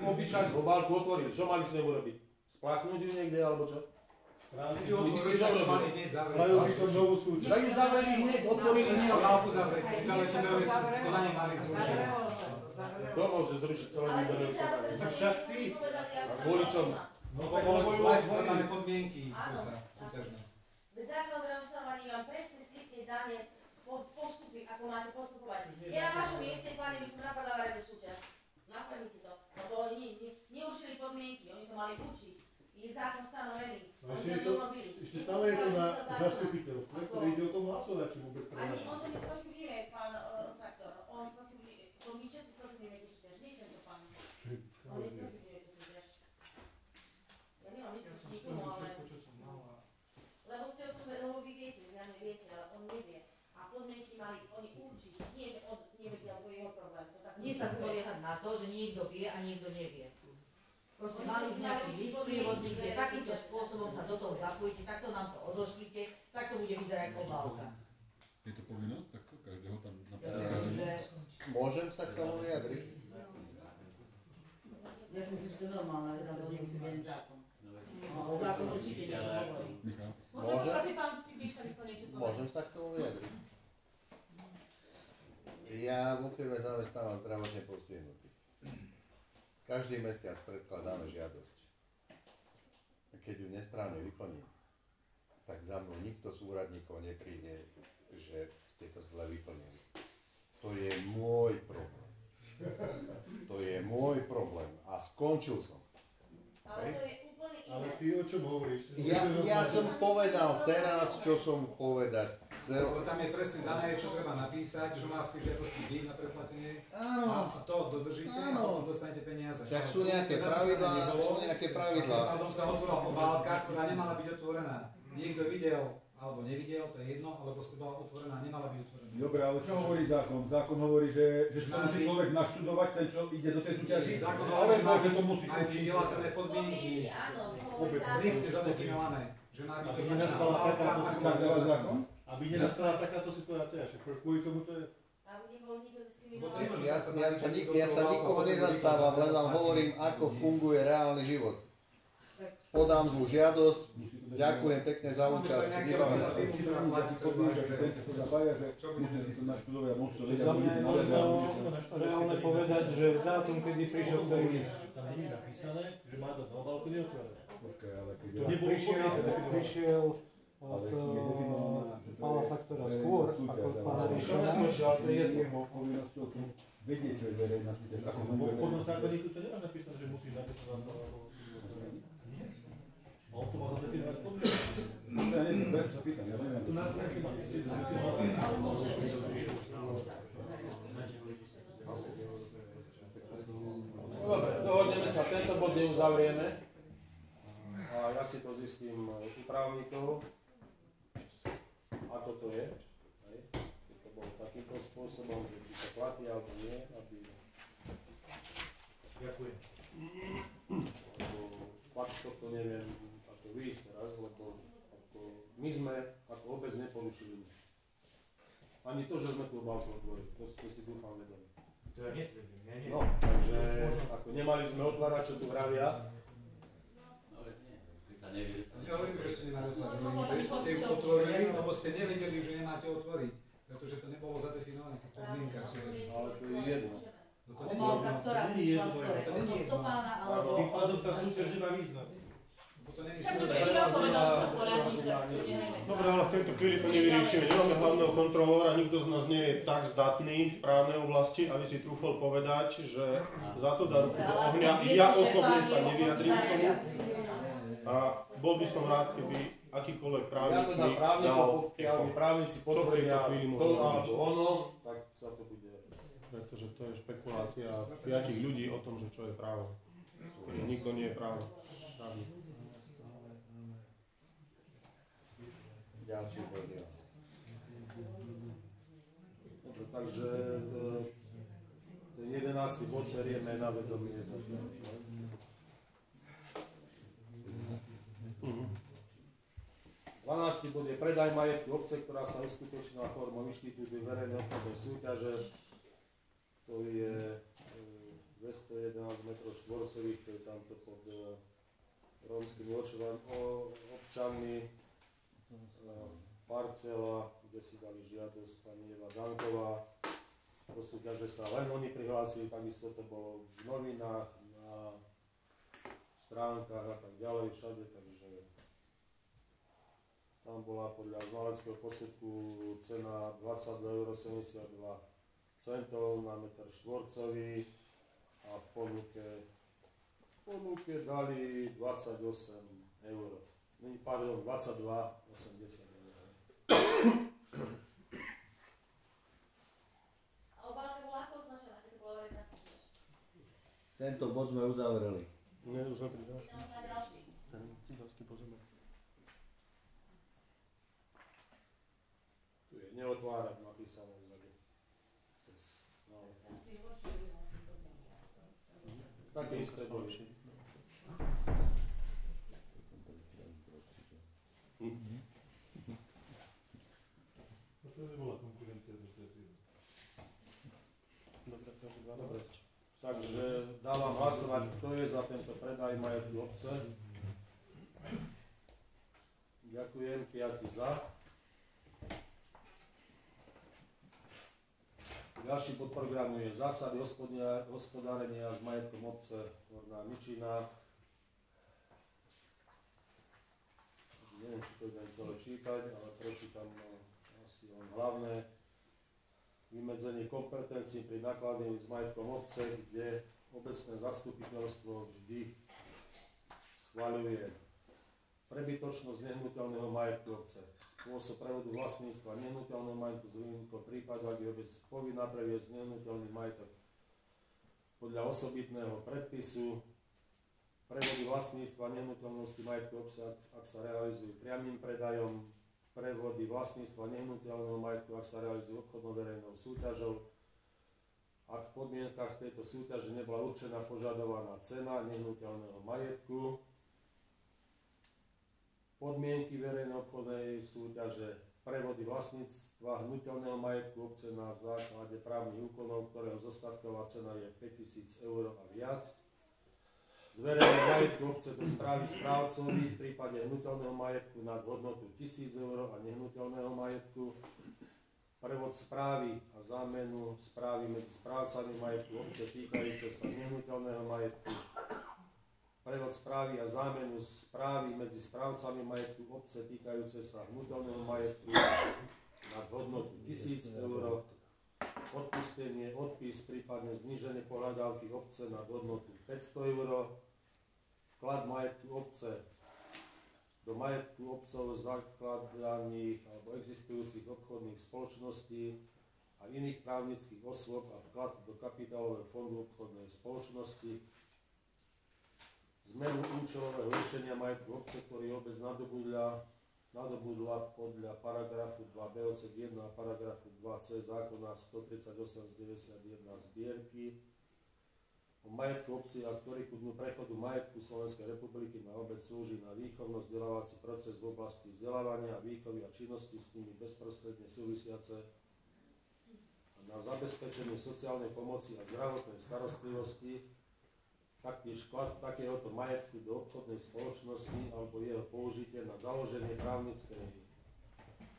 [SPEAKER 1] obyčajnú obálku otvorili. Čo mali sme urobiť? Spláchnuť ju niekde, alebo čo? Myslíš, čo robili? Však ju zavreli hneď, otvorili hneď.
[SPEAKER 18] Obálku zavrieť, celé výberové konanie mali zrušiť.
[SPEAKER 1] Kto môže zrušiť celé výberové konanie?
[SPEAKER 18] No však ty.
[SPEAKER 1] A kvôli čomu?
[SPEAKER 18] No bolo zadané podmienky súťažné.
[SPEAKER 4] Bez zákonného ustanovení vám presne striktne dané postupy, ako máte postupovať. Ja na vašom mieste, páni, by som napadala verejnú súťaž. Napadnite to, lebo oni neurčili podmienky, oni to mali učiť. Je zákon stanovený.
[SPEAKER 15] Ešte stále je to na zastupiteľstve, ktoré ide o tom hlasovať, či vôbec pre nás.
[SPEAKER 4] Ani on to nespochybňuje, pán Faktor. On spochybňuje, to my všetci spochybňujeme tú súťaž, nie tento pán. On nespochybňuje tú súťaž. Ja nemám nič s nikomu, ale... Lebo ste o tom, lebo vy viete, zjavne viete, ale on nevie. A podmienky mali oni určiť, nie že on nevedel, to je jeho problém.
[SPEAKER 6] Nie sa spoliehať na to, že niekto vie a niekto nevie. Proste mali sme nejaký list prírodník, kde takýmto spôsobom sa do toho zapojíte, takto nám to odošlite, takto bude vyzerať obálka.
[SPEAKER 8] Je to povinnosť takto? Každého tam
[SPEAKER 6] napísať?
[SPEAKER 11] Môžem sa k tomu vyjadriť?
[SPEAKER 6] Ja si myslím, že to je normálna vec, ale to nemusí byť zákon. Zákon určite niečo hovorí.
[SPEAKER 11] Môžem sa k tomu vyjadriť? Ja vo firme zamestnávam zdravotne postihnutých. Každý mesiac predkladáme žiadosť. Keď ju nesprávne vyplním, tak za mnou nikto z úradníkov nepríde, že ste to zle vyplnili. To je môj problém. To je môj problém. A skončil som.
[SPEAKER 4] Ale to je úplne iné.
[SPEAKER 15] Ale ty o čom hovoríš?
[SPEAKER 11] Ja som povedal teraz, čo som povedať chcel.
[SPEAKER 18] Lebo tam je presne dané, čo treba napísať, že má v tej žiadosti byť na preplatenie.
[SPEAKER 11] Áno.
[SPEAKER 18] A to dodržíte a potom dostanete peniaze.
[SPEAKER 11] Však sú nejaké pravidlá,
[SPEAKER 18] A potom sa otvorila obálka, ktorá nemala byť otvorená. Niekto videl, alebo nevidel, to je jedno, alebo sa bola otvorená, nemala byť otvorená.
[SPEAKER 8] Dobre, ale čo hovorí zákon? Zákon hovorí, že si to musí človek naštudovať, ten čo ide do tej súťaži.
[SPEAKER 18] Zákon
[SPEAKER 8] ale
[SPEAKER 18] hovorí,
[SPEAKER 8] že to musí
[SPEAKER 18] majú byť vyhlásené podmienky. Striktne zadefinované. Že má byť
[SPEAKER 15] nenastala takáto situácia. Aby nenastala takáto situácia, že kvôli tomu to je...
[SPEAKER 11] Ja sa nikoho nezastávam, len vám hovorím, ako funguje reálny život. Podám zlú žiadosť, ďakujem pekne za účasť.
[SPEAKER 9] Za mňa je možno reálne povedať, že dátum, kedy prišiel ten list.
[SPEAKER 15] Tam nie je napísané, že má dať na obálku neotvárať.
[SPEAKER 9] To prišiel od pána Faktora skôr, ako od pána Rišona.
[SPEAKER 8] Vedieť, čo je verejná súťaž.
[SPEAKER 15] V obchodnom zákonníku to nemáš napísané, že musíš napísať na obálku. A on to má zadefinovať podmienky.
[SPEAKER 8] Ja neviem, prečo sa pýtam, ja neviem.
[SPEAKER 15] Tu na stránke má písať zadefinované.
[SPEAKER 1] Dobre, dohodneme sa, tento bod neuzavrieme. A ja si to zistím u právnikov, ako to je. Keď to bolo takýmto spôsobom, že či to platí alebo nie, aby...
[SPEAKER 17] Ďakujem.
[SPEAKER 1] Fakt to neviem, ako vyjsť teraz, lebo my sme ako obec neporušili nič. Ani to, že sme tú obálku otvorili, to si dúfam vedomí.
[SPEAKER 17] To ja netvrdím, ja neviem.
[SPEAKER 1] No, takže ako nemali sme otvárať, čo tu vravia.
[SPEAKER 18] Ja hovorím, že ste nemali otvoriť, že ste ju otvorili, lebo ste nevedeli, že nemáte otvoriť. pretože to nebolo zadefinované v tých podmienkach súťaže.
[SPEAKER 1] Ale to je jedno.
[SPEAKER 6] Obálka, ktorá prišla skôr od tohto pána, alebo...
[SPEAKER 15] Tým pádom tá súťaž nemá význam.
[SPEAKER 10] Dobre, ale v tejto chvíli to nevyriešime. Nemáme hlavného kontrolóra, nikto z nás nie je tak zdatný v právnej oblasti, aby si trúfol povedať, že za to dá ruku do ohňa. Ja osobne sa nevyjadrím k tomu. A bol by som rád, keby akýkoľvek právnik mi dal echo.
[SPEAKER 1] Právnici potvrdia to alebo ono, tak sa to bude.
[SPEAKER 10] Pretože to je špekulácia 5 ľudí o tom, že čo je právo. Nikto nie je právo.
[SPEAKER 11] Ďalší bod, ja.
[SPEAKER 1] Dobre, takže ten 11. bod berieme na vedomie. 12. bod je predaj majetku obce, ktorá sa uskutočnila formou inštitútu verejnej obchodnej súťaže. To je 211 m2, to je tamto pod rómskymi občanmi. Parcela, kde si dali žiadosť pani Eva Danková. Do súťaže sa len oni prihlásili, takisto to bolo v novinách, na stránkach a tak ďalej, všade, takže tam bola podľa znaleckého posudku cena 22,72 € na meter štvorcový a v ponuke dali 28 €. Pardon, 22,80 €.
[SPEAKER 4] A obálka bola ako označená, keď to bola verejná súťaž?
[SPEAKER 11] Tento bod sme uzavreli.
[SPEAKER 10] Nie, už napríklad.
[SPEAKER 4] Ideme na ďalší.
[SPEAKER 10] Ten cídovský pozemek.
[SPEAKER 1] Tu je neotvárať napísané vzadu. Také isté boli.
[SPEAKER 15] To nebola konkurencia do Štrasíru.
[SPEAKER 10] Dobre.
[SPEAKER 1] Takže dávam hlasovať, kto je za tento predaj majetku obce. Ďakujem, 5 za. Ďalší bod programu je zásady hospodárenia s majetkom obce Horná Mičina. Neviem, či to idem celé čítať, ale prečítam asi len hlavné. Vymedzenie kompetencií pri nakladení s majetkom obce, kde obecné zastupiteľstvo vždy schvaľuje prebytočnosť nehnuteľného majetku obce, spôsob prevodu vlastníctva nehnuteľného majetku z výnimkou prípadu, ak je obec povinná previesť nehnuteľný majetok podľa osobitného predpisu, prevody vlastníctva nehnuteľnosti majetku obce, ak sa realizujú priamym predajom, prevody vlastníctva nehnuteľného majetku, ak sa realizujú obchodnou verejnou súťažou, ak v podmienkach tejto súťaže nebola určená požadovaná cena nehnuteľného majetku, podmienky verejnej obchodnej súťaže, prevody vlastníctva hnuteľného majetku obce na základe právnych úkonov, ktorého zostatková cena je 5 000 € a viac, zverejné majetku obce do správy správcových v prípade hnuteľného majetku nad hodnotu 1000 € a nehnuteľného majetku, prevod správy a zámenu správy medzi správcami majetku obce týkajúce sa nehnuteľného majetku, prevod správy a zámenu správy medzi správcami majetku obce týkajúce sa hnuteľného majetku nad hodnotu 1000 €, odpustenie, odpis, prípadne zníženie pohľadávky obce na hodnotu 500 €, vklad majetku obce do majetku obcov zakladaných alebo existujúcich obchodných spoločností a iných právnických osôb a vklad do kapitálového fondu obchodnej spoločnosti, zmenu účelového určenia majetku obce, ktorý obec nadobudla podľa paragrafu 2b odsek 1 a paragrafu 2c zákona 138/91 zbierky o majetku obci a ktorý ku dňu prechodu majetku Slovenskej republiky na obec slúži na výchovno-vzdelávací proces v oblasti vzdelávania, výchovy a činnosti s nimi bezprostredne súvisiace a na zabezpečenie sociálnej pomoci a zdravotnej starostlivosti, taktiež vklad takéhoto majetku do obchodnej spoločnosti alebo jeho použitie na založenie právnickej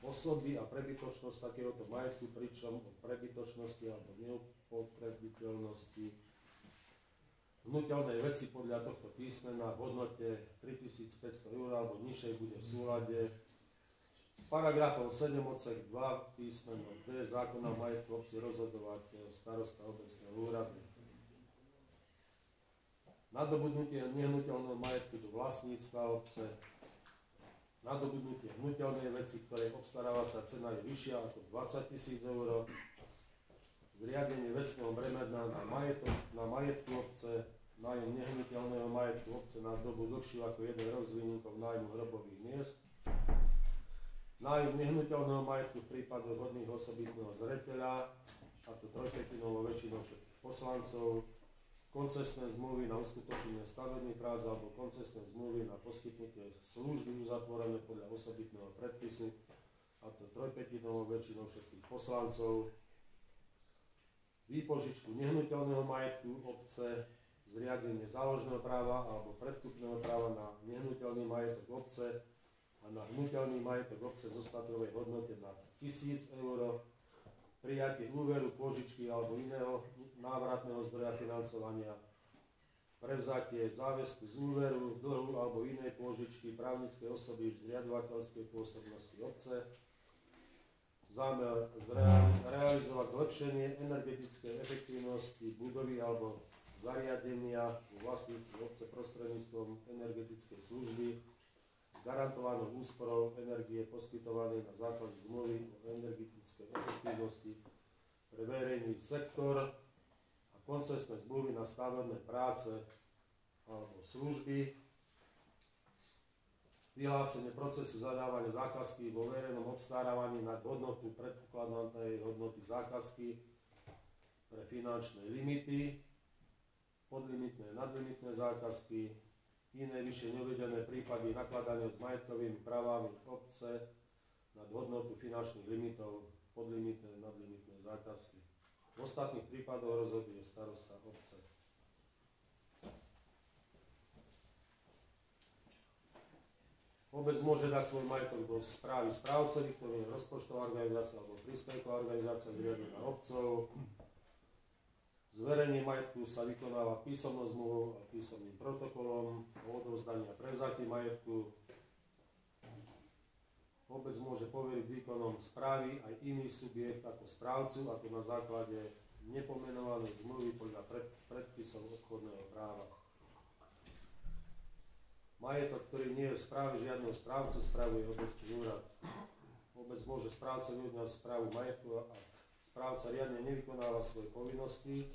[SPEAKER 1] osoby a prebytočnosť takéhoto majetku, pričom o prebytočnosti alebo neupotrebiteľnosti hnuteľnej veci podľa tohto písmena v hodnote 3500 eur alebo nižšej bude v súlade s paragrafom 7 odsek 2 písmeno D zákona o majetku obci rozhodovať starosta obecného úradu. Nadobudnutie nehnuteľného majetku do vlastníctva obce. Nadobudnutie hnuteľnej veci, ktorej obstarávacia cena je vyššia ako 20 000 eur. Zriadenie vecného bremena na majetku obce. Nájom nehnuteľného majetku obce na dobu dlhšiu ako 1 rok s výnimkou nájmu hrobových miest. Nájom nehnuteľného majetku v prípade hodných osobitného zreteľa, a to 3/5 väčšinou všetkých poslancov. Koncesné zmluvy na uskutočnenie stavebných prác alebo koncesné zmluvy na poskytnutie služby uzatvorené podľa osobitného predpisu, a to 3/5 väčšinou všetkých poslancov. Výpožičku nehnuteľného majetku obce, zriadenie záložného práva alebo predkupného práva na nehnuteľný majetok obce a na hnuteľný majetok obce v zostatkovej hodnote nad 1000 eur. Prijatie úveru, pôžičky alebo iného návratného zdroja financovania, prevzatie záväzku z úveru, dlhu alebo inej pôžičky právnickej osoby v zriadovateľskej pôsobnosti obce, zámer realizovať zlepšenie energetickej efektívnosti budovy alebo zariadenia vo vlastníctve obce prostredníctvom energetickej služby s garantovanou úsporou energie poskytovanej na základe zmluvy o energetickej efektívnosti pre verejný sektor a koncesné zmluvy na stavebné práce alebo služby. Vyhlásenie procesu zadávania zákazky vo verejnom obstarávaní nad hodnotu predpokladanej hodnoty zákazky pre finančné limity, podlimitné a nadlimitné zákazky, iné vyššie neuvedené prípady nakladania s majetkovými právami obce nad hodnotu finančných limitov, podlimitné a nadlimitné zákazky. V ostatných prípadoch rozhoduje starosta obce. Obec môže dať svoj majetok do správy správcovi, ktorý je rozpočtová organizácia alebo príspevková organizácia zriadená obcov. Zverejnenie majetku sa vykonáva písomnou zmluvou a písomným protokolom o odovzdaní a prevzatí majetku. Obec môže poveriť výkonom správy aj iný subjekt ako správcu, a to na základe nepomenovanej zmluvy podľa predpisov obchodného práva. Majetok, ktorý nie je v správe žiadneho správcu, spravuje obecný úrad. Obec môže správcovi odňať správu majetku, ak správca riadne nevykonáva svoje povinnosti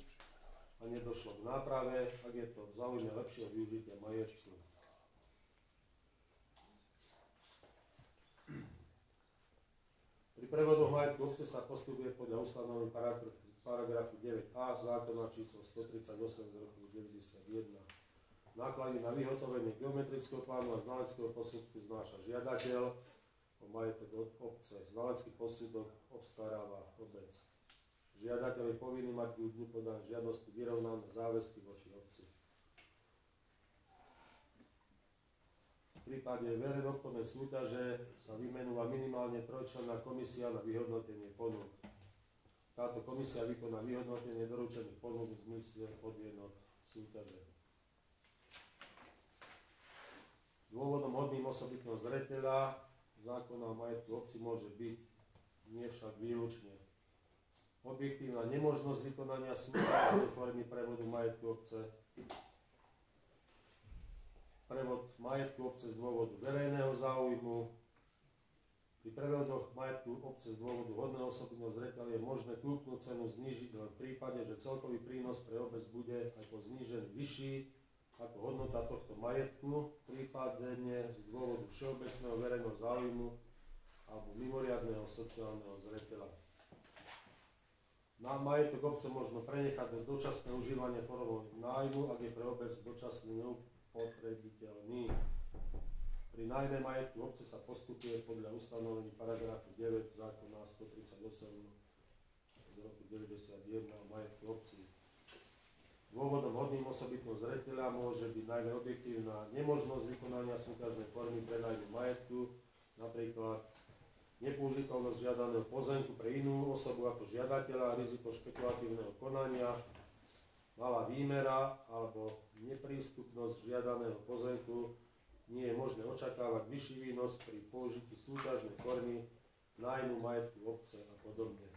[SPEAKER 1] a nedošlo k náprave, ak je to v záujme lepšieho využitia majetku. Pri prevodoch majetku obce sa postupuje podľa ustanovení paragrafu 9a zákona číslo 138 z roku 1991. Náklady na vyhotovenie geometrického plánu a znaleckého posudku znáša žiadateľ o majetok od obce. Znalecký posudok obstaráva obec. Žiadateľ je povinný mať k dňu podania žiadosti vyrovnané záväzky voči obci. V prípade verejnej obchodnej súťaže sa vymenúva minimálne 3-členná komisia na vyhodnotenie ponúk. Táto komisia vykoná vyhodnotenie doručených ponúk v zmysle podmienok súťaže. Dôvodom hodným osobitného zreteľa zákona o majetku obci môže byť, nie však výlučne, objektívna nemožnosť vykonania súťažnej formy prevodu majetku obce, prevod majetku obce z dôvodu verejného záujmu. Pri prevodoch majetku obce z dôvodu hodného osobitného zreteľa je možné kúpnu cenu znížiť len v prípade, že celkový prínos pre obec bude aj po znížení vyšší ako hodnota tohto majetku, prípadne z dôvodu všeobecného verejného záujmu alebo mimoriadneho sociálneho zreteľa. Na majetok obce možno prenechať do dočasného užívania formou nájmu, ak je pre obec dočasne neupotrebiteľný. Pri nájme majetku obce sa postupuje podľa ustanovení paragrafu 9 zákona 138 z roku 1991 o majetku obcí. Dôvodom hodným osobitného zreteľa môže byť najmä objektívna nemožnosť vykonania súťažnej formy prenajmu majetku, napríklad nepoužiteľnosť žiadaného pozemku pre inú osobu ako žiadateľa, riziko špekulatívneho konania, malá výmera alebo neprístupnosť žiadaného pozemku, nie je možné očakávať vyšší výnos pri použití súťažnej formy nájmu majetku obce a podobne.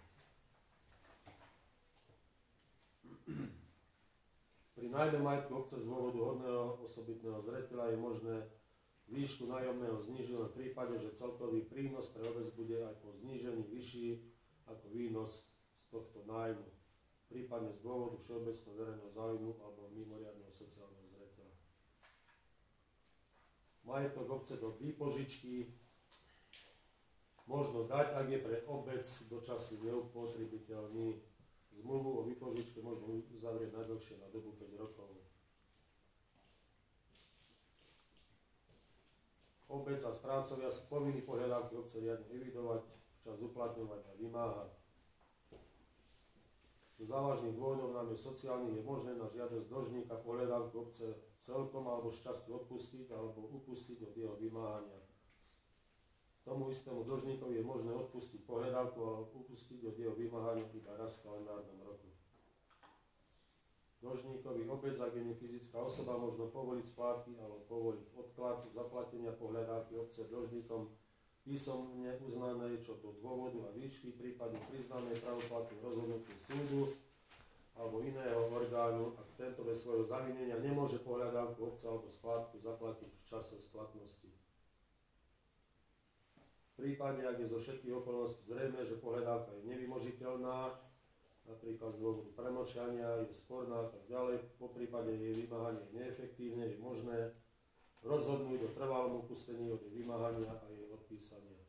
[SPEAKER 1] Pri nájme majetku obce z dôvodu hodného osobitného zreteľa je možné výšku nájomného znížiť v prípade, že celkový prínos pre obec bude aj po znížení vyšší ako výnos z tohto nájmu, prípadne z dôvodu všeobecného verejného záujmu alebo mimoriadneho sociálneho zreteľa. Majetok obce do výpožičky možno dať, ak je pre obec dočasne neupotrebiteľný. Zmluvu o výpožičke možno uzavrieť najdlhšie na dobu 5 rokov. Obec a správcovia sú povinní pohľadávky obce riadne evidovať, čas uplatňovať a vymáhať. Z závažných dôvodov najmä sociálnych je možné na žiadosť dlžníka pohľadávku obce celkom alebo šťastne odpustiť alebo upustiť od jeho vymáhania. Tomu istému dlžníkovi je možné odpustiť pohľadávku alebo upustiť od jeho vymáhania iba raz v kalendárnom roku. Dlžníkovi obec, ak je fyzická osoba, možno povoliť splátky alebo povoliť odklad zaplatenia pohľadávky obce dlžníkom písomne uznané čo do dôvodu a výšky, prípadne priznané pravoplatným rozhodnutím súdu alebo iného orgánu, ak tento bez svojho zavinenia nemôže pohľadávku obce alebo splátku zaplatiť v čase splatnosti. V prípade, ak je zo všetkých okolností zrejme, že pohľadávka je nevymožiteľná, napríklad z dôvodu premlčania, je sporná a tak ďalej, po prípade jej vymáhanie je neefektívne, je možné rozhodnúť o trvalom upustení od jej vymáhania a jej odpísania.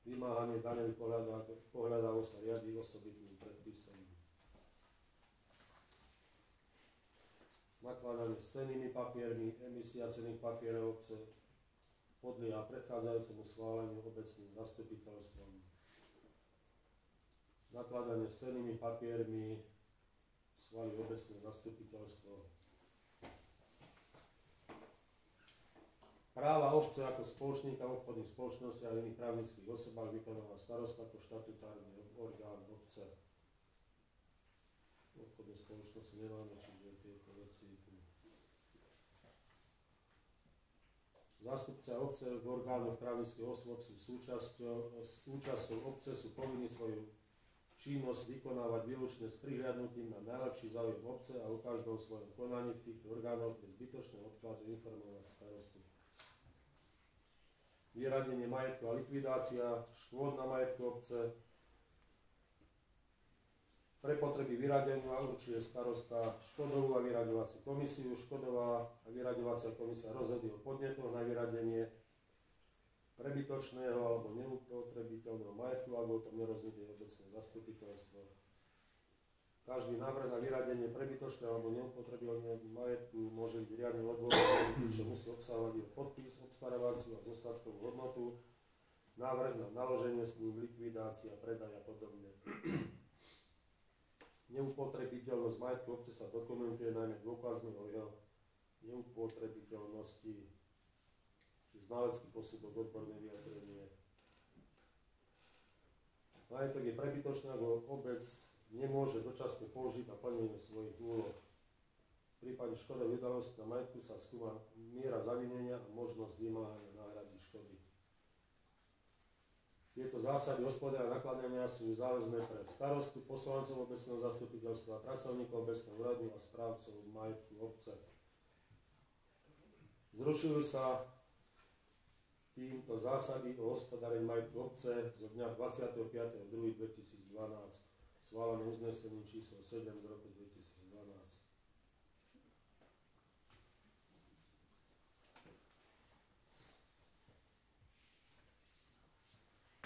[SPEAKER 1] Vymáhanie daňových pohľadávok sa riadi osobitným predpisom. Nakladanie s cennými papiermi, emisia cenných papierov obce podlieha predchádzajúcemu schváleniu obecným zastupiteľstvom. Nakladanie s cennými papiermi schváli obecné zastupiteľstvo. Práva obce ako spoločníka v obchodných spoločnostiach a iných právnických osobách vykonáva starosta ako štatutárny orgán obce. Obchodné spoločnosti nemáme, čiže tieto veci. Zástupcia obce v orgánoch právnických osôb sú súčasťou obce, sú povinní svoju činnosť vykonávať výlučne s prihliadnutím na najlepší záujem obce a o každom svojom konaní v týchto orgánoch bez zbytočného odkladu informovať starostu. Vyradenie majetku a likvidácia škôd na majetku obce. Pre potreby vyradenia určuje starosta škodovú a vyraďovaciu komisiu. Škodová a vyraďovacia komisia rozhoduje o podnetoch na vyradenie prebytočného alebo neupotrebiteľného majetku, alebo o tom nerozhoduje obecné zastupiteľstvo. Každý návrh na vyradenie prebytočného alebo neupotrebiteľného majetku môže byť riadne odôvodnený, čo musí obsahovať jeho podpis, obstarávaciu a zostatkovú hodnotu, návrh na naloženie s ním, likvidácia, predaj a podobne. Neupotrebiteľnosť majetku obce sa dokumentuje najmä dôkazmi o jeho neupotrebiteľnosti, či znalecký posudok, odborné vyjadrenie. Majetok je prebytočný, ako obec nemôže dočasne použiť na plnenie svojich úloh. V prípade škodovej udalosti na majetku sa skúma miera zavinenia a možnosť vymáhania náhrady škody. Tieto zásady hospodára nakladania sú záväzné pre starostu, poslancov obecného zastupiteľstva, pracovníkov obecného úradu a správcov majetku obce. Zrušili sa týmto zásady o hospodárení majetku obce zo dňa 25.2.2012, schválené uznesením číslo 7 z roku 2012.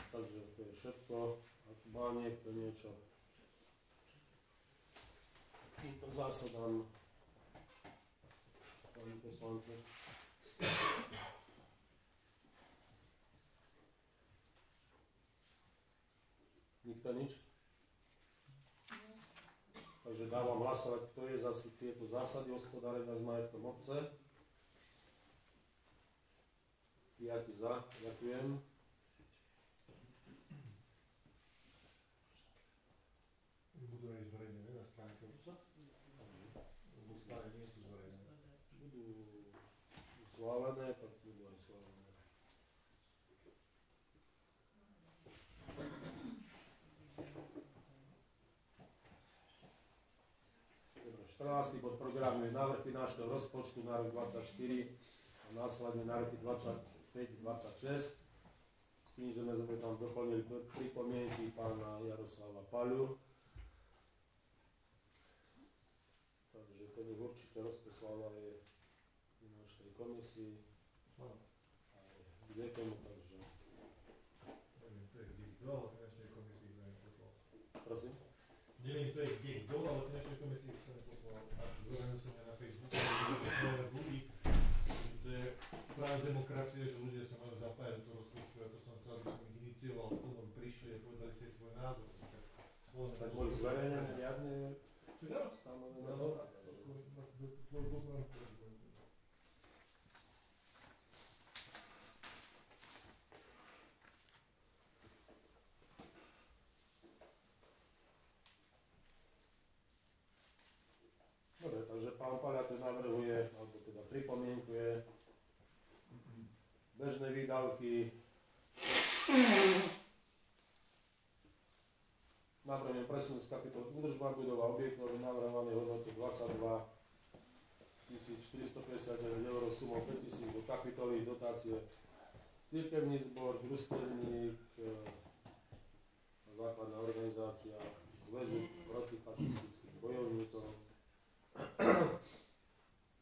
[SPEAKER 1] Takže to je všetko. Ak má niekto niečo týmto zásadám, pani poslanci. Nikto nič? Takže dávam hlasovať, kto je za tieto zásady hospodárenia s majetkom obce. 5 za, ďakujem. schválené, tak budú aj schválené. Dobre, 14. bod programu je návrh finančného rozpočtu na rok 2024 a následne na roky 2025-2026. S tým, že sme tam doplnili pripomienky pána Jaroslava Paľu. Takže ten ich určite rozposlal aj finančnej komisii. Aj kde tomu, takže...
[SPEAKER 15] Neviem, to je kde kto, ale finančnej komisii sa neposlal.
[SPEAKER 1] Prosím?
[SPEAKER 15] Neviem, to je kde kto, ale finančnej komisii sa neposlal. A druhého som aj na Facebooku, že z ľudí, že to je práve demokracie, že ľudia sa majú zapájať do toho rozpočtu. Ja to som chcel, aby som ich inicioval, k tomu aby prišli a povedali si aj svoj názor.
[SPEAKER 1] Tak boli zverejnené riadne
[SPEAKER 15] stanovené na to. Tvoj poznámku.
[SPEAKER 1] Dobre, takže pán Paľa tu navrhuje, alebo teda pripomienkuje bežné výdavky. Navrhujem presun z kapitoly údržba budova objektov navrhovanej hodnote 22 459 eur sumou 5 000 do kapitoly dotácie cirkevný zbor, družstevník, základná organizácia Zväzu protifašistických bojovníkov.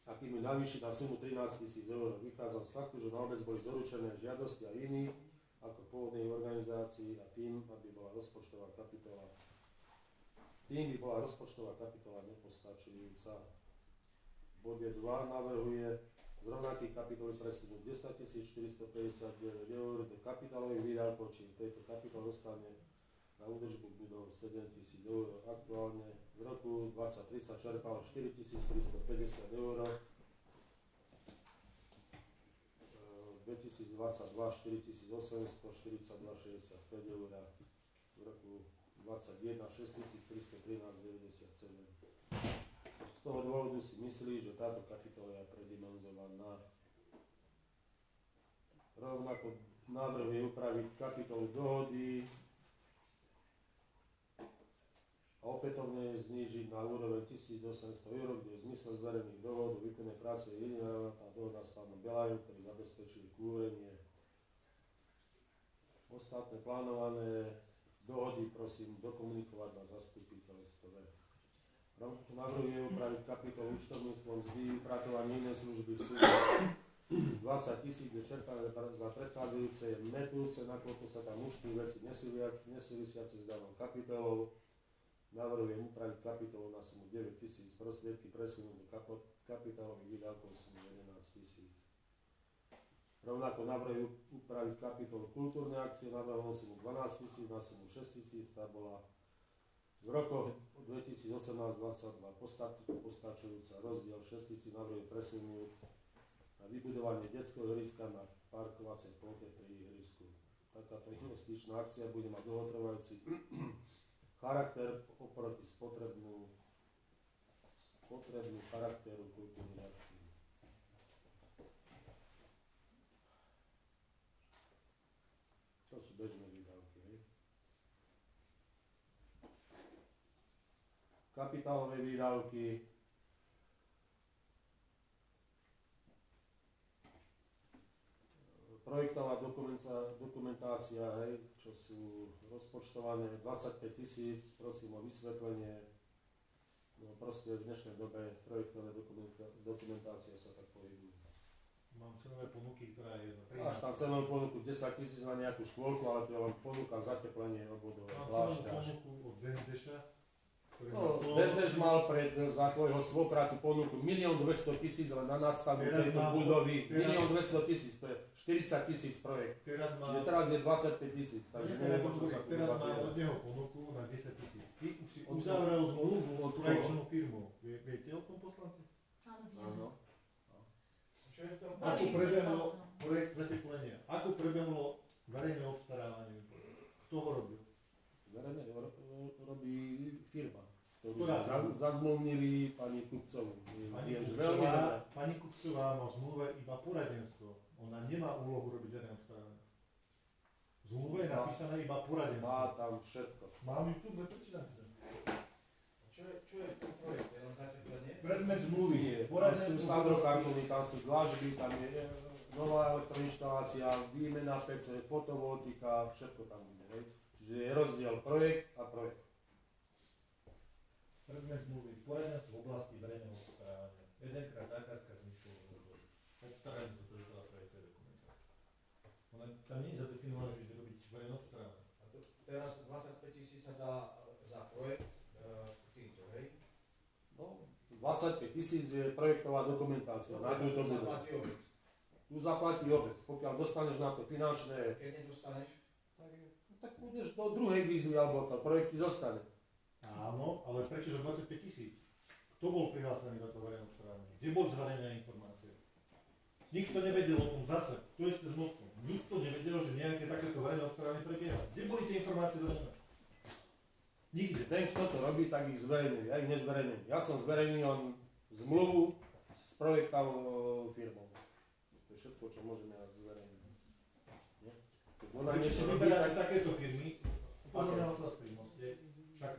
[SPEAKER 1] A kým ju navýšiť na sumu 13 000 eur, vychádzam z faktu, že na obec boli doručené žiadosti a iných ako pôvodnej organizácii a tým, aby bola rozpočtová kapitola. Tým by bola rozpočtová kapitola nepostačujúca. V bode 2 navrhuje z rovnakých kapitoly presunúť 10 459 eur do kapitálových výdavkov, či v tejto kapitole dostane na údržbu budov 7 000 eur. Aktuálne v roku 2023 sa čerpalo 4 350 eur. 2022 4842,65 eur, v roku 2021 6313,97. Z toho dôvodu si myslí, že táto kapitola je predimenzovaná. Rovnako navrhuje upraviť kapitolu dohody a opätovne znížiť na úroveň 1800 eur, kde v zmysle zverených dohod o výkonnej práce je jediná relevantná dohoda s pánom Belajom, ktorý zabezpečil kúrenie. Ostatné plánované dohody prosím dokomunikovať na zastupiteľstve. Rovnako navrhuje upraviť kapitolu účtovníctvo mzdy, upratovanie iné služby v sume 20 000, kde čerpané za predchádzajúce metúce, nakoľko sa tam účtujú veci nesúvisiace s danou kapitolou. Navrhujem upraviť kapitolu na sumu 9 000, prostriedky presunúť do kapitálových výdavkov sumu 11 000. Rovnako navrhujem upraviť kapitolu kultúrne akcie, navrhujem sumu 12 000 na sumu 6 000, tá bola v rokoch 2018-2022 postačujúca. Rozdiel 6 000 navrhujem presunúť na vybudovanie detského ihriska na parkovacej ploche pri ihrisku. Takáto investičná akcia bude mať dlhotrvajúci charakter oproti spotrebnú charakteru kultúrnych akcií. To sú bežné výdavky. Hej. Kapitálové výdavky. Projektová dokumentácia, hej, čo sú rozpočtované 25 000, prosím o vysvetlenie. No proste v dnešnej dobe projektové dokumentácia sa tak pohybujú.
[SPEAKER 15] Mám cenové ponuky, ktorá je za 13 000.
[SPEAKER 1] Máš tam cenovú ponuku 10 000 na nejakú škôlku, ale to je len ponuka zateplenie obvodov.
[SPEAKER 15] Mám cenovú ponuku od Dendeša.
[SPEAKER 1] Dendež mal za tvojho svokra tú ponuku 1 200 000 len na nadstavbu tejto budovy. 1 200 000, to je 40 000 projekt. Čiže teraz je 25 000, takže neviem, čo sa tu
[SPEAKER 15] teraz má od neho ponuku na 10 000. Ty už si uzavrel zmluvu s projekčnou firmou. Viete o tom, poslanci?
[SPEAKER 3] Áno.
[SPEAKER 15] Ako prebehlo projekt zateplenia? Ako prebehlo verejné obstarávanie? Kto ho robil?
[SPEAKER 1] Verejné robí firma, ktorú sme zazmluvnili pani Kupcovú.
[SPEAKER 15] Pani Kupcová má v zmluve iba poradenstvo. Ona nemá úlohu robiť verejné obstarávanie. V zmluve je napísané iba poradenstvo.
[SPEAKER 1] Má tam všetko.
[SPEAKER 15] Mám YouTube, prečítam to.
[SPEAKER 5] Čo je to projekt? Jenom zateplenie?
[SPEAKER 15] Predmet zmluvy.
[SPEAKER 1] Tam sú sadrokartony, tam sú dlažby, tam je nová elektroinštalácia, výmena PC, fotovoltika, všetko tam bude. Hej. Čiže je rozdiel projekt a projekt.
[SPEAKER 15] Predmet zmluvy. Poradenstvo v oblasti verejného obstarávania. Jedenkrát zákazka zmyslovo rozhodu. Obstaranie to je teda projektové dokumentácie. Ona tam nie je zadefinované, že ide robiť verejné obstarávanie.
[SPEAKER 5] A to teraz 25 000 sa dá za projekt týmto, hej?
[SPEAKER 1] No, 25 000 je projektová dokumentácia. Na túto budú.
[SPEAKER 5] Zaplatí obec.
[SPEAKER 1] Tu zaplatí obec. Pokiaľ dostaneš na to finančné...
[SPEAKER 5] Keď nedostaneš?
[SPEAKER 1] Tak budeš do druhej výzvy, alebo to projekt ti zostane.
[SPEAKER 15] Áno, ale prečo za 25 000? Kto bol prihlásený na to verejné obstarávanie? Kde bol zverejnená informácia? Nikto nevedel o tom zase. To je s mostom. Nikto nevedel, že nejaké takéto verejné obstarávanie prebieha. Kde boli tie informácie zverejnené? Nikde.
[SPEAKER 1] Ten, kto to robí, tak ich zverejňuje. Ja ich nezverejňujem. Ja som zverejnil len zmluvu s projektovou firmou. To je všetko, čo môžeme zverejniť.
[SPEAKER 15] Prečo si vyberáte takéto firmy? Upozorňoval sa pri moste. Však